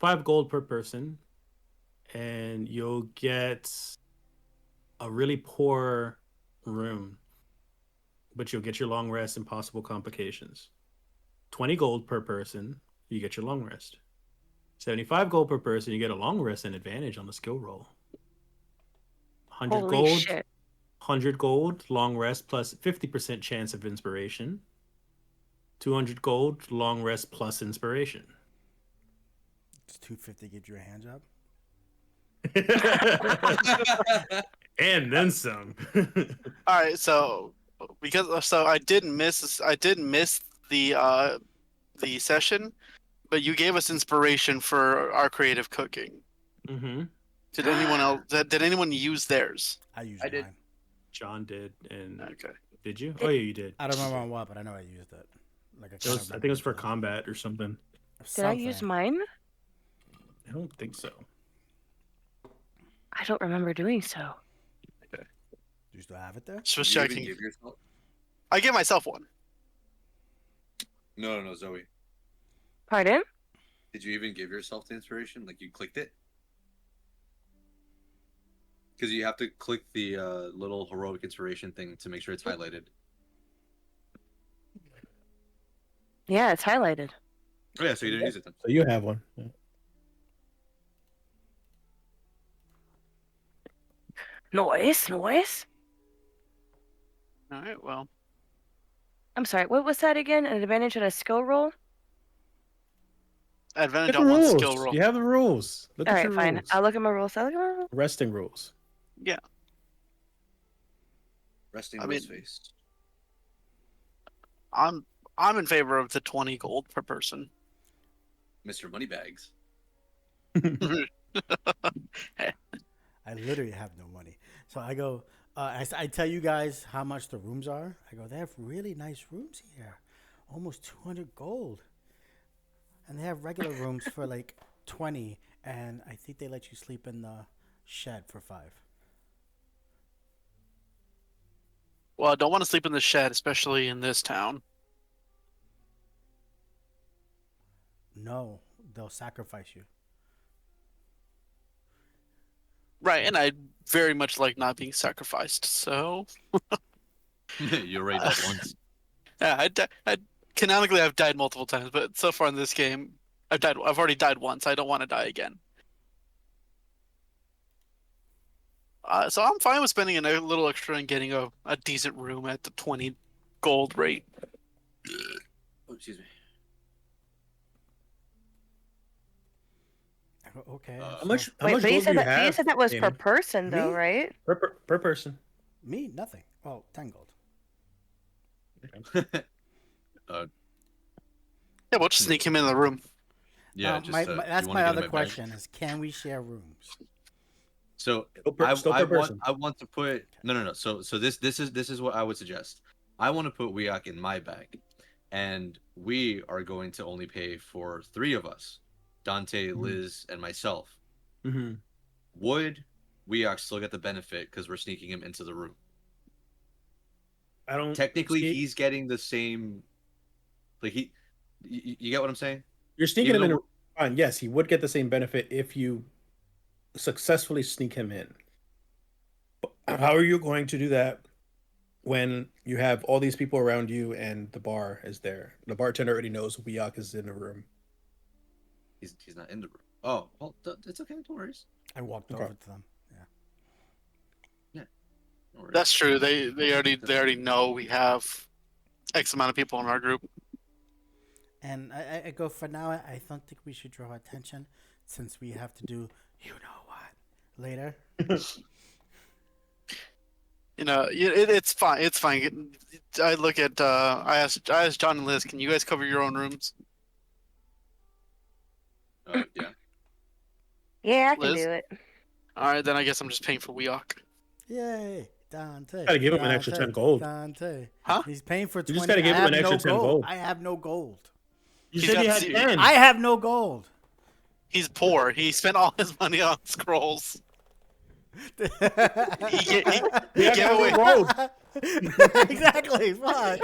5 gold per person, and you'll get a really poor room, but you'll get your long rest and possible complications. 20 gold per person, you get your long rest. 75 gold per person, you get a long rest and advantage on the skill roll. 100 Holy gold, shit. 100 gold, long rest plus 50% chance of inspiration. 200 gold, long rest plus inspiration. It's 250 get you a hand job. And then some. All right, so I didn't miss the session, but you gave us inspiration for our creative cooking. Mm-hmm. Did anyone else? Did anyone use theirs? I used I did. mine. John did, and Okay. did you? Oh yeah, you did. I don't remember on what, but I know I used it. Like It was, I think it was for combat or something. Did I use mine? I don't think so. I don't remember doing so. Do you still have it there? Just Did you even checking. give yourself? I gave myself one. No, Zoe. Pardon? Did you even give yourself the inspiration? Like you clicked it? Because you have to click the little heroic inspiration thing to make sure it's highlighted. Yeah, it's highlighted. Oh yeah, so you didn't use it then. So you have one. Yeah. Noise, noise. All right. Well, I'm sorry, what was that again? An advantage on a skill roll? advantage Look at on the one rules. skill roll. You have the rules. Look at Alright, your fine. rules. I'll look at my rules. Resting rules. Yeah. Resting I Will's mean- face. I'm in favor of the 20 gold per person. Mr. Moneybags. I literally have no money. So I go, I tell you guys how much the rooms are. I go, they have really nice rooms here. Almost 200 gold. And they have regular rooms for like 20. And I think they let you sleep in the shed for 5. Well, I don't want to sleep in the shed, especially in this town. No, they'll sacrifice you. Right, and I very much like not being sacrificed. So You already died once. yeah, canonically I've died multiple times, but so far in this game, I've already died once. I don't want to die again. So I'm fine with spending a little extra and getting a decent room at the 20 gold rate. Oh, excuse me. I go, okay. How How much? How Wait, much but you gold do said you that have? you said that was per Danny? person though, Me? right? Per person. Me? Nothing. Well, 10 gold. Yeah, we'll just sneak him in the room. Yeah, That's you wanna my get in other bag? question is, can we share rooms? So Still per person. I want to put no. So this is what I would suggest. I want to put Weak in my bag, and we are going to only pay for 3 of us, Dante, Liz, and myself. Mm-hmm. Would Weak still get the benefit because we're sneaking him into the room? I don't. Technically, see- he's getting the same. Like you get what I'm saying? You're sneaking even him in. though Fine. Yes, he would get the same benefit if you successfully sneak him in. But how are you going to do that when you have all these people around you and the bar is there? The bartender already knows Wiak is in the room. He's not in the room. Oh, well, it's okay. No worries. I walked Okay. over to them. Yeah. No worries. That's true. They already know we have X amount of people in our group. And I go, for now, I don't think we should draw attention since we have to do, you know what, later. All right. What? All right. Well, What? I'm fine with spending a little extra and getting a decent room at the 20 gold rate. What? It's fine. It's fine. I look at. I asked John and Liz, can you guys cover your own rooms? Yeah. Yeah, I can Liz? do it. All right, then I guess I'm just paying for Weok. Yay, Dante. Gotta give him an extra 10 gold. Dante. Huh? He's paying for 20. You just gotta give him an extra 10 gold. I have no gold. You He's said you got had zero. 10. I have no gold. He's poor. He spent all his money on scrolls. He gave away. gold. Exactly. Fuck.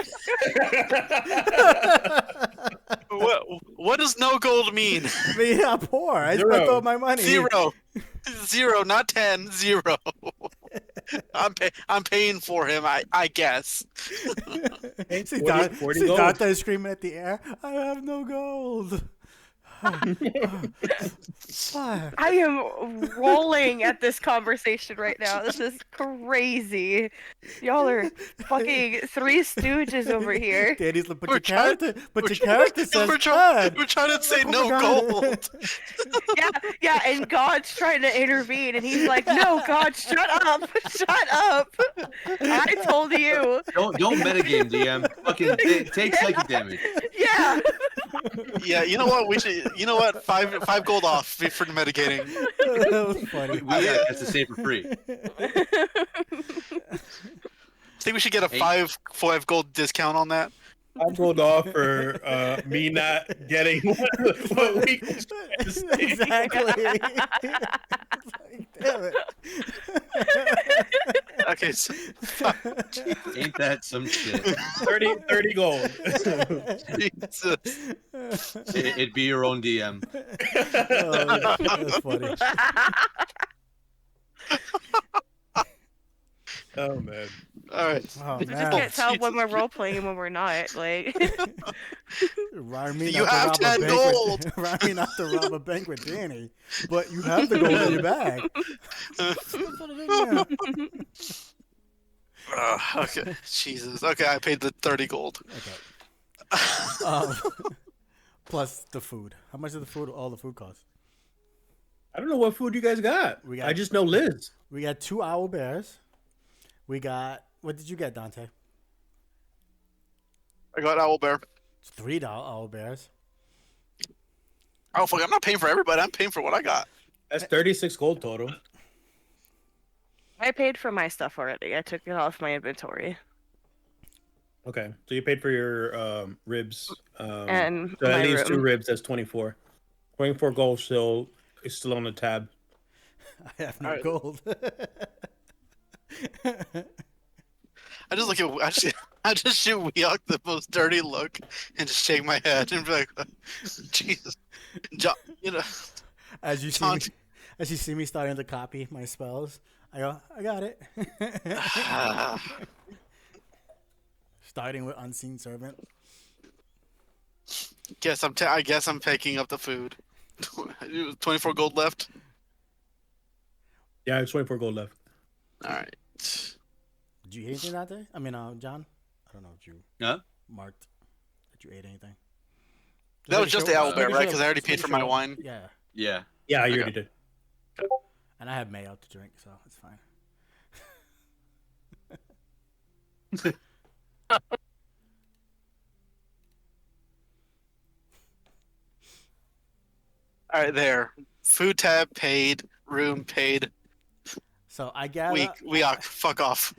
What does no gold mean? I mean, I'm poor. I Zero. spent all my money. 0, not 10. 0. I'm paying for him. I guess. See, 40 gold. Dante is screaming at the air. I have no gold. Fuck. I am rolling at this conversation right now. This is crazy. Y'all are fucking Three Stooges over here. Danny's like, but We're your trying- character says we're bad. trying to say Oh my no God. gold. Yeah, and God's trying to intervene, and he's like, "No, God, shut up, shut up." I told you. Don't metagame, DM. Fucking take psychic damage. Yeah. Yeah, you know what? We should. You know what? Five gold off for the metagating. That was funny. We got to save for free. I think we should get a five gold discount on that. I'm gold off for me not getting what we Exactly. Like, damn it. Okay, so Ain't that some shit? 30 gold. Jesus. It'd be your own DM. Oh, that's funny. Oh man. All right. Oh, I just man. can't tell when we're role playing and when we're not. Like, Remind me You not have to rob 10 a bank gold. With, remind me not to rob a bank with Danny, but you have the gold in your bag. Put it in there. Okay. Jesus. Okay, I paid the 30 gold. Okay. Plus the food. How much is the food? All the food costs. I don't know what food you guys got. We got- I just know Liz. We got 2 owl bears. We got. What did you get, Dante? I got owlbear. 3 owl bears. Oh fuck! I'm not paying for everybody. I'm paying for what I got. That's 36 gold total. I paid for my stuff already. I took it off my inventory. Okay, so you paid for your ribs. And so my at least room. 2 ribs. That's 24. 24 gold still is still on the tab. I have no Alright. gold. I just look at. I just shoot Weok the most dirty look and just shake my head and be like, Jesus, John, As you see John. me, as you see me starting to copy my spells, I go, I got it. Starting with unseen servant. I guess I'm picking up the food. 24 gold left. Yeah, it's 24 gold left. All right. Did you eat anything that day? I mean, John. I don't know if you Huh? marked that you ate anything. That was just the owlbear, making right? sure- Because I already just paid making for my sure- wine. Yeah, Yeah. Yeah, you Okay. already did. and I have mayo to drink, so it's fine. All right, there. Food tab paid. Room paid. So I gather, Weok, fuck off.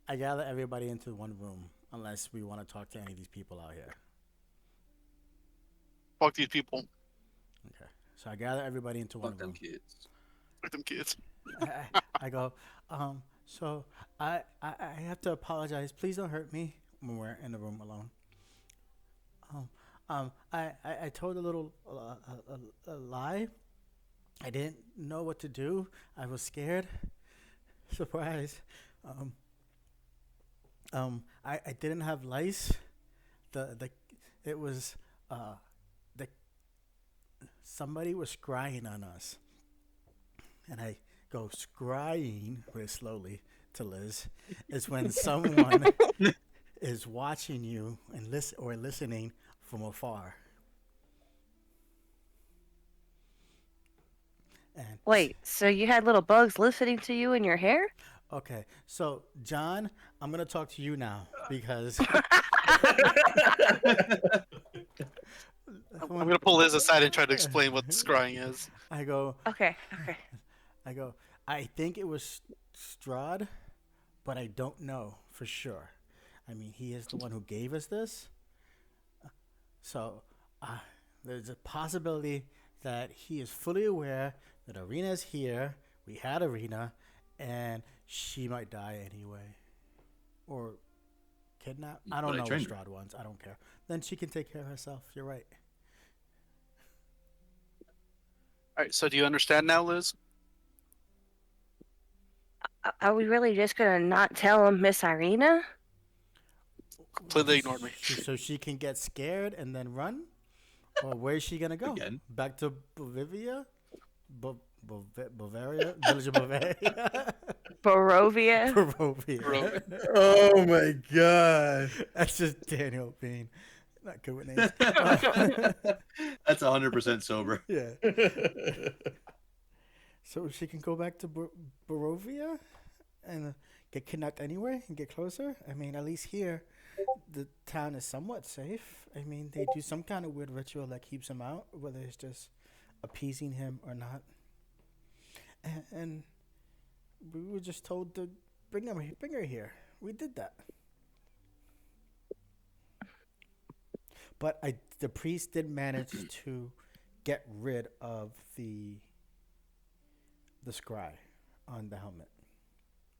I gather everybody into one room, unless we want to talk to any of these people out here. Fuck these people. Okay, so I gather everybody into one Fuck them room. kids. Fuck them kids. I go, so I have to apologize. Please don't hurt me when we're in the room alone. I told a little a lie. I didn't know what to do. I was scared. Surprise. I didn't have lice. It was somebody was scrying on us. And I go scrying very slowly to Liz is when someone is watching you and listening from afar. And Wait, so you had little bugs listening to you in your hair? Okay, so John, I'm gonna talk to you now because I'm gonna pull Liz aside and try to explain what scrying is. I go, Okay, okay. I go. I think it was Strahd, but I don't know for sure. I mean, he is the one who gave us this, so uh, there's a possibility that he is fully aware that Arena is here. We had Arena, and she might die anyway, or kidnap. I don't But I know what trained her. Strahd wants. I don't care. Then she can take care of herself. You're right. All right, so do you understand now, Liz? Are we really just gonna not tell him Miss Irina? Completely ignored me. So she can get scared and then run, or where's she gonna go? Again. Back to Bavivia, Bavaria, village of Bavaria, Barovia? Barovia. Oh my god. That's just Daniel Bean. Not good with names. That's 100% sober. Yeah. So she can go back to Barovia and get kidnapped anyway and get closer. I mean, at least here, the town is somewhat safe. I mean, they do some kind of weird ritual that keeps him out, whether it's just appeasing him or not. And we were just told to bring her here. We did that. But the priest did manage to get rid of the scry on the helmet,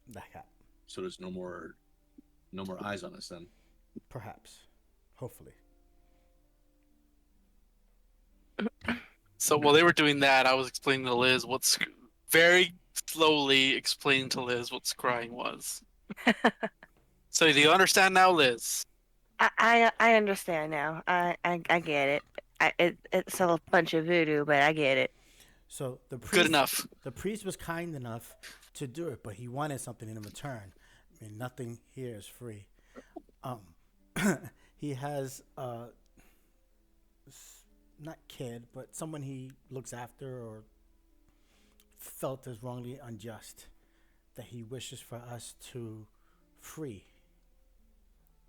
the hat. So there's no more eyes on us then. Perhaps, hopefully. So while they were doing that, I was explaining to Liz very slowly explaining to Liz what scrying was. So do you understand now, Liz? I understand now. I get it. It's a bunch of voodoo, but I get it. So the priest, Good enough. The priest was kind enough to do it, but he wanted something in return. I mean, nothing here is free. He has not kid, but someone he looks after or felt is wrongly unjust that he wishes for us to free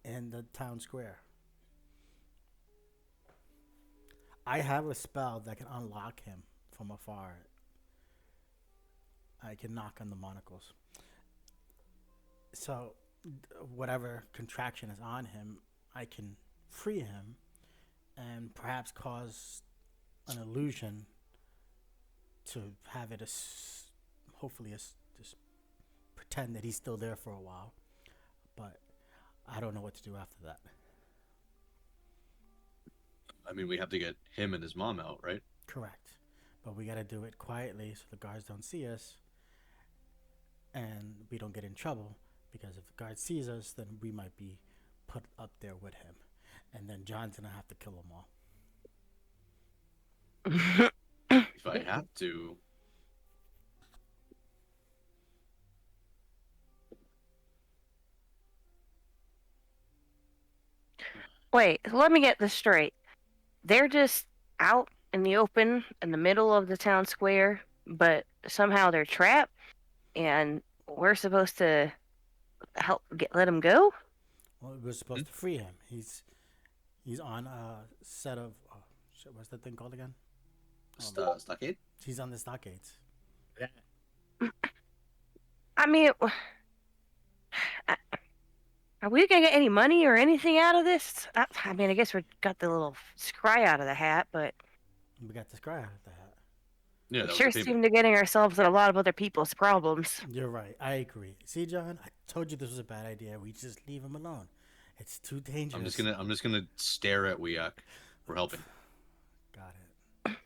in the town square. I have a spell that can unlock him from afar. I can knock on the monocles. So, whatever contraction is on him, I can free him and perhaps cause an illusion to have it hopefully just pretend that he's still there for a while. But I don't know what to do after that. I mean, we have to get him and his mom out, right? Correct. But we got to do it quietly so the guards don't see us and we don't get in trouble, because if the guard sees us, then we might be put up there with him. And then John's going to have to kill them all. If I have to. Wait, let me get this straight. They're just out in the open in the middle of the town square, but somehow they're trapped, and we're supposed to let them go? Well, we're supposed to free him. He's on a set of shit, what's that thing called again? Stockade? He's on the stockades. I mean, are we gonna get any money or anything out of this? I mean, I guess we got the little scry out of the hat, but We got this guy out of the hat. Yeah, we that sure was the payment. seem to getting ourselves in a lot of other people's problems. You're right. I agree. See, John, I told you this was a bad idea. We just leave him alone. It's too dangerous. I'm just gonna stare at Weak for helping. Got it.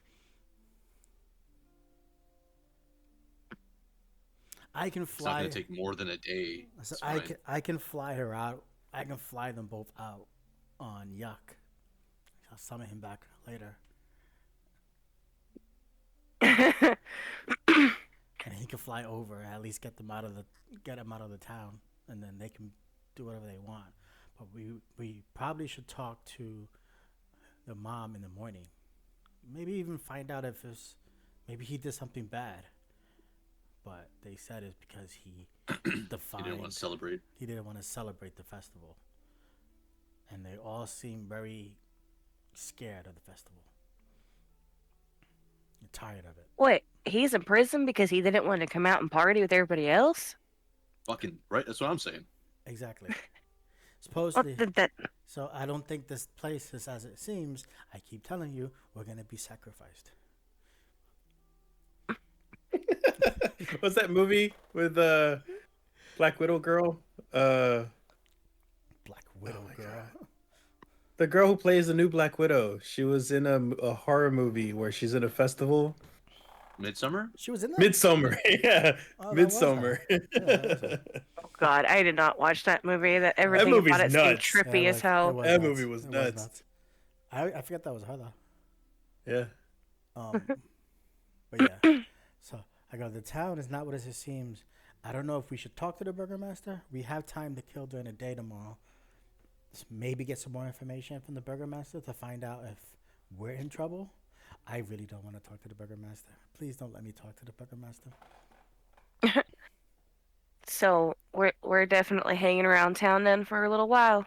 I can It's not fly. gonna take more than a day. So It's I fine. I can fly her out. I can fly them both out on Yuck. I'll summon him back later, and he can fly over and at least get him out of the town, and then they can do whatever they want. But we probably should talk to the mom in the morning. Maybe even find out if maybe he did something bad. But they said it's because the You didn't want to celebrate. He didn't want to celebrate the festival. And they all seemed very scared of the festival. You're tired of it. Wait, he's in prison because he didn't want to come out and party with everybody else? Fucking right. That's what I'm saying. Exactly. What Supposedly. that? So I don't think this place is as it seems. I keep telling you, we're going to be sacrificed. What's that movie with Black Widow girl? Black Widow my girl. The girl who plays the new Black Widow. She was in a horror movie where she's in a festival. Midsummer? She was in that? Midsummer. Yeah. Oh, that was Midsummer. her. Yeah, that was her. Oh God, I did not watch that movie. That everything movie's about it seemed nuts. trippy Yeah, as hell. That movie was nuts. I forget that was her though. Yeah. But yeah. So I go, the town is not what it seems. I don't know if we should talk to the burgomaster. We have time to kill during the day tomorrow. Let's maybe get some more information from the burgomaster to find out if we're in trouble. I really don't want to talk to the burgomaster. Please don't let me talk to the burgomaster. So we're definitely hanging around town then for a little while.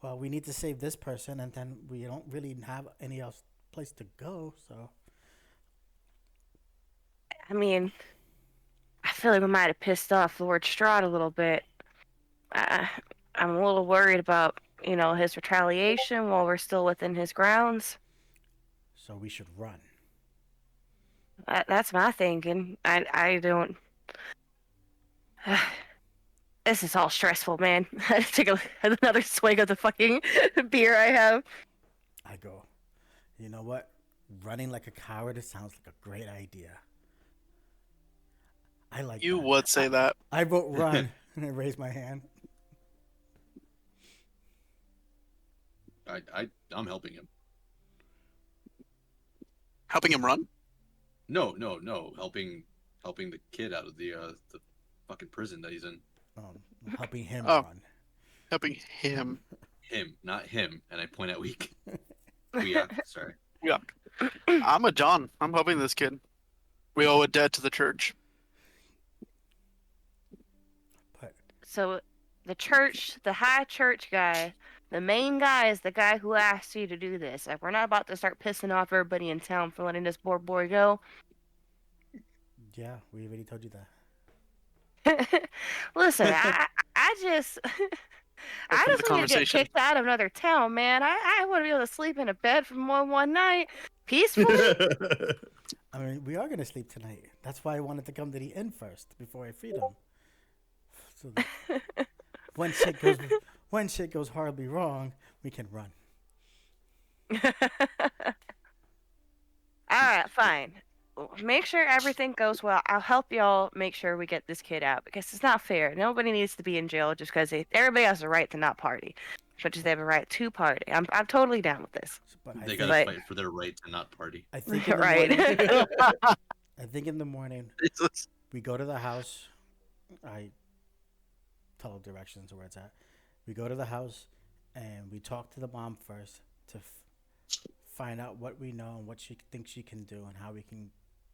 Well, we need to save this person, and then we don't really have any else place to go. So I mean, I feel like we might have pissed off Lord Strahd a little bit. I'm a little worried about, his retaliation while we're still within his grounds. we should run. That's my thinking. I don't. This is all stressful, man. I just take another swig of the fucking beer I have. I go, you know what? Running like a coward, it sounds like a great idea. I like You that. would say that. I vote run, and I raise my hand. I'm helping him. Helping him run? No. Helping the kid out of the fucking prison that he's in. I'm helping him Oh. run. Helping him. Him, not him. And I point at Weak. Weak, sorry. Yeah. I'm a John. I'm helping this kid. We owe a debt to the church. But So the high church guy, the main guy is the guy who asked you to do this. Like, we're not about to start pissing off everybody in town for letting this poor boy go. yeah, we already told you that. Listen, I just I Welcome to just the want to get conversation. kicked out of another town, man. I want to be able to sleep in a bed for one night peacefully. I mean, we are going to sleep tonight. That's why I wanted to come to the inn first before I freed him. So that when shit goes horribly wrong, we can run. All right, fine. Make sure everything goes well. I'll help y'all make sure we get this kid out because it's not fair. Nobody needs to be in jail just because everybody has a right to not party, as much as they have a right to party. I'm totally down with this. But They I gotta Like- fight for their right to not party. think in the Right. morning, I think in the morning Jesus. we go to the house. I tell directions where it's at. We go to the house and we talk to the mom first to find out what we know and what she thinks she can do and how we can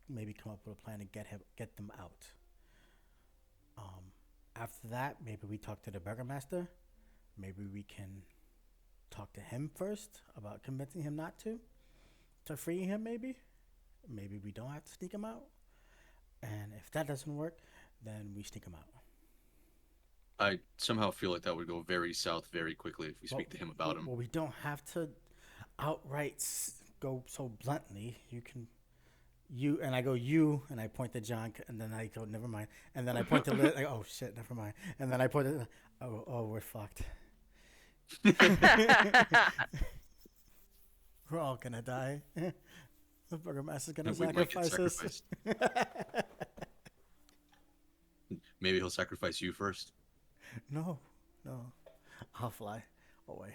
maybe come up with a plan to get them out. After that, maybe we talk to the burgomaster. Maybe we can talk to him first about convincing him not to free him. Maybe we don't have to sneak him out. And if that doesn't work, then we sneak him out. I somehow feel like that would go very south very quickly if we speak to him about him. Well, we don't have to outright go so bluntly. You and I go you, and I point to John, and then I go never mind, and then I point to Liz. Oh shit, never mind, and then I point to oh we're fucked. We're all gonna die. The burgomaster's gonna We might get sacrifice us. sacrificed. Maybe he'll sacrifice you first. No, I'll fly away.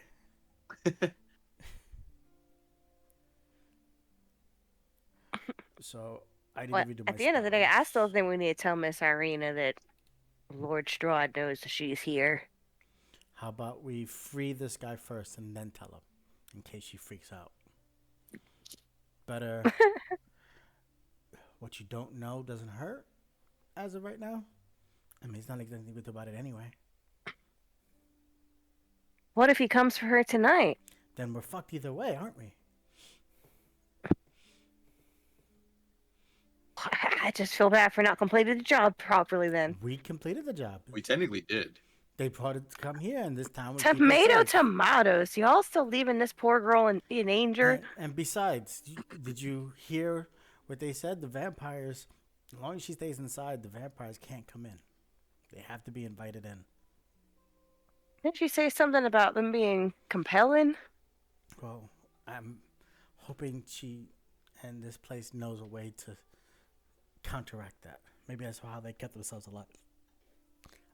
So I didn't But even do my at the end of the day, I still spells. think we need to tell Miss Irina that Lord Strahd knows that she's here. How about we free this guy first and then tell him, in case she freaks out. Better. What you don't know doesn't hurt, as of right now. I mean, he's not exactly good about it anyway. What if he comes for her tonight? Then we're fucked either way, aren't we? I just feel bad for not completing the job properly then. We completed the job. We technically did. They brought it to come here, and this town was Tomatoes. Y'all still leaving this poor girl in danger? And besides, did you hear what they said? The vampires, as long as she stays inside, the vampires can't come in. They have to be invited in. Didn't she say something about them being compelling? Well, I'm hoping she and this place knows a way to counteract that. Maybe that's how they kept themselves alive.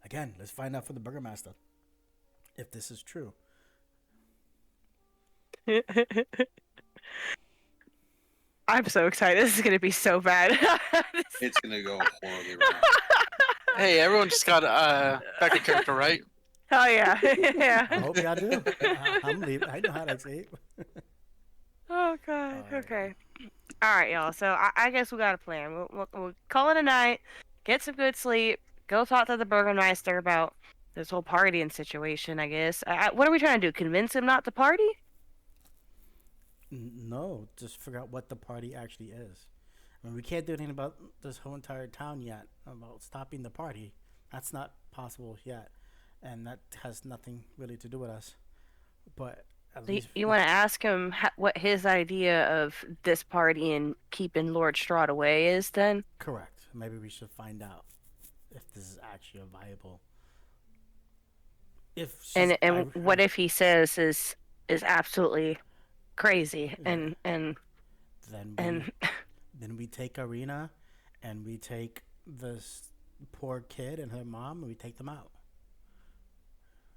Again, let's find out from the burgomaster if this is true. I'm so excited. This is going to be so bad. It's gonna go horribly wrong. Hey, everyone just got back in character, right? Oh, yeah. yeah. I hope y'all do. I'm leaving. I know how to escape. Oh, God. Alright. Okay. All right, y'all. So I guess we got a plan. We'll call it a night, get some good sleep, go talk to the burgomaster about this whole partying situation, I guess. What are we trying to do? Convince him not to party? No, just figure out what the party actually is. I mean, we can't do anything about this whole entire town yet, about stopping the party. That's not possible yet. And that has nothing really to do with us. But at least You want to ask him what his idea of this party and keeping Lord Strahd away is then? correct. Maybe we should find out if this is actually a viable. If she's, And what if he says is absolutely crazy Yeah. and then we take Arena, and we take this poor kid and her mom, and we take them out.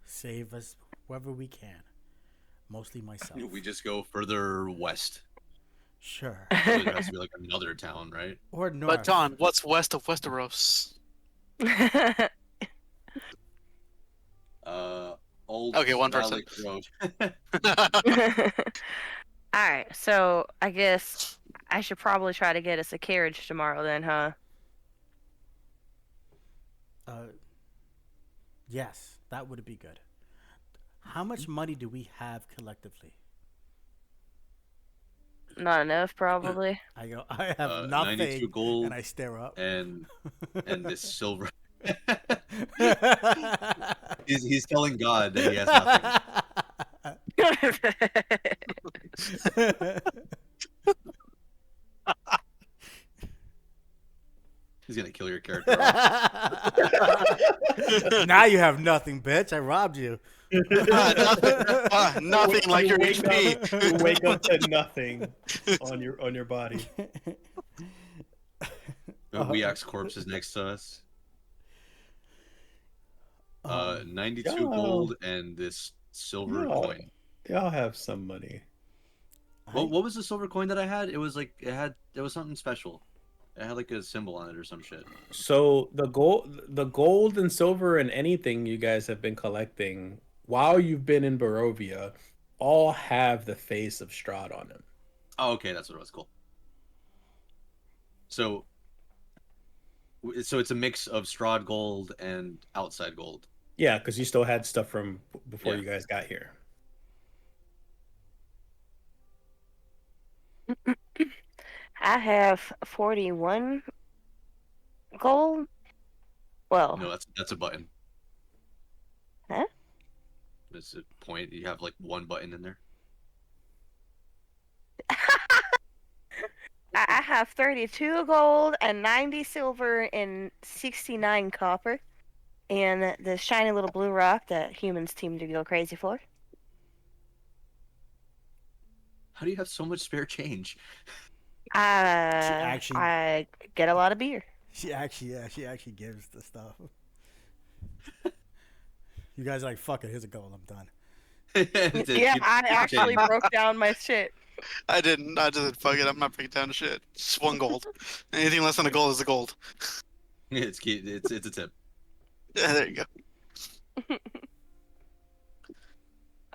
Save us wherever we can. Mostly myself. We just go further west. Sure. There has to be like another town, right? Or north. But Don, what's west of Westeros? Old Okay, one person. Road. All right, so I guess I should probably try to get us a carriage tomorrow then, huh? Yes, that would be good. How much money do we have collectively? Not enough, probably. I go, I have 92 nothing, gold and I stare up. and this silver. he's telling God that he has nothing. He's gonna kill your character off. Now you have nothing, bitch. I robbed you. Nothing like your HP. You wake up to nothing on your body. Weax corpse is next to us. 92 Yo. gold and this silver Yo. coin. Y'all have some money. What was the silver coin that I had? It was like it was something special. It had like a symbol on it or some shit. So the gold and silver and anything you guys have been collecting while you've been in Barovia all have the face of Strahd on them. Oh, okay, that's what it was. Cool. So it's a mix of Strahd gold and outside gold. Yeah, because you still had stuff from before Yeah. you guys got here. I have 41 gold. Well, No, that's a button. Huh? It's a point. You have like one button in there. I have 32 gold and 90 silver and 69 copper. And the shiny little blue rock that humans seem to go crazy for. How do you have so much spare change? I get a lot of beer. She actually gives the stuff. You guys are like, fuck it, here's a goal, I'm done. Yeah, I actually broke down my shit. I didn't. I just said, fuck it, I'm not breaking down shit. Just one gold. Anything less than a gold is a gold. It's key. It's a tip. Yeah, there you go.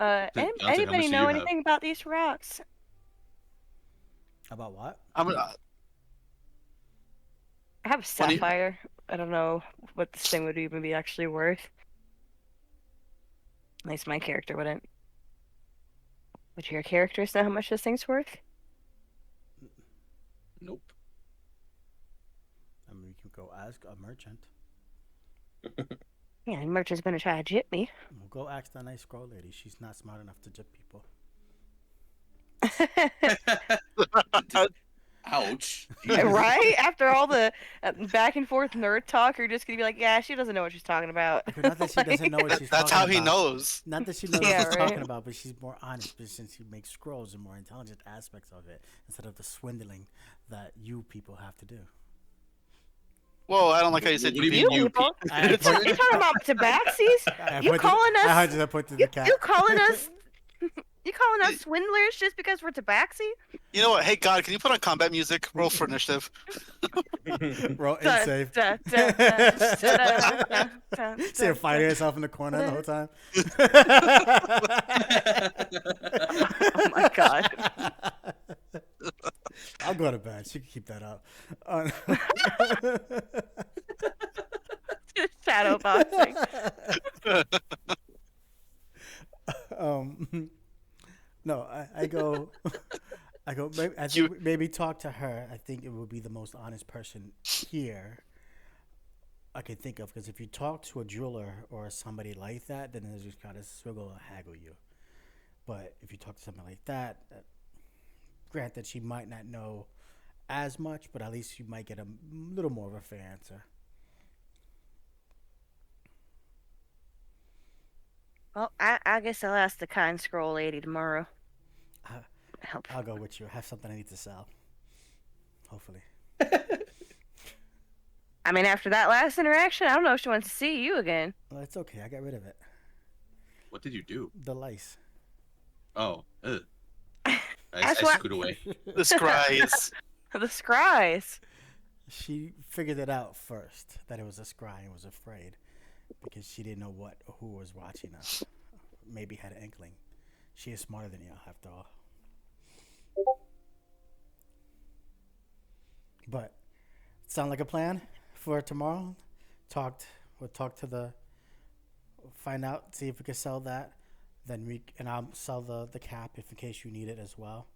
Sounds like how much Anybody do know you have? anything about these rocks? About what? I'm I have a sapphire. I don't know what this thing would even be actually worth. At least my character wouldn't. Would your characters know how much this thing's worth? Nope. I mean, you can go ask a merchant. Yeah, the merchant's gonna try to jip me. We'll go ask that nice scroll lady. She's not smart enough to jip people. Ouch. Right? After all the back and forth nerd talk, you're just gonna be like, yeah, she doesn't know what she's talking about. Not that she doesn't know what she's That's talking how he about. knows. Not that she knows Yeah, what she's right. talking about, but she's more honest since she makes scrolls and more intelligent aspects of it instead of the swindling that you people have to do. Whoa, I don't like how you said What do you You mean, you people? I You talking about tabaxis? You calling us? I just put to the cat. You calling us? You calling us swindlers just because we're tabaxi? You know what? Hey, God, can you put on combat music? Roll for initiative. Roll and save. See her fighting herself in the corner the whole time. Oh my god. I'll go to bed. She can keep that up. Shadow boxing. No, I go. I go. Maybe talk to her. I think it would be the most honest person here I can think of. Because if you talk to a jeweler or somebody like that, then they just kind of swiggle and haggle you. But if you talk to somebody like that, granted, she might not know as much, but at least you might get a little more of a fair answer. Well, I guess I'll ask the kind scroll lady tomorrow. I'll go with you. I have something I need to sell. Hopefully. I mean, after that last interaction, I don't know if she wants to see you again. Well, it's okay. I got rid of it. What did you do? The lice. Oh. Ugh. That's I what- scoot away. The scries. The scries. She figured it out first that it was a scry and was afraid because she didn't know who was watching us. Maybe had an inkling. She is smarter than you, after all. But sound like a plan for tomorrow. We'll talk to find out, see if we can sell that. Then I'll sell the cap if in case you need it as well.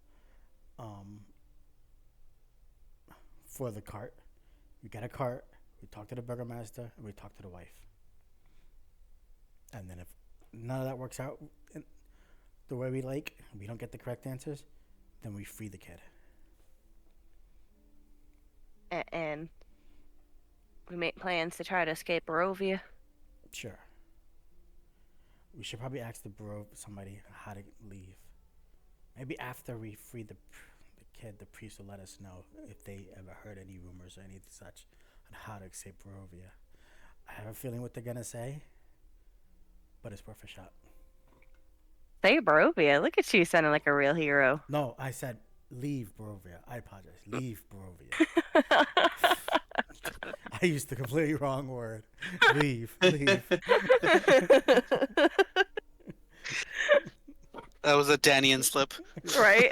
For the cart, we get a cart. We talk to the burgomaster and we talk to the wife. And then if none of that works out the way we like, we don't get the correct answers, then we free the kid. And we make plans to try to escape Barovia. Sure. We should probably ask somebody how to leave. Maybe after we free the kid, the priest will let us know if they ever heard any rumors or anything such on how to escape Barovia. I have a feeling what they're gonna say, but it's worth a shot. Say Barovia. Look at you sounding like a real hero. No, I said leave Barovia. I apologize. Leave Barovia. I used the completely wrong word. Leave. That was a Danian slip. Right?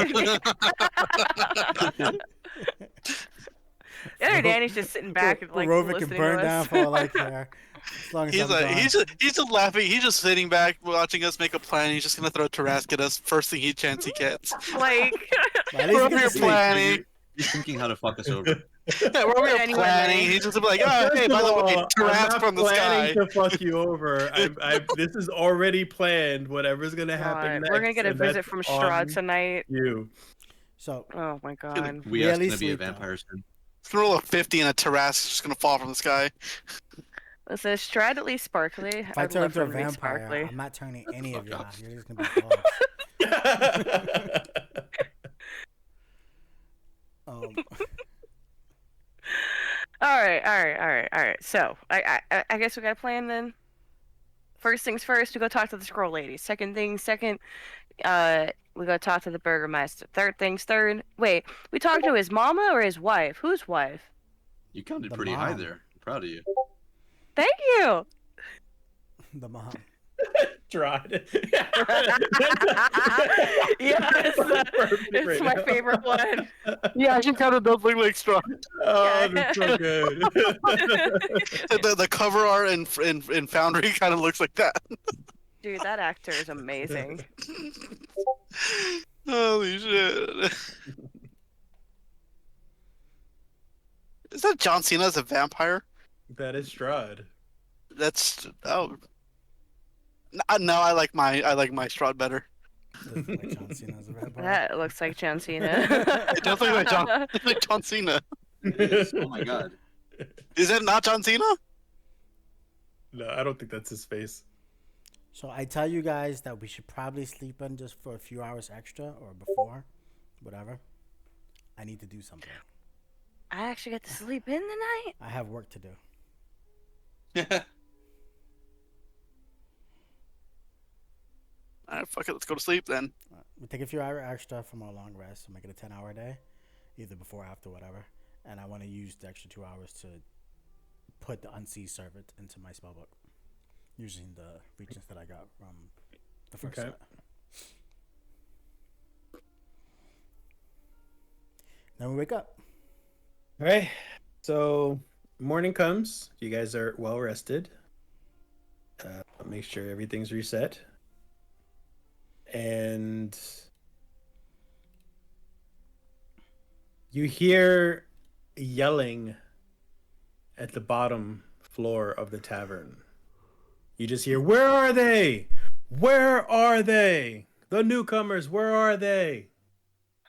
The other Danny's just sitting back and like Barovia can listening burn to down us. for all I care. As long as He's I'm gone. he's just laughing. He's just sitting back watching us make a plan. He's just gonna throw Tarask at us first thing he gets. Like, At least We're get over here to sleep. planning. You're thinking how to fuck us over. Yeah, we're over here Anyway, planning. Lenny. He's just gonna be like, oh, hey, by the way, I'm Tarask not from the planning sky. to fuck you over. This is already planned. Whatever's gonna happen God, next. we're gonna get a and visit that's from on Strahd tonight. You. So Oh my god. We We at asked least to be a sleep, though. vampire soon. It's gonna roll a 50 and a Tarask is just gonna fall from the sky. Listen, is Strahd at least sparkly? if I I'd turn love into a for him to be vampire, sparkly. I'm not turning any of fuck y'all. up. You're just gonna be dogs. All right. So I guess we got a plan then. First things first, we go talk to the scroll lady. Second things second, we go talk to the burgomaster. Third things third. Wait, we talk to his mama or his wife? Whose wife? You counted The pretty high mom. there. I'm proud of you. Thank you. The mom. Strahd. Yes, it's my favorite one. Yeah, she kind of does look like Strahd. Oh, Yeah. that's so good. The cover art in Foundry kind of looks like that. Dude, that actor is amazing. Holy shit! Is that John Cena as a vampire? That is Strahd. That's no. I like my Strahd better. Doesn't look like John Cena as a vampire. That looks like John Cena. It does look like John Cena. It is. Oh my god. Is it not John Cena? No, I don't think that's his face. So I tell you guys that we should probably sleep in just for a few hours extra or before, whatever. I need to do something. I actually get to sleep in tonight. I have work to do. Alright, fuck it. Let's go to sleep then. We take a few hours extra from our long rest, so make it a 10-hour day, either before, after, whatever. And I want to use the extra 2 hours to put the Unsee Servant into my spellbook, using the regents that I got from the first Okay. set. Then we wake up. All right. So morning comes. You guys are well rested. Make sure everything's reset. And you hear yelling at the bottom floor of the tavern. You just hear, "Where are they? Where are they? The newcomers, where are they?"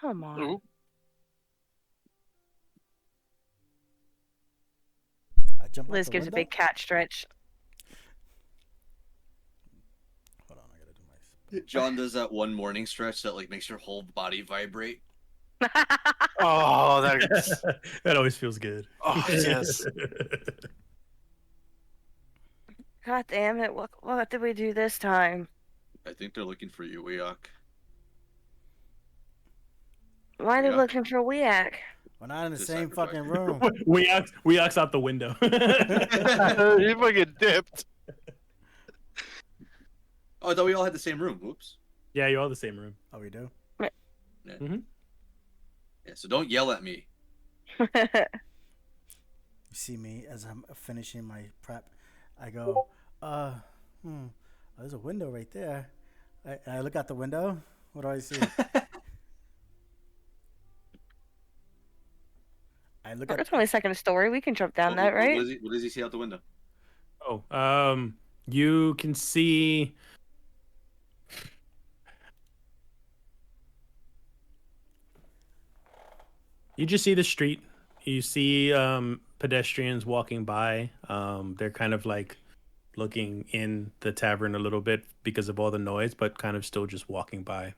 Come on. Ooh. I jump out Liz the gives a window. big cat stretch. Hold on, I gotta do my. John does that one morning stretch that like makes your whole body vibrate. Oh, that's That always feels good. oh yes. God damn it! What did we do this time? I think they're looking for you, Weok. Why are they Yeah. looking for Weak? We're not in the Just same sacrifice. fucking room. we axe out the window. He fucking dipped. Oh, I thought we all had the same room. Whoops. Yeah, you all the same room. Oh, we do? Yeah, so don't yell at me. You see me as I'm finishing my prep. I go, there's a window right there. I look out the window. What do I see? I look at It's only second story. We can jump down that, right? What does he see out the window? Oh, you can see. You just see the street. You see pedestrians walking by. They're kind of like looking in the tavern a little bit because of all the noise, but kind of still just walking by.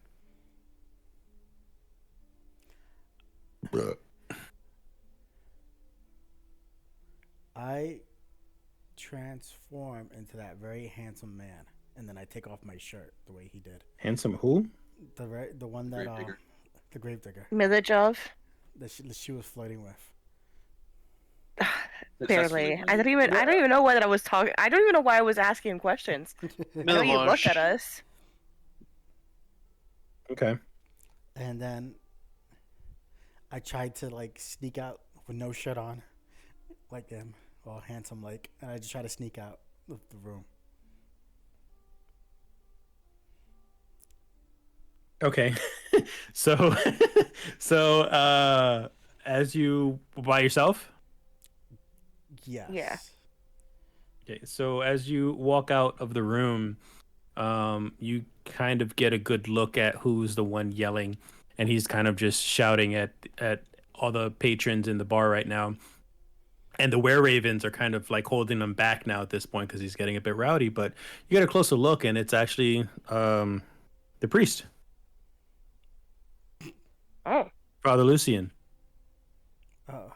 I transform into that very handsome man, and then I take off my shirt the way he did. Handsome who? The one that Gravedigger. the gravedigger Milajov. that she was flirting with. Barely. I don't even know what I was talking. I don't even know why I was asking him questions. I know you looked at us. Okay. And then I tried to like sneak out with no shirt on, like him, all handsome like, and I just try to sneak out of the room. Okay. so as you by yourself? Yes. Yeah. Okay, so as you walk out of the room, you kind of get a good look at who's the one yelling, and he's kind of just shouting at all the patrons in the bar right now. And the were-ravens are kind of like holding him back now at this point because he's getting a bit rowdy. But you get a closer look, and it's actually the priest, Oh. Father Lucian. Oh.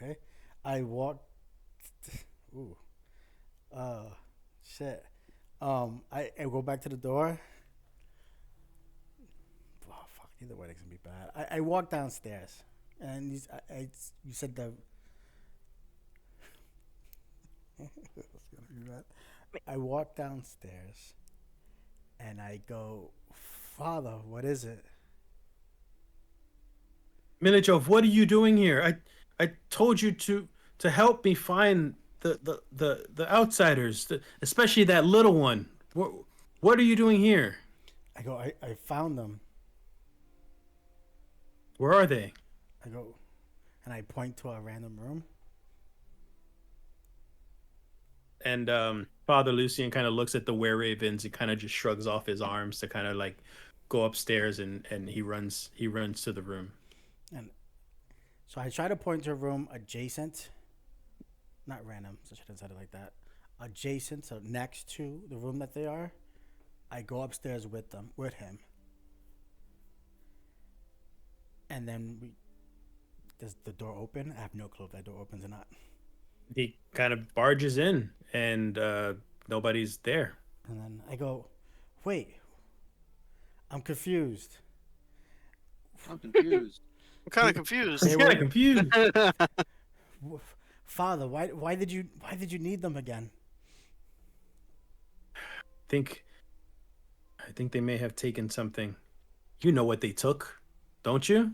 Okay. I walk. Ooh. Shit. I go back to the door. Oh fuck! Either way, it's gonna be bad. I walk downstairs, and you said the. It's gonna be bad. I walk downstairs and I go, Father, what is it? Milichov, what are you doing here? I told you to help me find the outsiders, especially that little one. What are you doing here? I go, I found them. Where are they? I go, and I point to a random room. And Father Lucian kind of looks at the were ravens and kind of just shrugs off his arms to kind of like go upstairs, and he runs to the room. And so I try to point to a room adjacent, not random, so I should have said it like that. Adjacent, so next to the room that they are. I go upstairs with him. And then does the door open? I have no clue if that door opens or not. He kind of barges in, and nobody's there. And then I go, wait, I'm confused. I'm confused. I'm kind of confused. He's kind of confused. Father, why did you need them again? I think they may have taken something. You know what they took, don't you?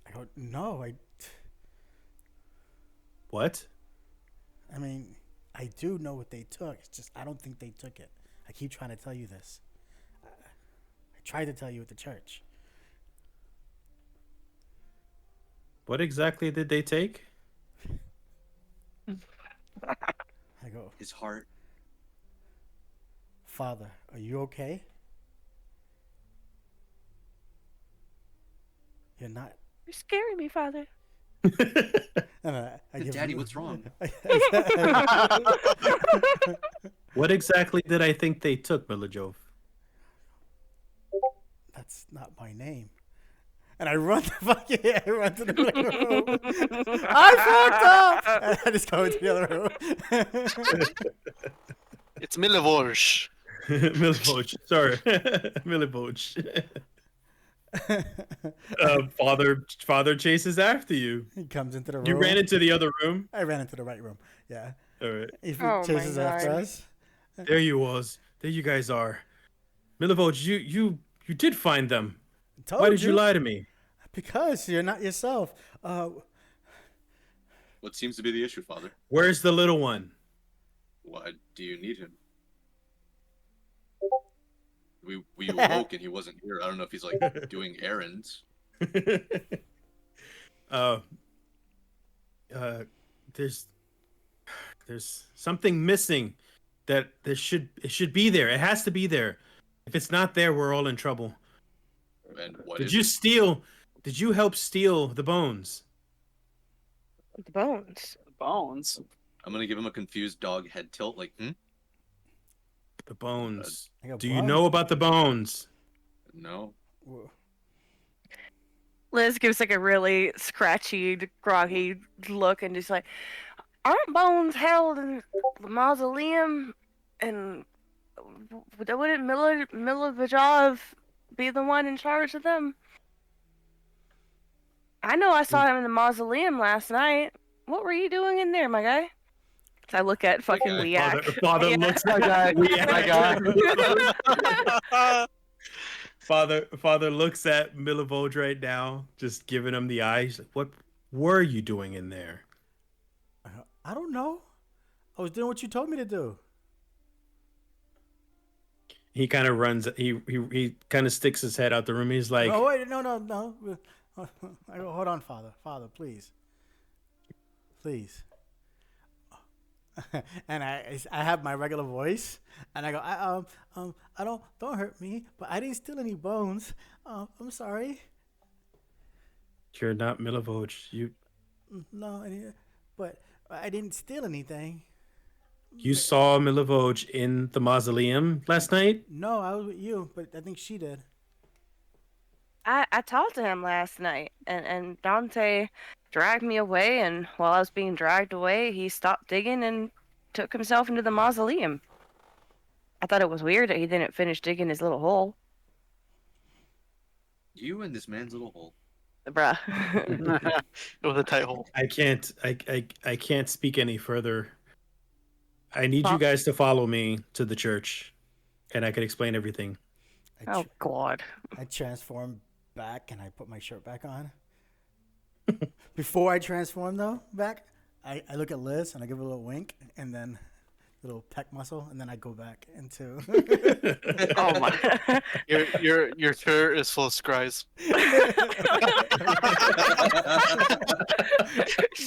I go, no, What? I mean, I do know what they took. It's just I don't think they took it. I keep trying to tell you this. I tried to tell you at the church. What exactly did they take? I go, His heart. Father, are you okay? You're not. You're scaring me, Father. And I give Daddy, what's wrong? What exactly did I think they took, Milajov? That's not my name. And I run to the living room. I fucked up. And I just go into the other room. It's Milivorj. Milivoj, sorry, Milivoj. Father chases after you. He comes into the room. You ran into the other room. I ran into the right room. Yeah. All right, He Oh my chases after God. us. there you guys are. Milivoj, you did find them. Told Why did you lie to me? Because you're not yourself. What seems to be the issue, Father? Where's the little one? Why do you need him? We awoke and he wasn't here. I don't know if he's like doing errands. There's something missing that it should be there. It has to be there. If it's not there, we're all in trouble. And what Did is you it? steal? Did you help steal the bones? The bones. Bones. I'm gonna give him a confused dog head tilt, like, The bones. I go, Do you "What?" know about the bones? No. Liz gives like a really scratchy, groggy look and just like, aren't bones held in the mausoleum? And wouldn't Milovajov be the one in charge of them? I know I saw him in the mausoleum last night. What were you doing in there, my guy? So I look at fucking guy. Weak. Father Yeah. looks My guy. Weak. My guy. Father looks at Milivoj right now, just giving him the eyes. What were you doing in there? I don't know. I was doing what you told me to do. He kind of runs. He kind of sticks his head out the room. He's like, No, wait, no. I go, hold on, Father. Father, please. Please. And I have my regular voice, and I go, I don't hurt me, but I didn't steal any bones. I'm sorry. "You're not Milivoj. No, but I didn't steal anything. You saw Milivoj in the mausoleum last night." No, I was with you, but I think she did. I talked to him last night, and Dante dragged me away, and while I was being dragged away, he stopped digging and took himself into the mausoleum. I thought it was weird that he didn't finish digging his little hole. You and this man's little hole. bruh. It was a tight hole. I can't. I can't speak any further. I need you Well- guys to follow me to the church, and I could explain everything. Oh God. I transform back and I put my shirt back on. Before I transform though, back, I look at Liz and I give her a little wink and then little peck muscle and then I go back into. Oh my. Your shirt is full of scries.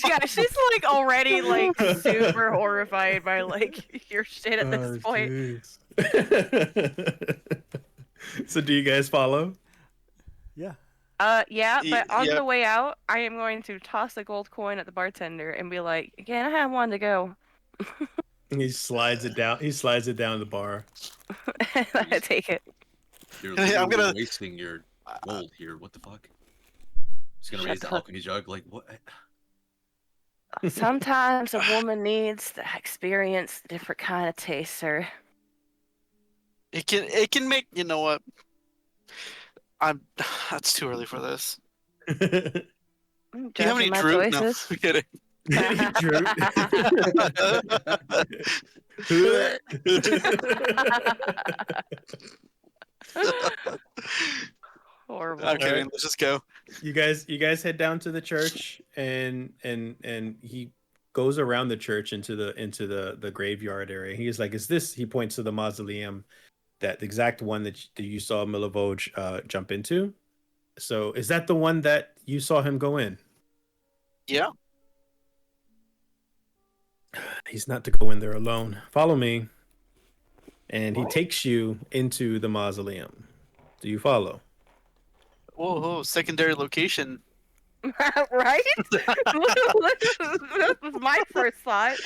Yeah, she's like already like super horrified by like your shit at this point. So, do you guys follow? Yeah. Yeah, but on Yep. the way out, I am going to toss a gold coin at the bartender and be like, "Can I have one to go?" He slides it down. He slides it down the bar. I take it. You're Hey, I'm literally gonna- wasting your gold here. What the fuck? Just gonna Shut raise the the- alchemy jug. Like what? Sometimes a woman needs to experience a different kind of taste, sir. It can make, you know what? That's too early for this. I'm Do you have judging any my Drew? No, choices. I'm kidding. True. Horrible. I'm kidding. Alright. Let's just go. You guys head down to the church, and he goes around the church into the graveyard area. He's like, "Is this?" He points to the mausoleum, that the exact one that you saw Milivoj jump into. So, is that the one that you saw him go in? Yeah. He's not to go in there alone. Follow me. And he takes you into the mausoleum. Do you follow? Whoa, secondary location. Right? That was my first thought.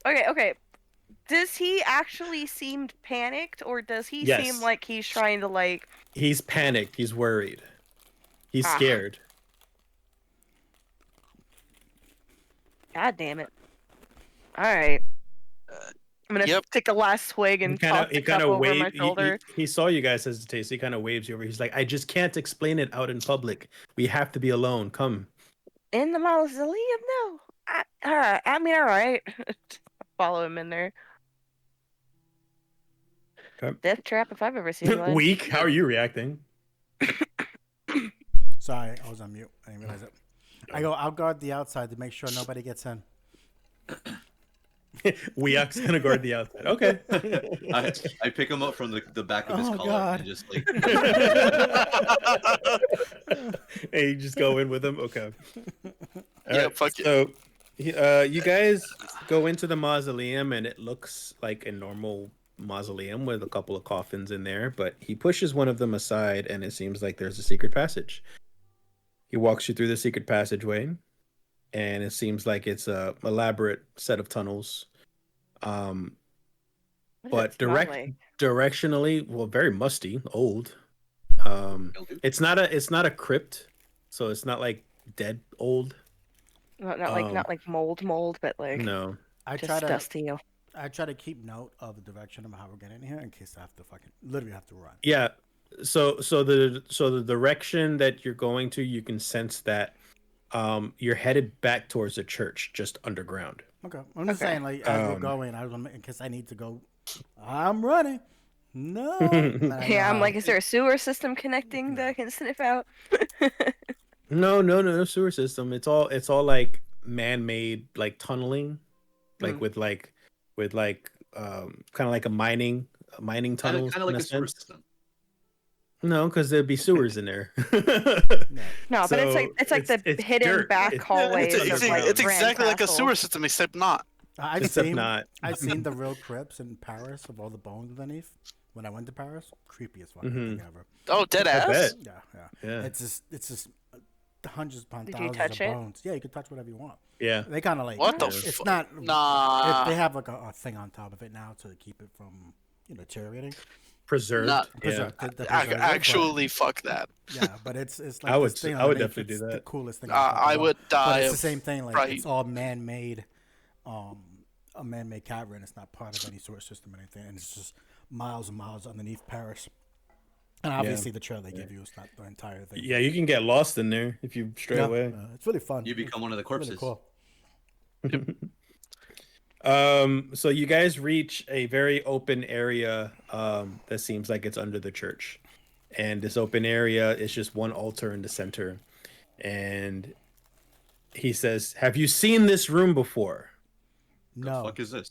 Okay. Does he actually seem panicked, or does he Yes. seem like he's trying to like? He's panicked. He's worried. He's Ah. scared. God damn it! All right. I'm gonna Yep. take a last swig and toss the cup over my shoulder. He saw you guys hesitate, so he kind of waves you over. He's like, "I just can't explain it out in public. We have to be alone. Come." In the mausoleum? No. Alright. I mean, alright. Follow him in there. Okay. Death trap if I've ever seen one. Weak. How are you reacting? Sorry, I was on mute. I didn't realize it. I go, I'll guard the outside to make sure nobody gets in. Weak's gonna guard the outside. Okay. I pick him up from the back of his Oh, collar God. and just like Hey, you just go in with him. Okay. Yeah, fuck it. So, you guys go into the mausoleum, and it looks like a normal mausoleum with a couple of coffins in there. But he pushes one of them aside, and it seems like there's a secret passage. He walks you through the secret passageway, and it seems like it's a elaborate set of tunnels. What does But it smell direct like? directionally, well, very musty, old. mildew. It's not a crypt, so it's not like dead old. Not like mold, but like No. I just try to dusty. I try to keep note of the direction of how we're getting here in case I have to literally have to run. Yeah. So the direction that you're going to, you can sense that you're headed back towards the church, just underground. Okay. I'm just Okay. saying, like, as we're Um, going, in case I need to go, I'm running. No. And I Yeah, I'm know like, how- is there a sewer system connecting that I can sniff out? No sewer system. It's all like man-made, like tunneling, like Mm. with kind of like a mining tunnels Kind of like in a sewer sense. system. No, because there'd be sewers in there. No. No, but it's So, like the it's hidden dirt. back It's- hallways it's of underground. like It's Grand exactly like a Castle. sewer system, except not. I've Except seen, not. I've seen the real crypts in Paris of all the bones underneath. When I went to Paris, creepiest fucking thing ever. Oh, dead I ass. bet. Yeah. Yeah. It's just hundreds upon Did you thousands touch of it? bones. Yeah, you can touch whatever you want. Yeah. They kind of like What the It's fu- not. Nah. They have like a thing on top of it now to keep it from deteriorating. Preserved. Not- Yeah. Preserve- the Ac- preserve it, but- actually, fuck that. Yeah, but it's like I would- this thing I would underneath, definitely it's do the that. coolest thing. I would But die it's of the same thing. Like fright. it's all man-made, a man-made cavern. It's not part of any sort of system or anything, and it's just miles and miles underneath Paris. And obviously, the trail they give you is not the entire thing. Yeah, you can get lost in there if you stray away. It's really fun. You become one of the corpses. Really cool. So you guys reach a very open area that seems like it's under the church. And this open area is just one altar in the center. And he says, "Have you seen this room before?" No. The fuck is this?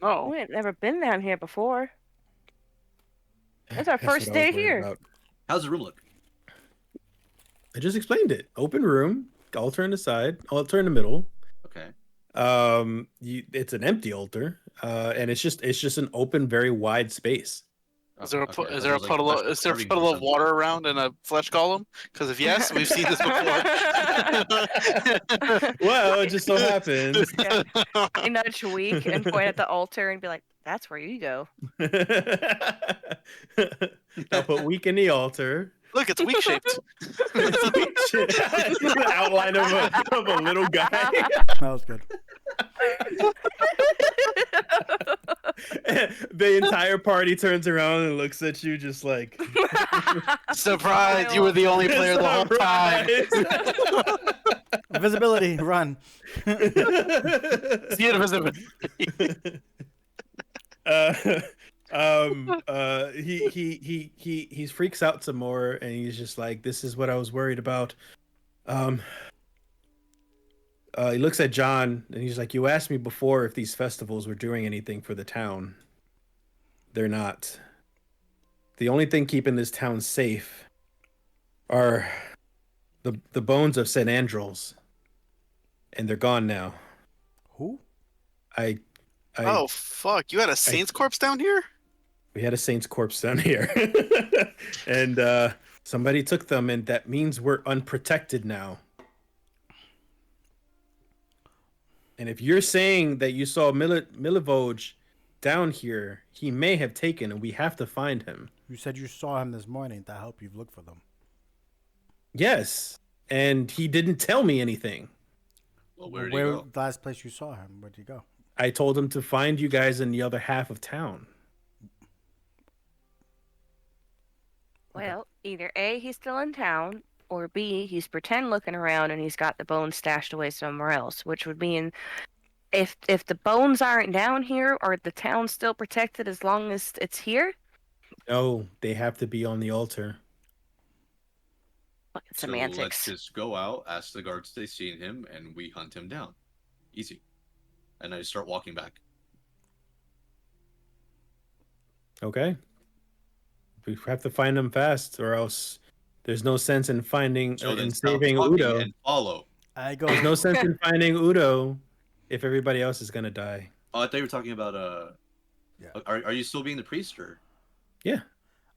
No. We ain't never been down here before. It's our That's first what I was day worried here. about. How's the room look? I just explained it. Open room, altar on the side, altar in the middle. Okay. It's an empty altar, and it's just an open, very wide space. Is there a Okay, I is thought there it a was, like, puddle of, special is there a carving puddle or of something. water around in a flesh golem? Because if yes, we've seen this before. Well, it just so happens. Yeah. I nudge Weak and point at the altar and be like, "That's where you go." I'll put weak in the altar. Look, it's weak shaped. The outline of a little guy. That was good. The entire party turns around and looks at you just like Surprise! You were the only player the whole time. Visibility, run. See it visible. He freaks out some more and he's just like, "This is what I was worried about." He looks at John and he's like, "You asked me before if these festivals were doing anything for the town. They're not. The only thing keeping this town safe are the bones of St. Andros, and they're gone now." Who? Oh fuck! You had a saint's corpse down here? We had a saint's corpse down here, and somebody took them, and that means we're unprotected now. And if you're saying that you saw Milivoj down here, he may have taken, and we have to find him. You said you saw him this morning to help you look for them. Yes, and he didn't tell me anything. Well, where did Where he go? the last place you saw him? Where'd he go? I told him to find you guys in the other half of town. Well, either A, he's still in town, or B, he's pretend looking around and he's got the bones stashed away somewhere else, which would mean if the bones aren't down here, are the town still protected as long as it's here? No, they have to be on the altar. Fucking So semantics. let's just go out, ask the guards if they've seen him, and we hunt him down. Easy. And I just start walking back. Okay. We have to find them fast, or else there's no sense in finding So then in stop saving talking Udo. and follow. I go. There's no sense in finding Udo if everybody else is gonna die. Oh, I thought you were talking about Yeah. Are you still being the priest or?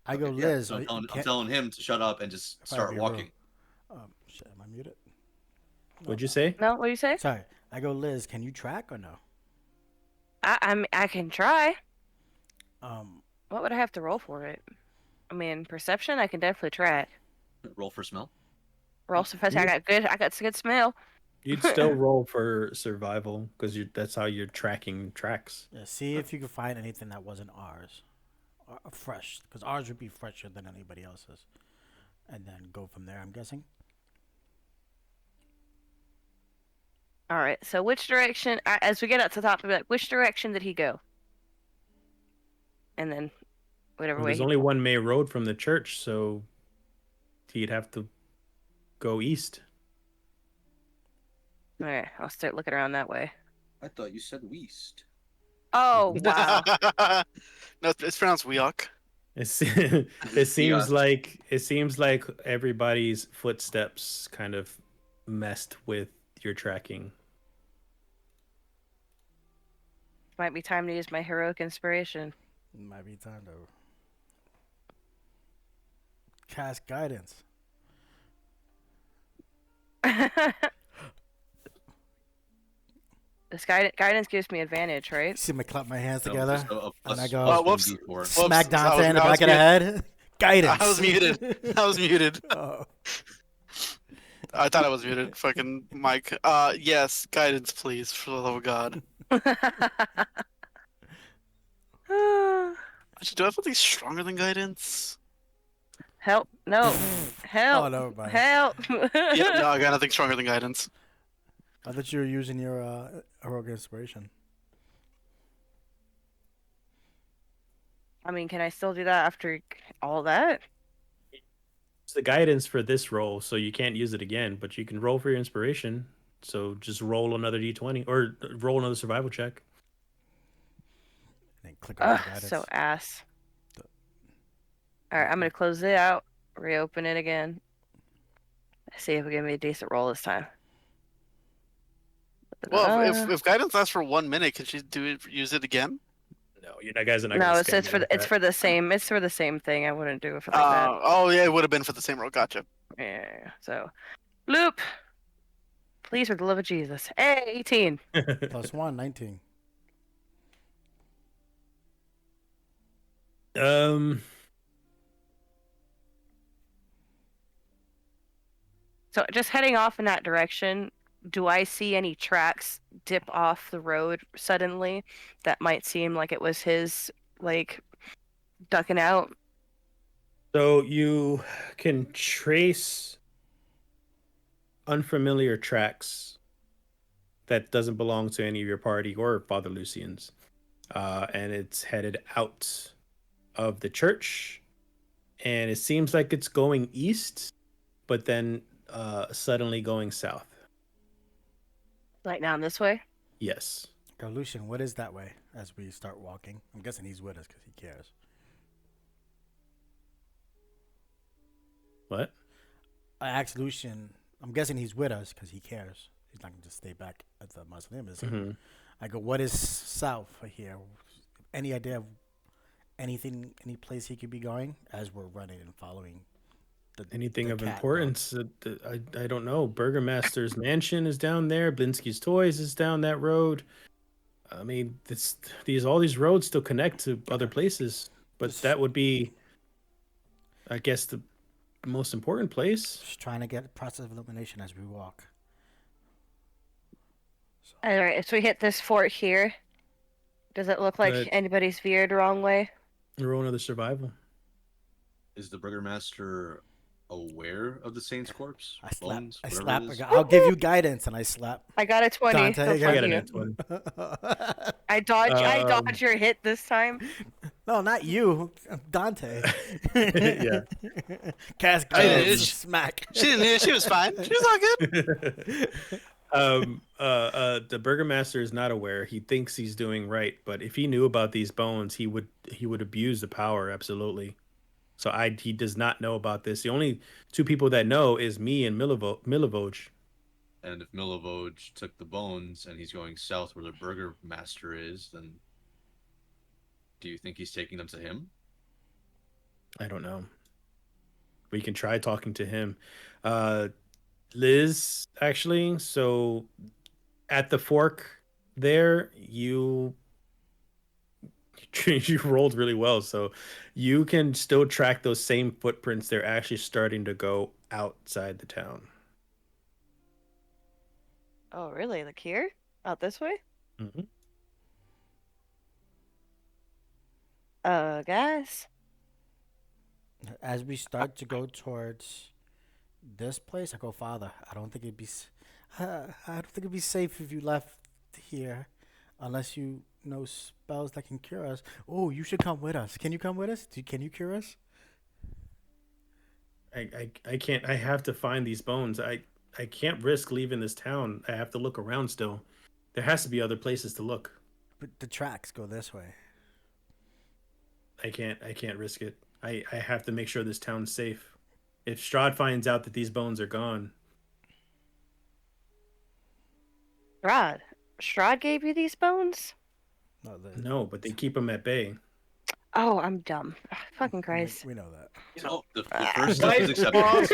I go, Okay, yeah. Liz. So I'm can't- telling him to shut up and just If I start be walking. Shit, am I muted? What'd you say? No, what do you say? Sorry. I go, Liz. Can you track or no? I can try. Um, What would I have to roll for it? I mean, perception, I can definitely track. Roll for smell. Roll some I got good smell. You'd still roll for survival because that's how you're tracking tracks. yeah, see if you can find anything that wasn't ours, fresh, because ours would be fresher than anybody else's, and then go from there. I'm guessing. All right. So which direction? As we get up to the top, we'll be like, which direction did he go? And then, whatever Well, way. there's only one main road from the church, so he'd have to go east. All right. I'll start looking around that way. I thought you said west. Oh wow. No, it's pronounced Weok. It seems Yeah. like everybody's footsteps kind of messed with your tracking. Might be time to use my heroic inspiration. Might be time to cast guidance. This guidance gives me advantage, right? See me clap my hands No, together. just a and I plus go, Oh, whoops. 1d4. Whoops. Smack I Dante was- in the I was back of the head. Guidance. I was muted. I was muted. Oh. I thought I was muted. Fucking Mike. Yes, guidance, please, for the love of God. Actually, do I have something stronger than guidance? Help! No! Oh, Help! no, mind. Help! Yeah, no, I got nothing stronger than guidance. I thought you were using your heroic inspiration. I mean, can I still do that after all that? It's the guidance for this roll, so you can't use it again, but you can roll for your inspiration. So just roll another d20 or roll another survival check. And then click off Ugh, the guidance. so ass. All right, I'm gonna close it out, reopen it again. See if it give me a decent roll this time. Well, if guidance lasts for 1 minute, can she use it again? No, you guys are not. No, gonna it's scam it's me for like it's that. for the same. It's for the same thing. I wouldn't do it for like that. Oh yeah, it would have been for the same roll. Gotcha. Yeah. So, loop. Please, for the love of Jesus. Hey, 18. Plus 1, 19. So just heading off in that direction, do I see any tracks dip off the road suddenly that might seem like it was his, like, ducking out? So you can trace unfamiliar tracks that doesn't belong to any of your party or Father Lucian's, and it's headed out of the church, and it seems like it's going east, but then suddenly going south. Like down this way? Yes. Yo, Lucian, what is that way as we start walking? I'm guessing he's with us because he cares. What? I asked Lucian, I'm guessing he's with us because he cares. He's not going to just stay back at the mausoleum. Mm-hmm. I go, what is south of here? Any idea of anything, any place he could be going as we're running and following? Anything the of cat importance? I don't know. Burgomaster's mansion is down there. Blinsky's Toys is down that road. I mean, all these roads still connect to other places, but that would be, I guess, the most important place. Just trying to get a process of elimination as we walk. All right, if we hit this fort here, does it look like But- anybody's veered the wrong way? Roll another survival. Is the burgomaster aware of the saint's corpse? I slap. Bones, I whatever slap. it I is? go, I'll give you guidance, and I slap. I got a 20. Dante, Go I fuck I got a you. net one. I dodged Um, your hit this time. No, not you, Dante. Yeah. Cast I did. guidance. Smack. She didn't hear. She was fine. She was all good. The burgomaster is not aware. He thinks he's doing right, but if he knew about these bones, he would abuse the power absolutely. So he does not know about this. The only two people that know is me and Milivoj. And if Milivoj took the bones and he's going south where the burgomaster is, then do you think he's taking them to him? I don't know. We can try talking to him. Liz, actually, so at the fork there, you rolled really well, so you can still track those same footprints. They're actually starting to go outside the town. Oh, really? Like here? Out this way? Mm-hmm. Guys? As we start to go towards this place, I go, Father. I don't think it'd be. I don't think it'd be safe if you left here, unless you know spells that can cure us. Oh, you should come with us. Can you come with us? Can you cure us? I can't. I have to find these bones. I can't risk leaving this town. I have to look around still. There has to be other places to look. But the tracks go this way. I can't risk it. I have to make sure this town's safe. If Strahd finds out that these bones are gone, Strahd gave you these bones? no, but they keep them at bay. Oh, I'm dumb. Ugh, fucking Christ. We know that. No, the first step is Wipe acceptance.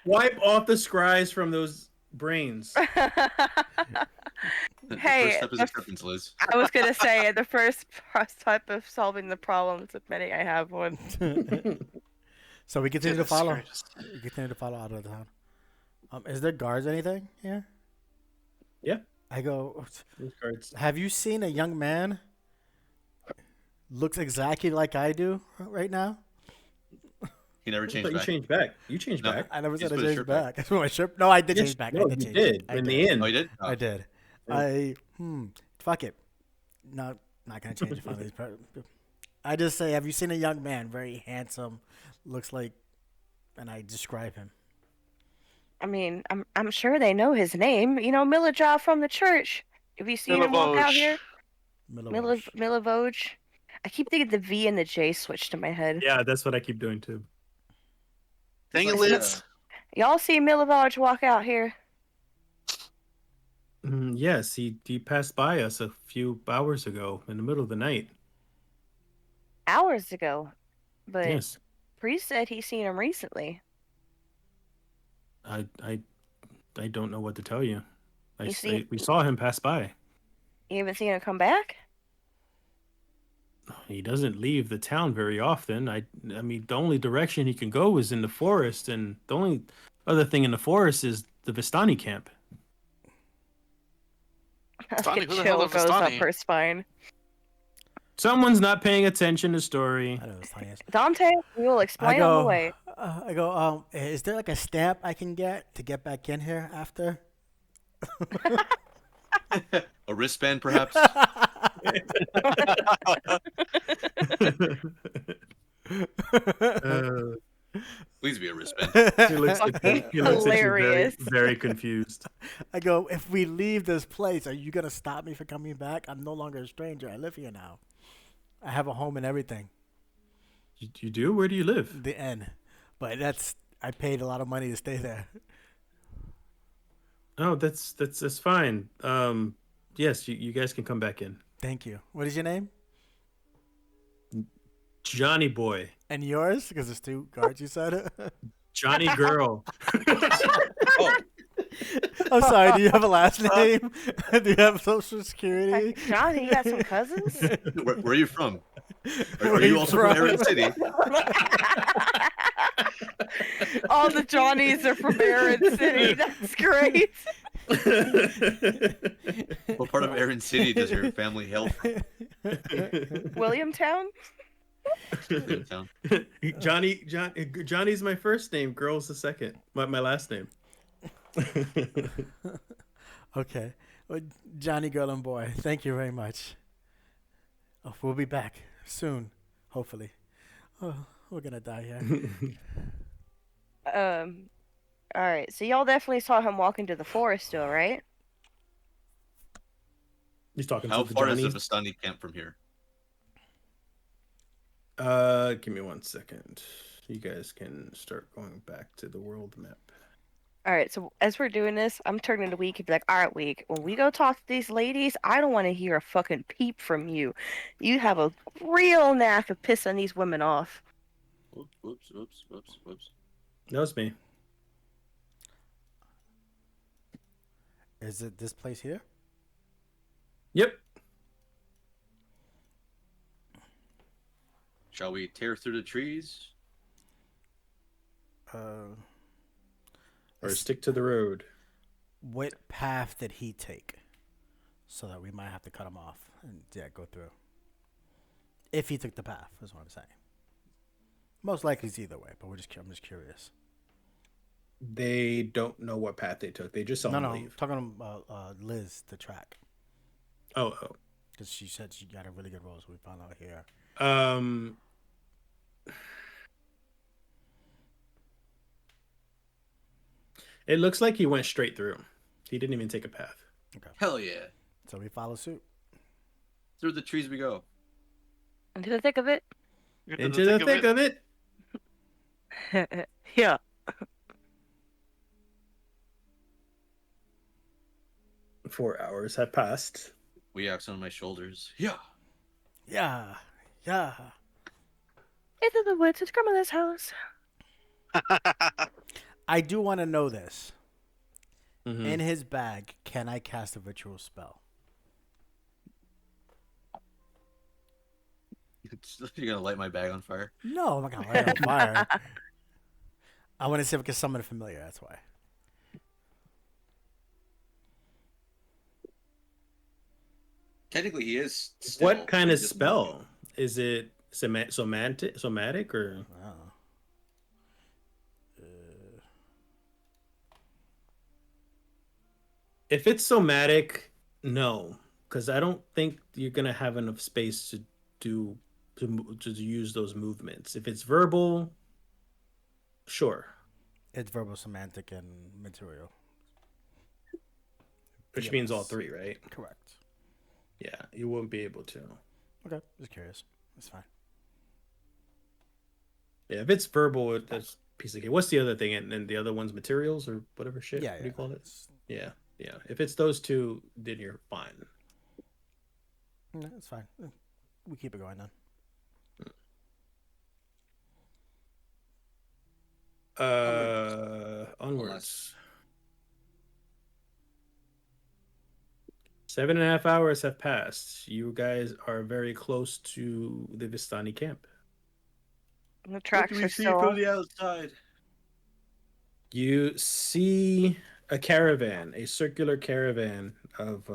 Wipe off the scries from those brains. The Hey, first step is acceptance, Liz. I was gonna say the first step of solving the problem is admitting I have one. So we continue to Goodness follow. gracious. We continue to follow out of the town. Is there guards or anything here? Yeah. I go. Those cards. Have you seen a young man? Looks exactly like I do right now. He never I changed thought you back. changed back. You changed No. back. I never He's said I put his changed shirt back. back. That's my shirt. No, I did Yes, change back. I no, did you change did back. I in did. the end. Oh, you did? Oh. I did. Yeah. Fuck it. No, not gonna change it. Finally, I just say, have you seen a young man, very handsome, looks like, and I describe him. I mean, I'm sure they know his name. You know, Milajah from the church. Have you seen him walk out here? Milovosh. Milavoj. I keep thinking the V and the J switched in my head. Yeah, that's what I keep doing too. Dang it, Like, Liz. Y'all see Milavoj walk out here? Yes, he passed by us a few hours ago in the middle of the night. Hours ago. But Yes, Priest said he's seen him recently. I don't know what to tell you. You see- We saw him pass by. You haven't seen him come back? He doesn't leave the town very often. I mean, the only direction he can go is in the forest, and the only other thing in the forest is the Vistani camp. Vistani? A Who the hell chill are goes up Vistani? her spine. Someone's not paying attention to story. I know it's tiny. Dante, we will I explain on the go. way. Is there like a stamp I can get to get back in here after? A wristband, perhaps? Please be a wristband. He looks at you very, Hilarious. very confused. I go, if we leave this place, are you gonna stop me from coming back? I'm no longer a stranger. I live here now. I have a home and everything. You do? Where do you live? The end. But I paid a lot of money to stay there. Oh, that's fine. Yes, you guys can come back in. Thank you. What is your name? Johnny Boy. And yours? Because there's two guards, you said. Johnny Girl. Oh, I'm sorry, do you have a last name? Do you have social security? Like, Johnny, you got some cousins? where are you from? Where Are you you also from from? Erin City? All the Johnnies are from Erin City. That's great. What part of Erin City does your family hail from? Williamtown? Town? Johnny's my first name. Girl's the second. My last name. Okay. Well, Johnny, girl, and boy, thank you very much. Oh, we'll be back soon, hopefully. Oh, we're going to die here. All right. So y'all definitely saw him walk into the forest still, right? He's talking How to the far is the Johnnies. Vistani camp from here? Give me 1 second. You guys can start going back to the world map. All right. So as we're doing this, I'm turning to Week and be like, all right, Week, when we go talk to these ladies, I don't want to hear a fucking peep from you. You have a real knack of pissing these women off. Whoops. That was me. Is it this place here? Yep. Shall we tear through the trees? Or stick to the road. What path did he take? So that we might have to cut him off and go through. If he took the path, is what I'm saying. Most likely it's either way, but I'm just curious. They don't know what path they took. They just saw him I'm leave. talking about Liz, the track. Oh. Because she said she got a really good role, so we found out here. It looks like he went straight through. He didn't even take a path. Okay. Hell yeah. So we follow suit. Through the trees we go. Into the thick of it? Into the thick of it. Yeah. 4 hours have passed. We axe on my shoulders. Yeah. Yeah. Into the woods. It's grandmother's house. I do want to know this. Mhm. In his bag, can I cast a ritual spell? You're gonna light my bag on fire? No, I'm not going to light it on fire. I want to see if I can summon a familiar, that's why. Technically, he is. Still, What kind but of he doesn't spell? Is it somatic or? Oh. If it's somatic, no, because I don't think you're gonna have enough space to do to use those movements. If it's verbal, sure, It's verbal, semantic, and material. which means all VMS. three, right? Correct. Yeah, you won't be able to. Okay, just curious. That's fine. Yeah, if it's verbal, that's a piece of cake. What's the other thing? And the other one's materials or whatever shit. Yeah, What do yeah. you call it? Yeah, yeah. If it's those two, then you're fine. No, it's fine. We keep it going then. Onwards. 7.5 hours have passed. You guys are very close to the Vistani camp. The tracks are still from on. the outside? You see a caravan, a circular caravan of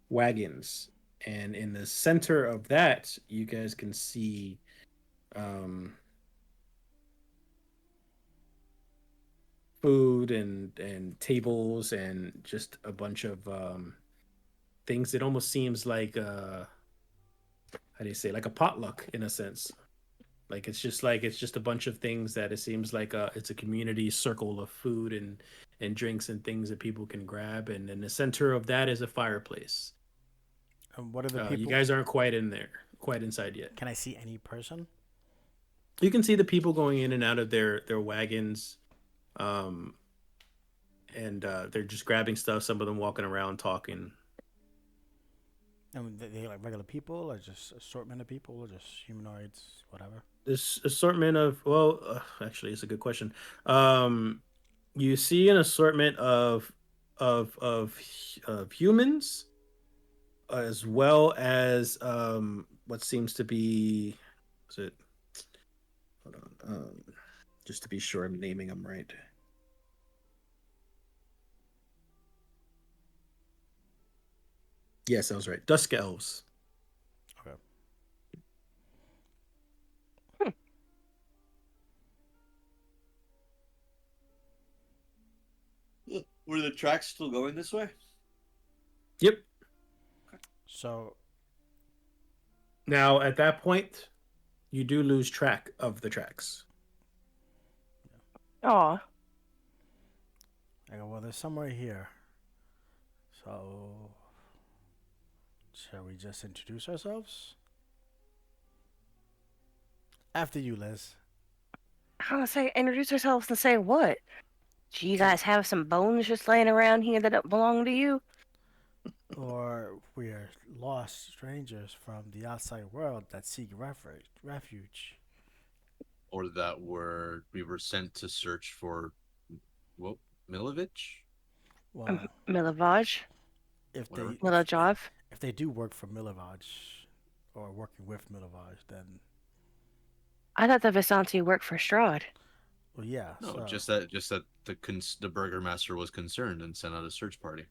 wagons, and in the center of that, you guys can see food and tables and just a bunch of things. It almost seems like how do you say, like a potluck in a sense. Like it's just a bunch of things that it seems like it's a community circle of food and drinks and things that people can grab, and in the center of that is a fireplace. And what are the people? You guys aren't quite in there, quite inside yet. Can I see any person? You can see the people going in and out of their wagons, and they're just grabbing stuff. Some of them walking around talking. And they like regular people, or just assortment of people, or just humanoids, whatever. This assortment of actually, it's a good question. You see an assortment of humans, as well as what seems to be, is it? Hold on, just to be sure I'm naming them right. Yes, I was right. Dusk elves. Okay. Were the tracks still going this way? Yep. So Now, at that point, you do lose track of the tracks. Oh, I go, well, there's somewhere here. So shall we just introduce ourselves? After you, Liz. I was say introduce ourselves and say what? Do you guys have some bones just laying around here that don't belong to you? Or we're lost strangers from the outside world that seek refuge. Or that we were sent to search for what, Milovich? Well, Milovaj? if Whatever. they Milojov? if they do work for Milovaj or working with Milovaj, then I thought the Visanti worked for Strahd. well, yeah. No, so, just that the burgomaster was concerned and sent out a search party.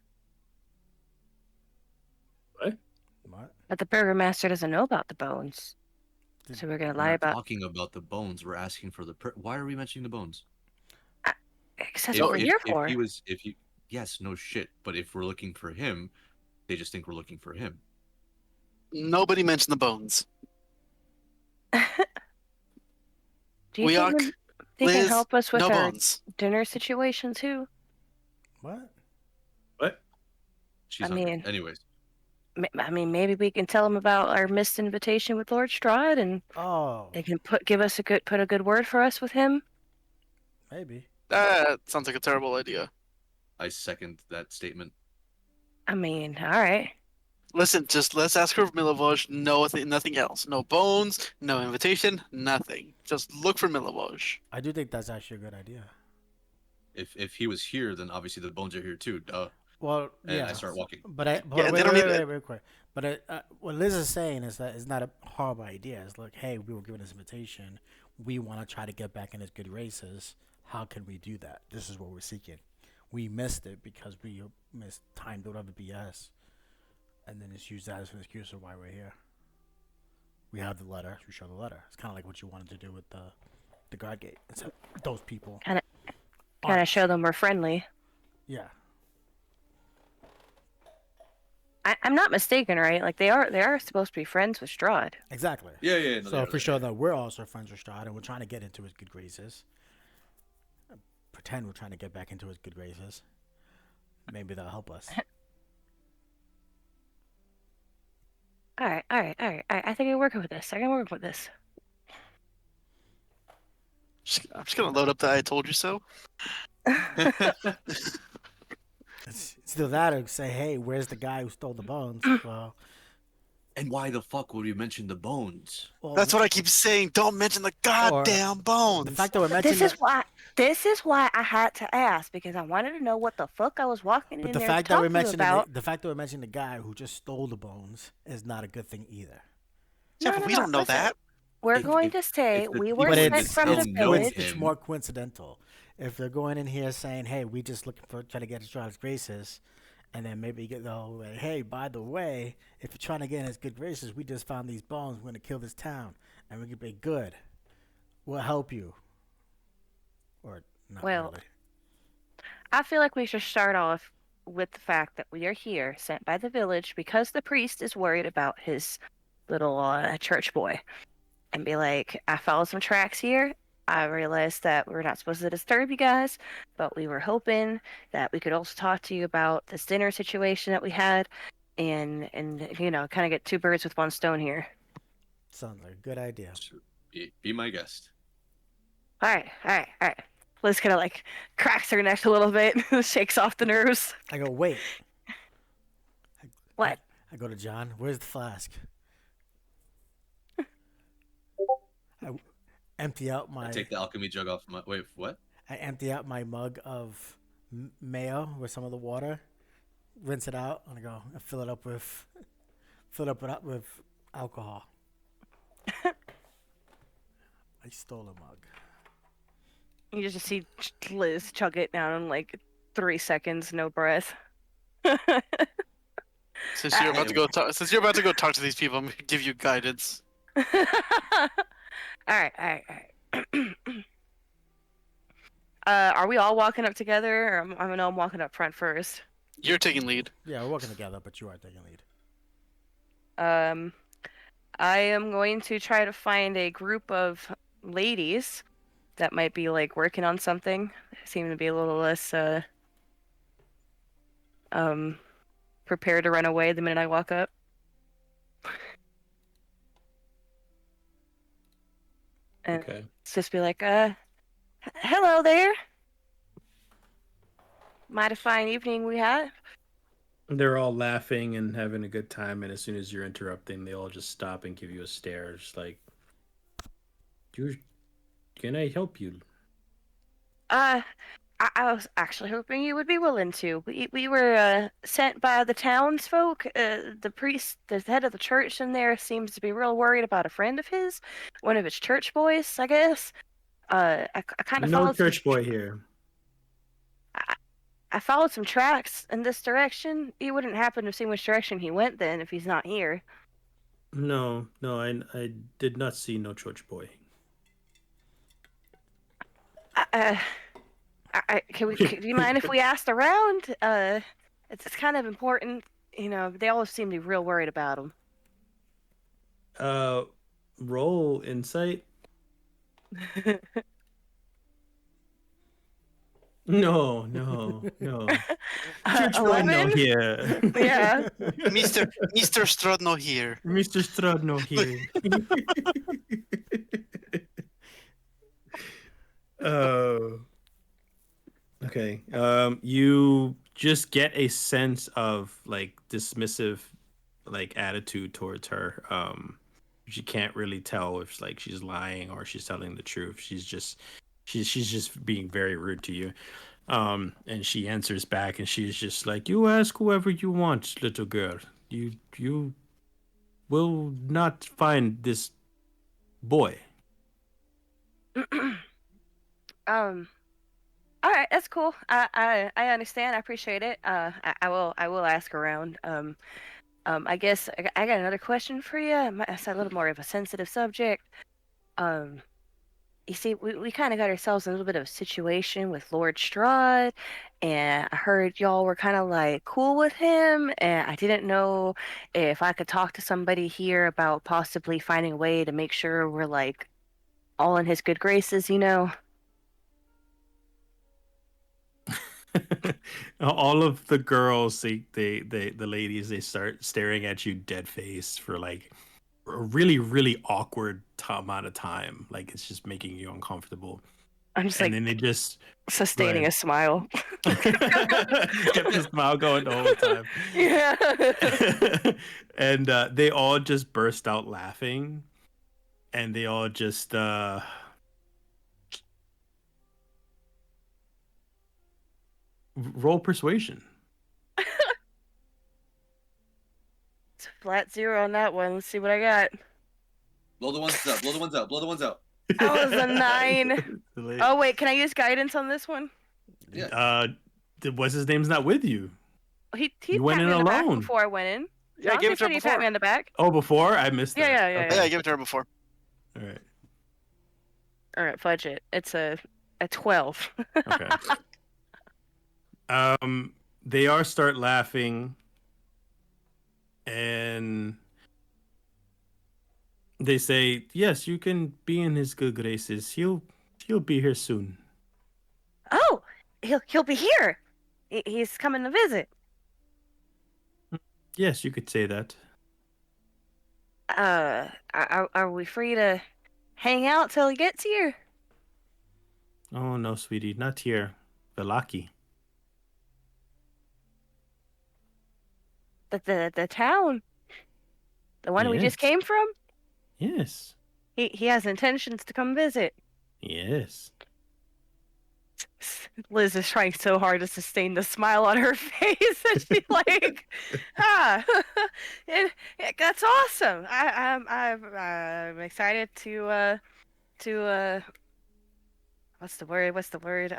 what? But the burgomaster doesn't know about the bones. Did- So we're gonna We're lie not about talking about the bones. We're asking for why are we mentioning the bones? because that's what we're here for. Yes, no shit. But if we're looking for him, they just think we're looking for him. Nobody mentioned the bones. Do you We think are they can Liz, help us with no our bones. dinner situation too? What? What? She's I hungry. mean- Anyways, I mean, maybe we can tell them about our missed invitation with Lord Strahd, and Oh, they can put a good word for us with him. maybe. That sounds like a terrible idea. I second that statement. I mean, all right. Listen, just let's ask for Milovoj. Nothing else. No bones, no invitation, nothing. Just look for Milovoj. I do think that's actually a good idea. If he was here, then obviously the bones are here too. Duh. Well, And yeah. I start walking. But Yeah, they don't need wait, quick. But what Liz is saying is that it's not a horrible idea. It's like, hey, we were given this invitation. We want to try to get back in his good graces. How can we do that? This is what we're seeking. We missed it because we missed time to whatever BS. And then just use that as an excuse of why we're here. We have the letter. We show the letter. It's kind of like what you wanted to do with the guard gate. Except those people. Kind of aren't. show them we're friendly. Yeah. I'm not mistaken, right? Like they are supposed to be friends with Strahd. Exactly. Yeah. No, So if we show that we're also friends with Strahd and we're trying to get into his good graces, pretend we're trying to get back into his good graces, maybe they'll help us. All right. I think I can work with this. I can work with this. I'm just gonna load up the "I told you so." It's either that or say, hey, where's the guy who stole the bones? Well, And why the fuck would we mention the bones? That's what I keep saying. Don't mention the goddamn bones. the fact that we're mentioning This is why I had to ask, because I wanted to know what the fuck I was walking but in the there fact that we're talking mentioning about. the fact that we're mentioning the guy who just stole the bones is not a good thing either. Yeah, No, but no, we no. don't know Listen, that. we're If- going if- to say if the we were people in sent the from the town know village. It's him- more coincidental. If they're going in here saying, "Hey, we just looking for trying to get Strahd's graces," and then maybe you get the whole like, "Hey, by the way, if you're trying to get in his good graces, we just found these bones. We're gonna kill this town, and we can be good. We'll help you." Or not Well, really. I feel like we should start off with the fact that we are here, sent by the village, because the priest is worried about his little church boy, and be like, I followed some tracks here. I realized that we're not supposed to disturb you guys, but we were hoping that we could also talk to you about this dinner situation that we had, and kind of get two birds with one stone here. Sounds like a good idea. Be my guest. All right. Liz kind of like cracks her neck a little bit, shakes off the nerves. I go, wait. What? I go to John. Where's the flask? I empty out my. I take the alchemy jug off my. Wait, what? I empty out my mug of mayo with some of the water, rinse it out, and I go and fill it up with alcohol. I stole a mug. You just see Liz chug it down in like 3 seconds, no breath. Since you're about to go talk to these people, I'm gonna give you guidance. All right. Are we all walking up together, or I know I'm walking up front first? You're taking lead. Yeah, we're working together, but you are taking lead. I am going to try to find a group of ladies that might be like working on something. They seem to be a little less prepared to run away the minute I walk up. And Okay. just be like, hello there. Mighty fine evening we had. They're all laughing and having a good time, and as soon as you're interrupting, they all just stop and give you a stare, just like, can I help you? I was actually hoping you would be willing to. We were sent by the townsfolk. The priest, the head of the church in there, seems to be real worried about a friend of his, one of his church boys, I guess. I kind of No followed church boy here. I followed some tracks in this direction. You wouldn't happen to see which direction he went then if he's not here. No, I did not see no church boy. Do you mind if we asked around? It's kind of important. They always seem to be real worried about him. Roll insight. No. Church boy no 11? here. Yeah. Mr. Strodno here. Mr. Strahd no here. Oh. Okay. You just get a sense of like dismissive like attitude towards her. She can't really tell if like she's lying or she's telling the truth. She's just being very rude to you. And she answers back and she's just like, "You ask whoever you want, little girl. You will not find this boy." All right, that's cool. I understand. I appreciate it. I will ask around. I guess I got another question for you. It's a little more of a sensitive subject. you see, we kind of got ourselves in a little bit of a situation with Lord Strahd, and I heard y'all were kind of like cool with him, and I didn't know if I could talk to somebody here about possibly finding a way to make sure we're like all in his good graces, you know? All of the girls, the ladies, they start staring at you dead face for like a really, really awkward amount of time. Like it's just making you uncomfortable. I'm just And like then they just go sustaining ahead. a smile. Just kept the smile going the whole time. Yeah. And they all just burst out laughing. And they all just roll persuasion. It's flat 0 on that one. Let's see what I got. Blow the ones out. Blow the ones out. Blow the ones out. That was a 9. Oh wait, can I use guidance on this one? Yeah. What's his name's not with you? He You went pat in me on the back alone. before I went in. Yeah, I gave it to her said he pat before. me on the back. Oh, before I missed Yeah, that. yeah. Yeah, I gave it to her before. All right. All right, fudge it. It's a 12. Okay. They all start laughing, and they say, "Yes, you can be in his good graces. He'll be here soon." Oh, he'll be here. He's coming to visit. Yes, you could say that. Are we free to hang out till he gets here? Oh no, sweetie, not here. Velaki. The town, the one we just Yes. came from. Yes. He has intentions to come visit. Yes. Liz is trying so hard to sustain the smile on her face that she like, that's awesome. I'm excited to what's the word?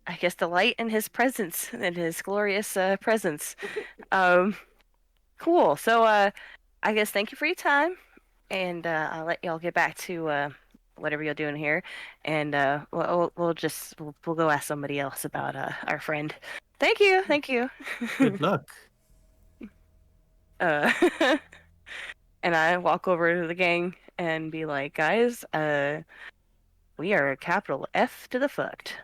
I guess delight in his presence, in his glorious presence. Cool. So I guess thank you for your time, and I'll let y'all get back to whatever you're doing here, and we'll go ask somebody else about our friend. Thank you. Good luck. uh, and I walk over to the gang and be like, guys, we are capital F to the fucked.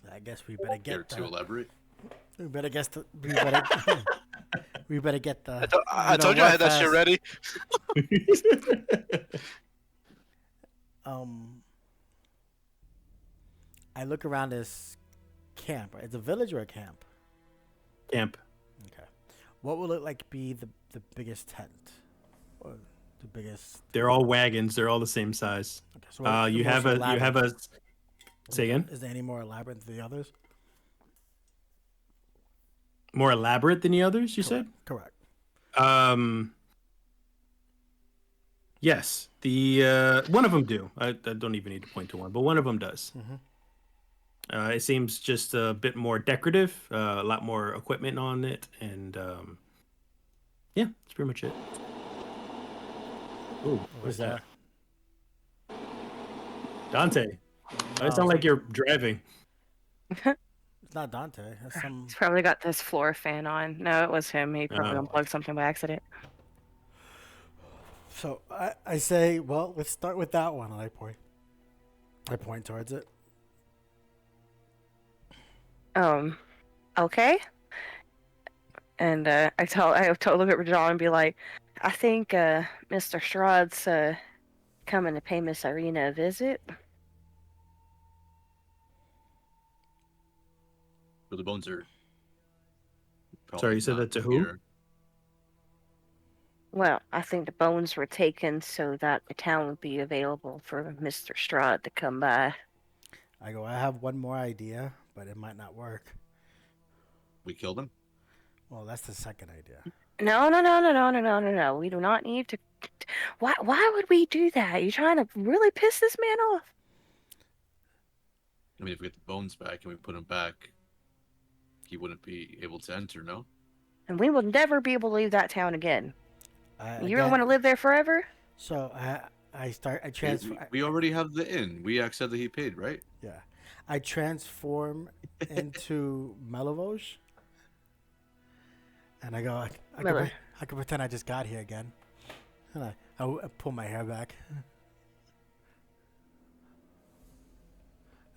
So I guess we better You're get too elaborate. we better guess the we better we better get the. I told you I had that shit ready. I look around this camp. It's a village or a camp? Camp. Okay. What will it like be the biggest tent? Or the biggest. They're all wagons. They're all the same size. Okay, so what's the You most have a. elaborate? Say again. Is there any more elaborate than the others? More elaborate than the others, you said? Correct. Yes. The one of them do. I don't even need to point to one, but one of them does. Mm-hmm. It seems just a bit more decorative, a lot more equipment on it, and yeah, that's pretty much it. Ooh, what's that? Dante. I sound like you're driving. It's not Dante. That's some. He's probably got this floor fan on. No, it was him. He probably Oh. unplugged something by accident. So I say, well, let's start with that one. And I point towards it. Okay. And I look at John and be like, I think Mr. Strahd's coming to pay Miss Irina a visit. Where the bones are. Sorry, you said not that to who? here. Well, I think the bones were taken so that the town would be available for Mr. Strahd to come by. I go, I have one more idea, but it might not work. We killed him. Well, that's the second idea. No. We do not need to. Why would we do that? You trying to really piss this man off? I mean, if we get the bones back and we put him back, he wouldn't be able to enter, no? And we will never be able to leave that town again. You don't Again, want to live there forever? So I transfer. We already have the inn. We said that he paid, right? Yeah, I transform into Melavoj, and I go. I can pretend I just got here again, and I pull my hair back.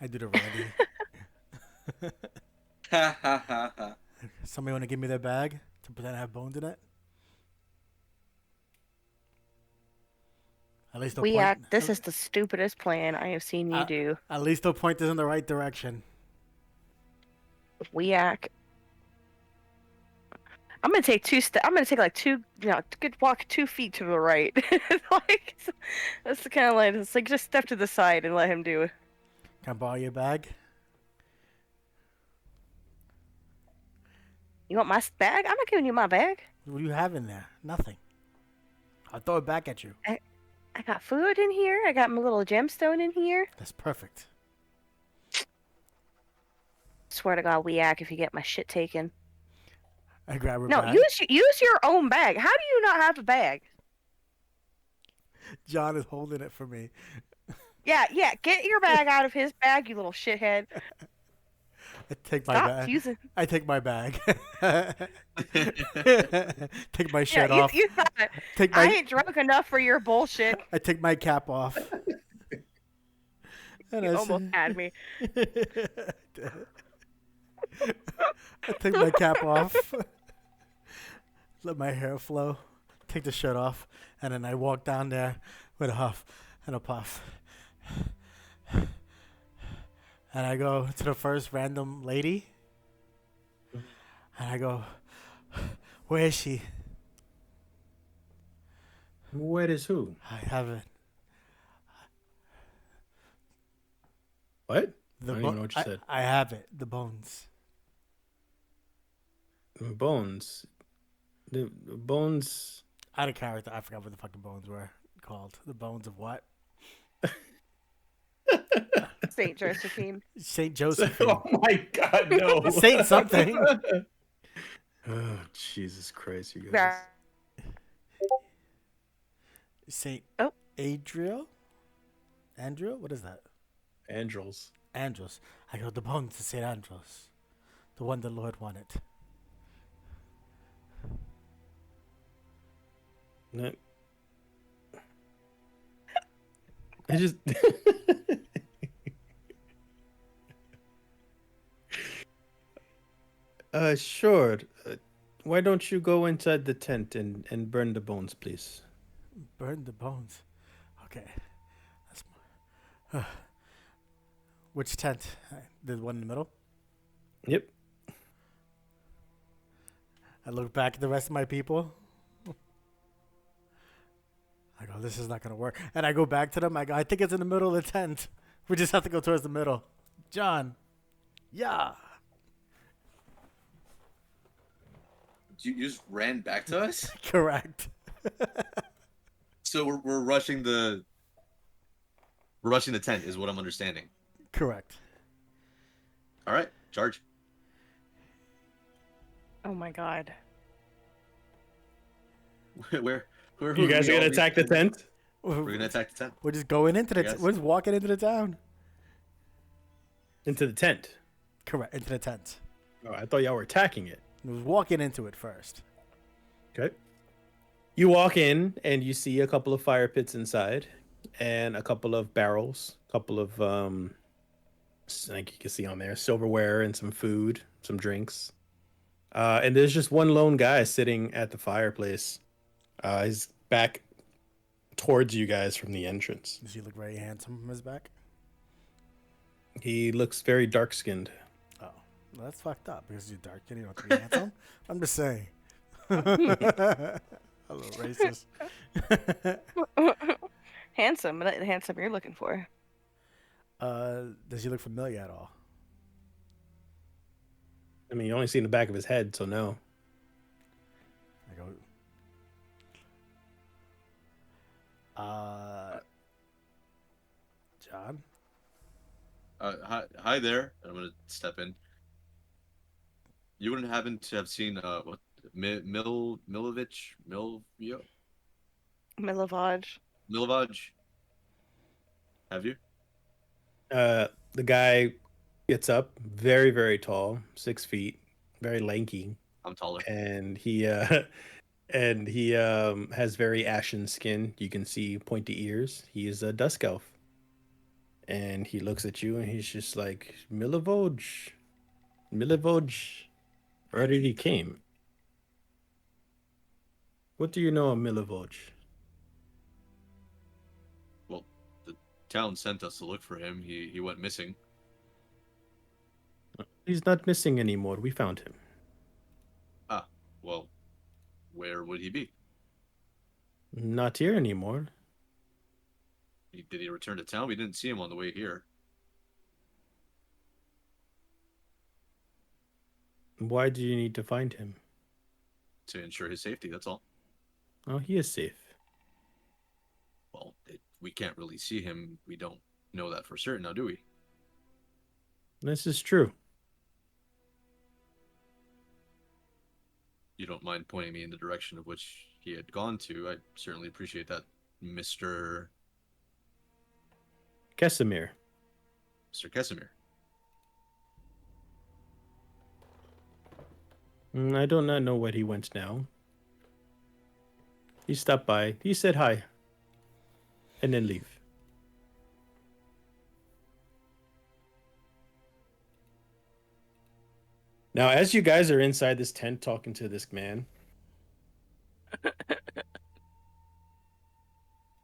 I do the Randy. Ha ha ha ha. Somebody want to give me their bag to pretend I have bones in it? At least they'll point. This is the stupidest plan I have seen you do. At least they'll point this in the right direction. Weak. I'm gonna take I'm gonna take like good walk 2 feet to the right. Like that's the kind of like it's like just step to the side and let him do it. Can I borrow your bag? You want my bag? I'm not giving you my bag. What do you have in there? Nothing. I'll throw it back at you. I got food in here. I got my little gemstone in here. That's perfect. Swear to God, Weak, if you get my shit taken. I grab her No, bag. use your own bag. How do you not have a bag? John is holding it for me. Yeah, get your bag out of his bag, you little shithead. I take my Stop bag. using. I take my bag. Take my shirt off. You thought I ain't drunk enough for your bullshit. I take my cap off. And You almost had me. I take my cap off. Let my hair flow. Take the shirt off. And then I walk down there with a huff and a puff. And I go to the first random lady. And I go, where is she? Where is who? I haven't. What? I The don't even know what you said. I have it. The bones. Bones. The bones. Out of character. I forgot what the fucking bones were called. The bones of what? Saint Josephine. Saint Josephine. Oh my God, no. Saint something. Oh, Jesus Christ, you guys. Yeah. Saint Oh. Adriel? Andrew? What is that? Andrels. Andros. I go, the bones of Saint Andros. The one the Lord wanted. No. I just. Sure. Why don't you go inside the tent and burn the bones, please? Burn the bones. Okay. That's which tent? The one in the middle? Yep. I look back at the rest of my people. I go, this is not going to work. And I go back to them. I go, I think it's in the middle of the tent. We just have to go towards the middle. John. Yeah. You just ran back to us? Correct. So we're rushing the tent is what I'm understanding. Correct. All right, charge. Oh my God. Where You guys are gonna attack the tent? We're gonna attack the tent. We're just going into the Yes. we're just walking into the town. Into the tent? Correct. Into the tent. Oh, I thought y'all were attacking it. We was walking into it first. Okay. You walk in and you see a couple of fire pits inside and a couple of barrels, a couple of like you can see on there, silverware and some food, some drinks. And there's just one lone guy sitting at the fireplace. He's back towards you guys from the entrance. Does he look very handsome from his back? He looks very dark-skinned. Oh, well, that's fucked up because you're dark and you don't have to be handsome. I'm just saying. A little racist. Handsome, but not the handsome you're looking for. Does he look familiar at all? I mean, you only see the back of his head, so no. I go. John. Hi there. I'm gonna step in. You wouldn't happen to have seen what Milovich Milovaj. Milovaj? Have you? The guy gets up, very, very tall, 6 feet, very lanky, I'm taller. and he has very ashen skin. You can see pointy ears. He is a dusk elf, and he looks at you, and he's just like, Milivoj already came. What do you know of Milivoj? Well, the town sent us to look for him. He went missing. He's not missing anymore. We found him. Ah, well, where would he be? Not here anymore. Did he return to town? We didn't see him on the way here. Why do you need to find him? To ensure his safety, that's all. Oh, he is safe. Well, we can't really see him. We don't know that for certain now, do we? This is true. You don't mind pointing me in the direction of which he had gone to. I certainly appreciate that, Mr. Kesimir. Mr. Kesimir. I do not know where he went now. He stopped by. He said hi. And then leave. Now, as you guys are inside this tent talking to this man,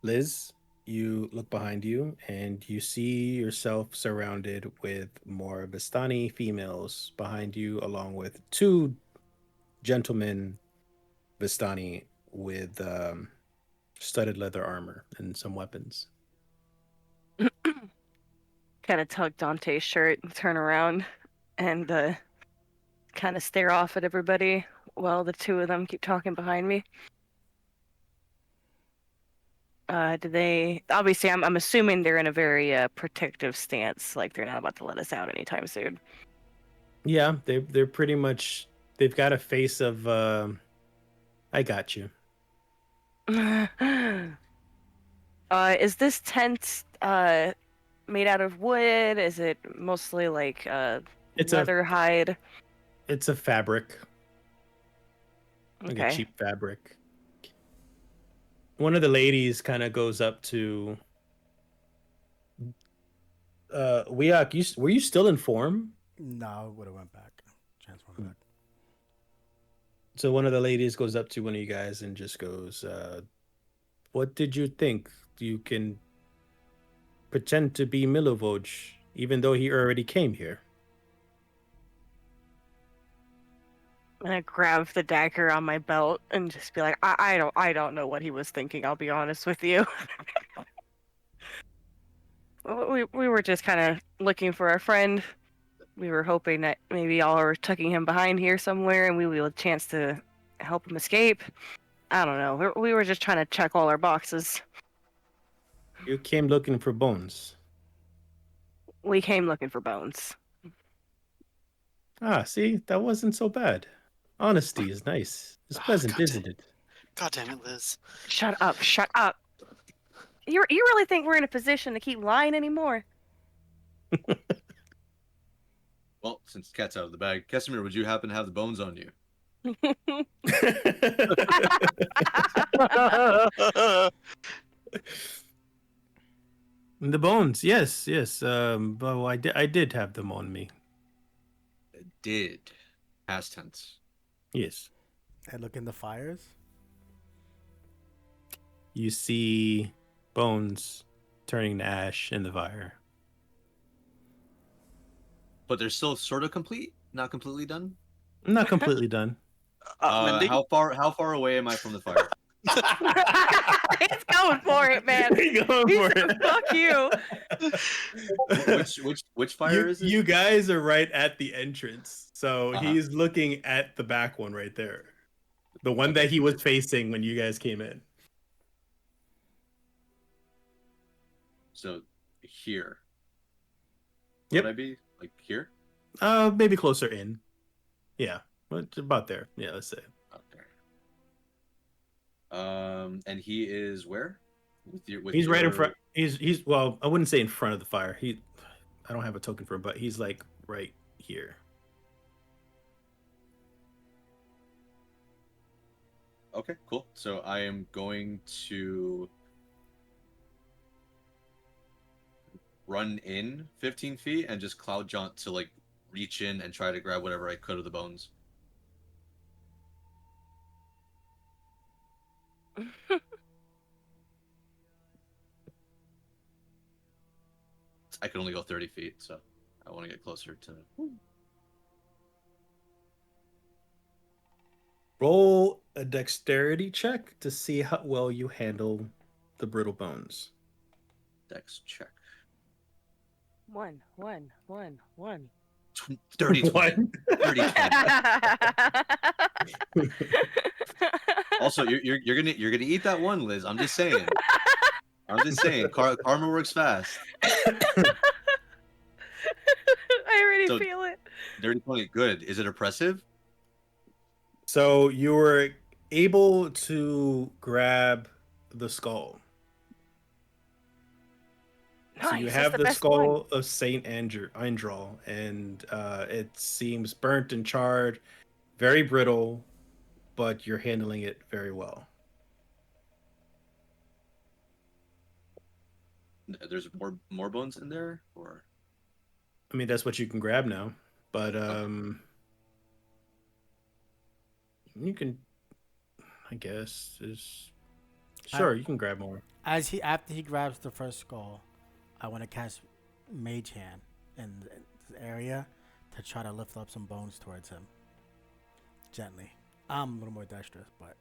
Liz, you look behind you and you see yourself surrounded with more Vistani females behind you, along with two gentlemen Vistani with studded leather armor and some weapons. Kind of tug Dante's shirt and turn around and kind of stare off at everybody while the two of them keep talking behind me. Do they? Obviously, I'm assuming they're in a very protective stance, like they're not about to let us out anytime soon. Yeah, they're pretty much. They've got a face of I got you. Is this tent made out of wood? Is it mostly like It's leather hide? It's a fabric, like a Okay. cheap fabric. One of the ladies kind of goes up to Wiak, were you still in form? No, I would have went back. Transformed back. So one of the ladies goes up to one of you guys and just goes, what did you think? You can pretend to be Milivoj, even though he already came here. I'm gonna grab the dagger on my belt and just be like, I don't know what he was thinking. I'll be honest with you. we were just kind of looking for our friend. We were hoping that maybe y'all are tucking him behind here somewhere, and we will have a chance to help him escape. I don't know. We were just trying to check all our boxes. You came looking for bones. We came looking for bones. Ah, see, that wasn't so bad. Honesty is nice. It's pleasant, isn't it? God damn it, Liz. Shut up! Shut up! You really think we're in a position to keep lying anymore? Well, since the cat's out of the bag, Kesimir, would you happen to have the bones on you? The bones, yes. But I did have them on me. Did. Past tense. Yes. And look in the fires. You see bones turning to ash in the fire. But they're still sort of complete? Not completely done? Not completely done. Mindy? How far away am I from the fire? He's going for it, man. He's going He's for it. Fuck you. Which fire is it? You guys are right at the entrance. So Uh-huh. he's looking at the back one right there. The one that he was facing when you guys came in. So here. Yep. Would I be like here? Maybe closer in. Yeah. About there. Yeah, let's say. Okay. And he is where? He's right in front. He's well, I wouldn't say in front of the fire. I don't have a token for him, but he's like right here. Okay, cool. So I am going to run in 15 feet and just cloud jaunt to like reach in and try to grab whatever I could of the bones. I can only go 30 feet, so I want to get closer to. Roll a dexterity check to see how well you handle the brittle bones. Dex check. One. 30 20. One. 30 20. Also, you're gonna eat that one, Liz. I'm just saying. Karma works fast. I already So- feel it. Dirty 20. Good. Is it oppressive? So you were able to grab the skull. Nice. So you that's have the best skull one. of Saint Andral, and it seems burnt and charred, very brittle, but you're handling it very well. There's more bones in there, or I mean, that's what you can grab now, but you can, I guess, sure, you can grab more. After he grabs the first skull, I want to cast Mage Hand in this area to try to lift up some bones towards him. Gently. I'm a little more dexterous, but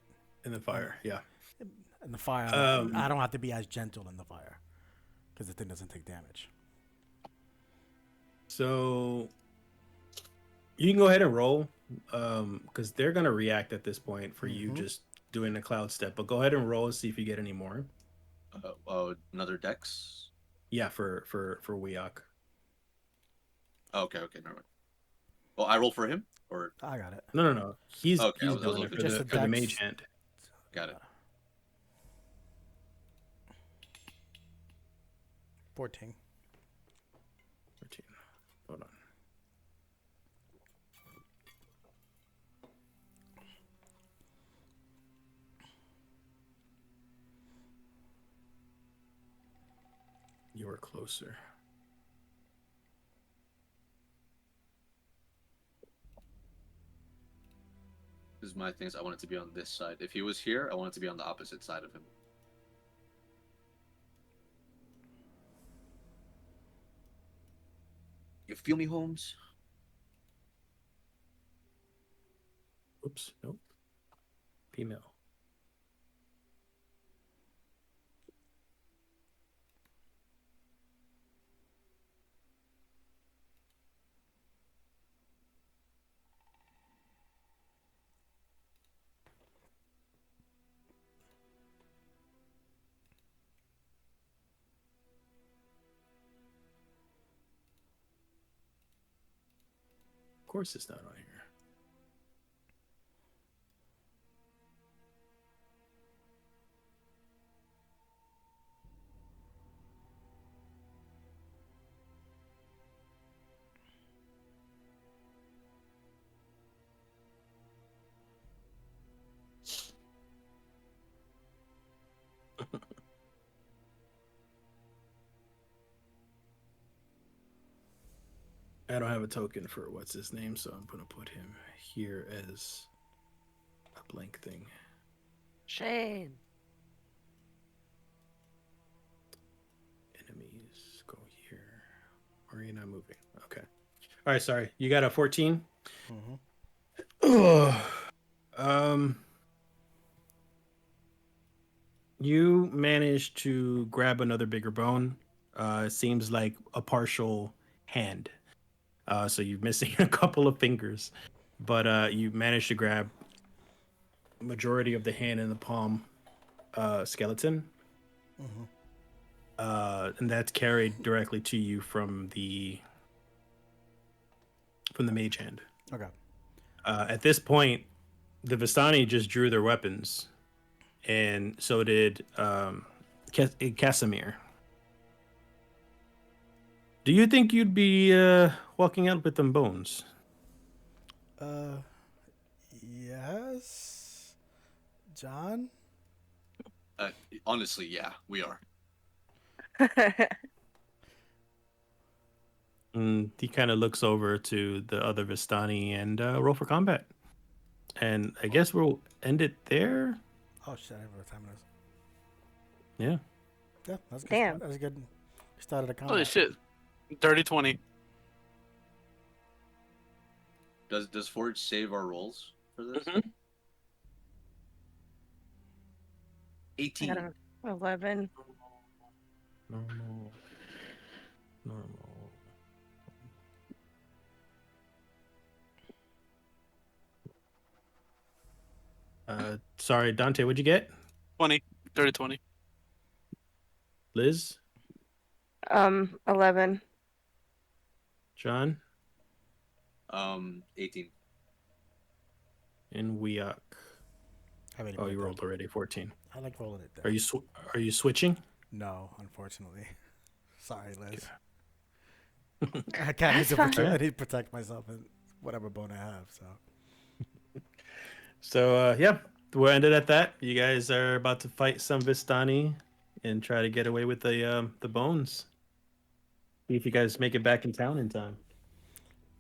In the fire, yeah. in the fire, I don't have to be as gentle in the fire because the thing doesn't take damage. So you can go ahead and roll, because they're gonna react at this point for you just doing the cloud step. But go ahead and roll and see if you get any more. another dex. Yeah, for Weok. Okay, never mind. Well, I roll for him, or I got it. No. He's Okay, I he's was doing it looking for just the a for the dex. mage hand. got it. 14. 13. Hold on. You were closer. This is my things. I want it to be on this side. If he was here, I want it to be on the opposite side of him. You feel me, Holmes? Oops, nope. Female. Of course it's not on here. I don't have a token for what's his name, so I'm gonna put him here as a blank thing. Shame. Enemies go here. Or are you not moving? Okay. All right. Sorry. You got a 14. You managed to grab another bigger bone. It seems like a partial hand. So you're missing a couple of fingers, but you managed to grab majority of the hand in the palm skeleton. And that's carried directly to you from the mage hand. Okay. At this point, the Vistani just drew their weapons, and so did Casimir. Do you think you'd be walking out with them bones? Yes. John? Honestly, yeah, we are. And he kind of looks over to the other Vistani and roll for combat. And I guess we'll end it there. Oh shit! I don't know what time it is. Yeah. Yeah, that's good. Damn. That's a good start of the combat. Holy shit. Dirty 20. Does Forge save our rolls for this? Mhm. 18. I don't know, 11. Normal. Sorry, Dante, what'd you get? 20. Dirty 20. Liz? 11. John? 18. And Weok. I already Oh, you rolled rolled already 14. I like rolling it there. Are you switching? No, unfortunately. Sorry, Liz. I can't. That's fine. I need to protect myself and whatever bone I have. So. So yeah, we'll end it at that. You guys are about to fight some Vistani and try to get away with the bones. See if you guys make it back in town in time.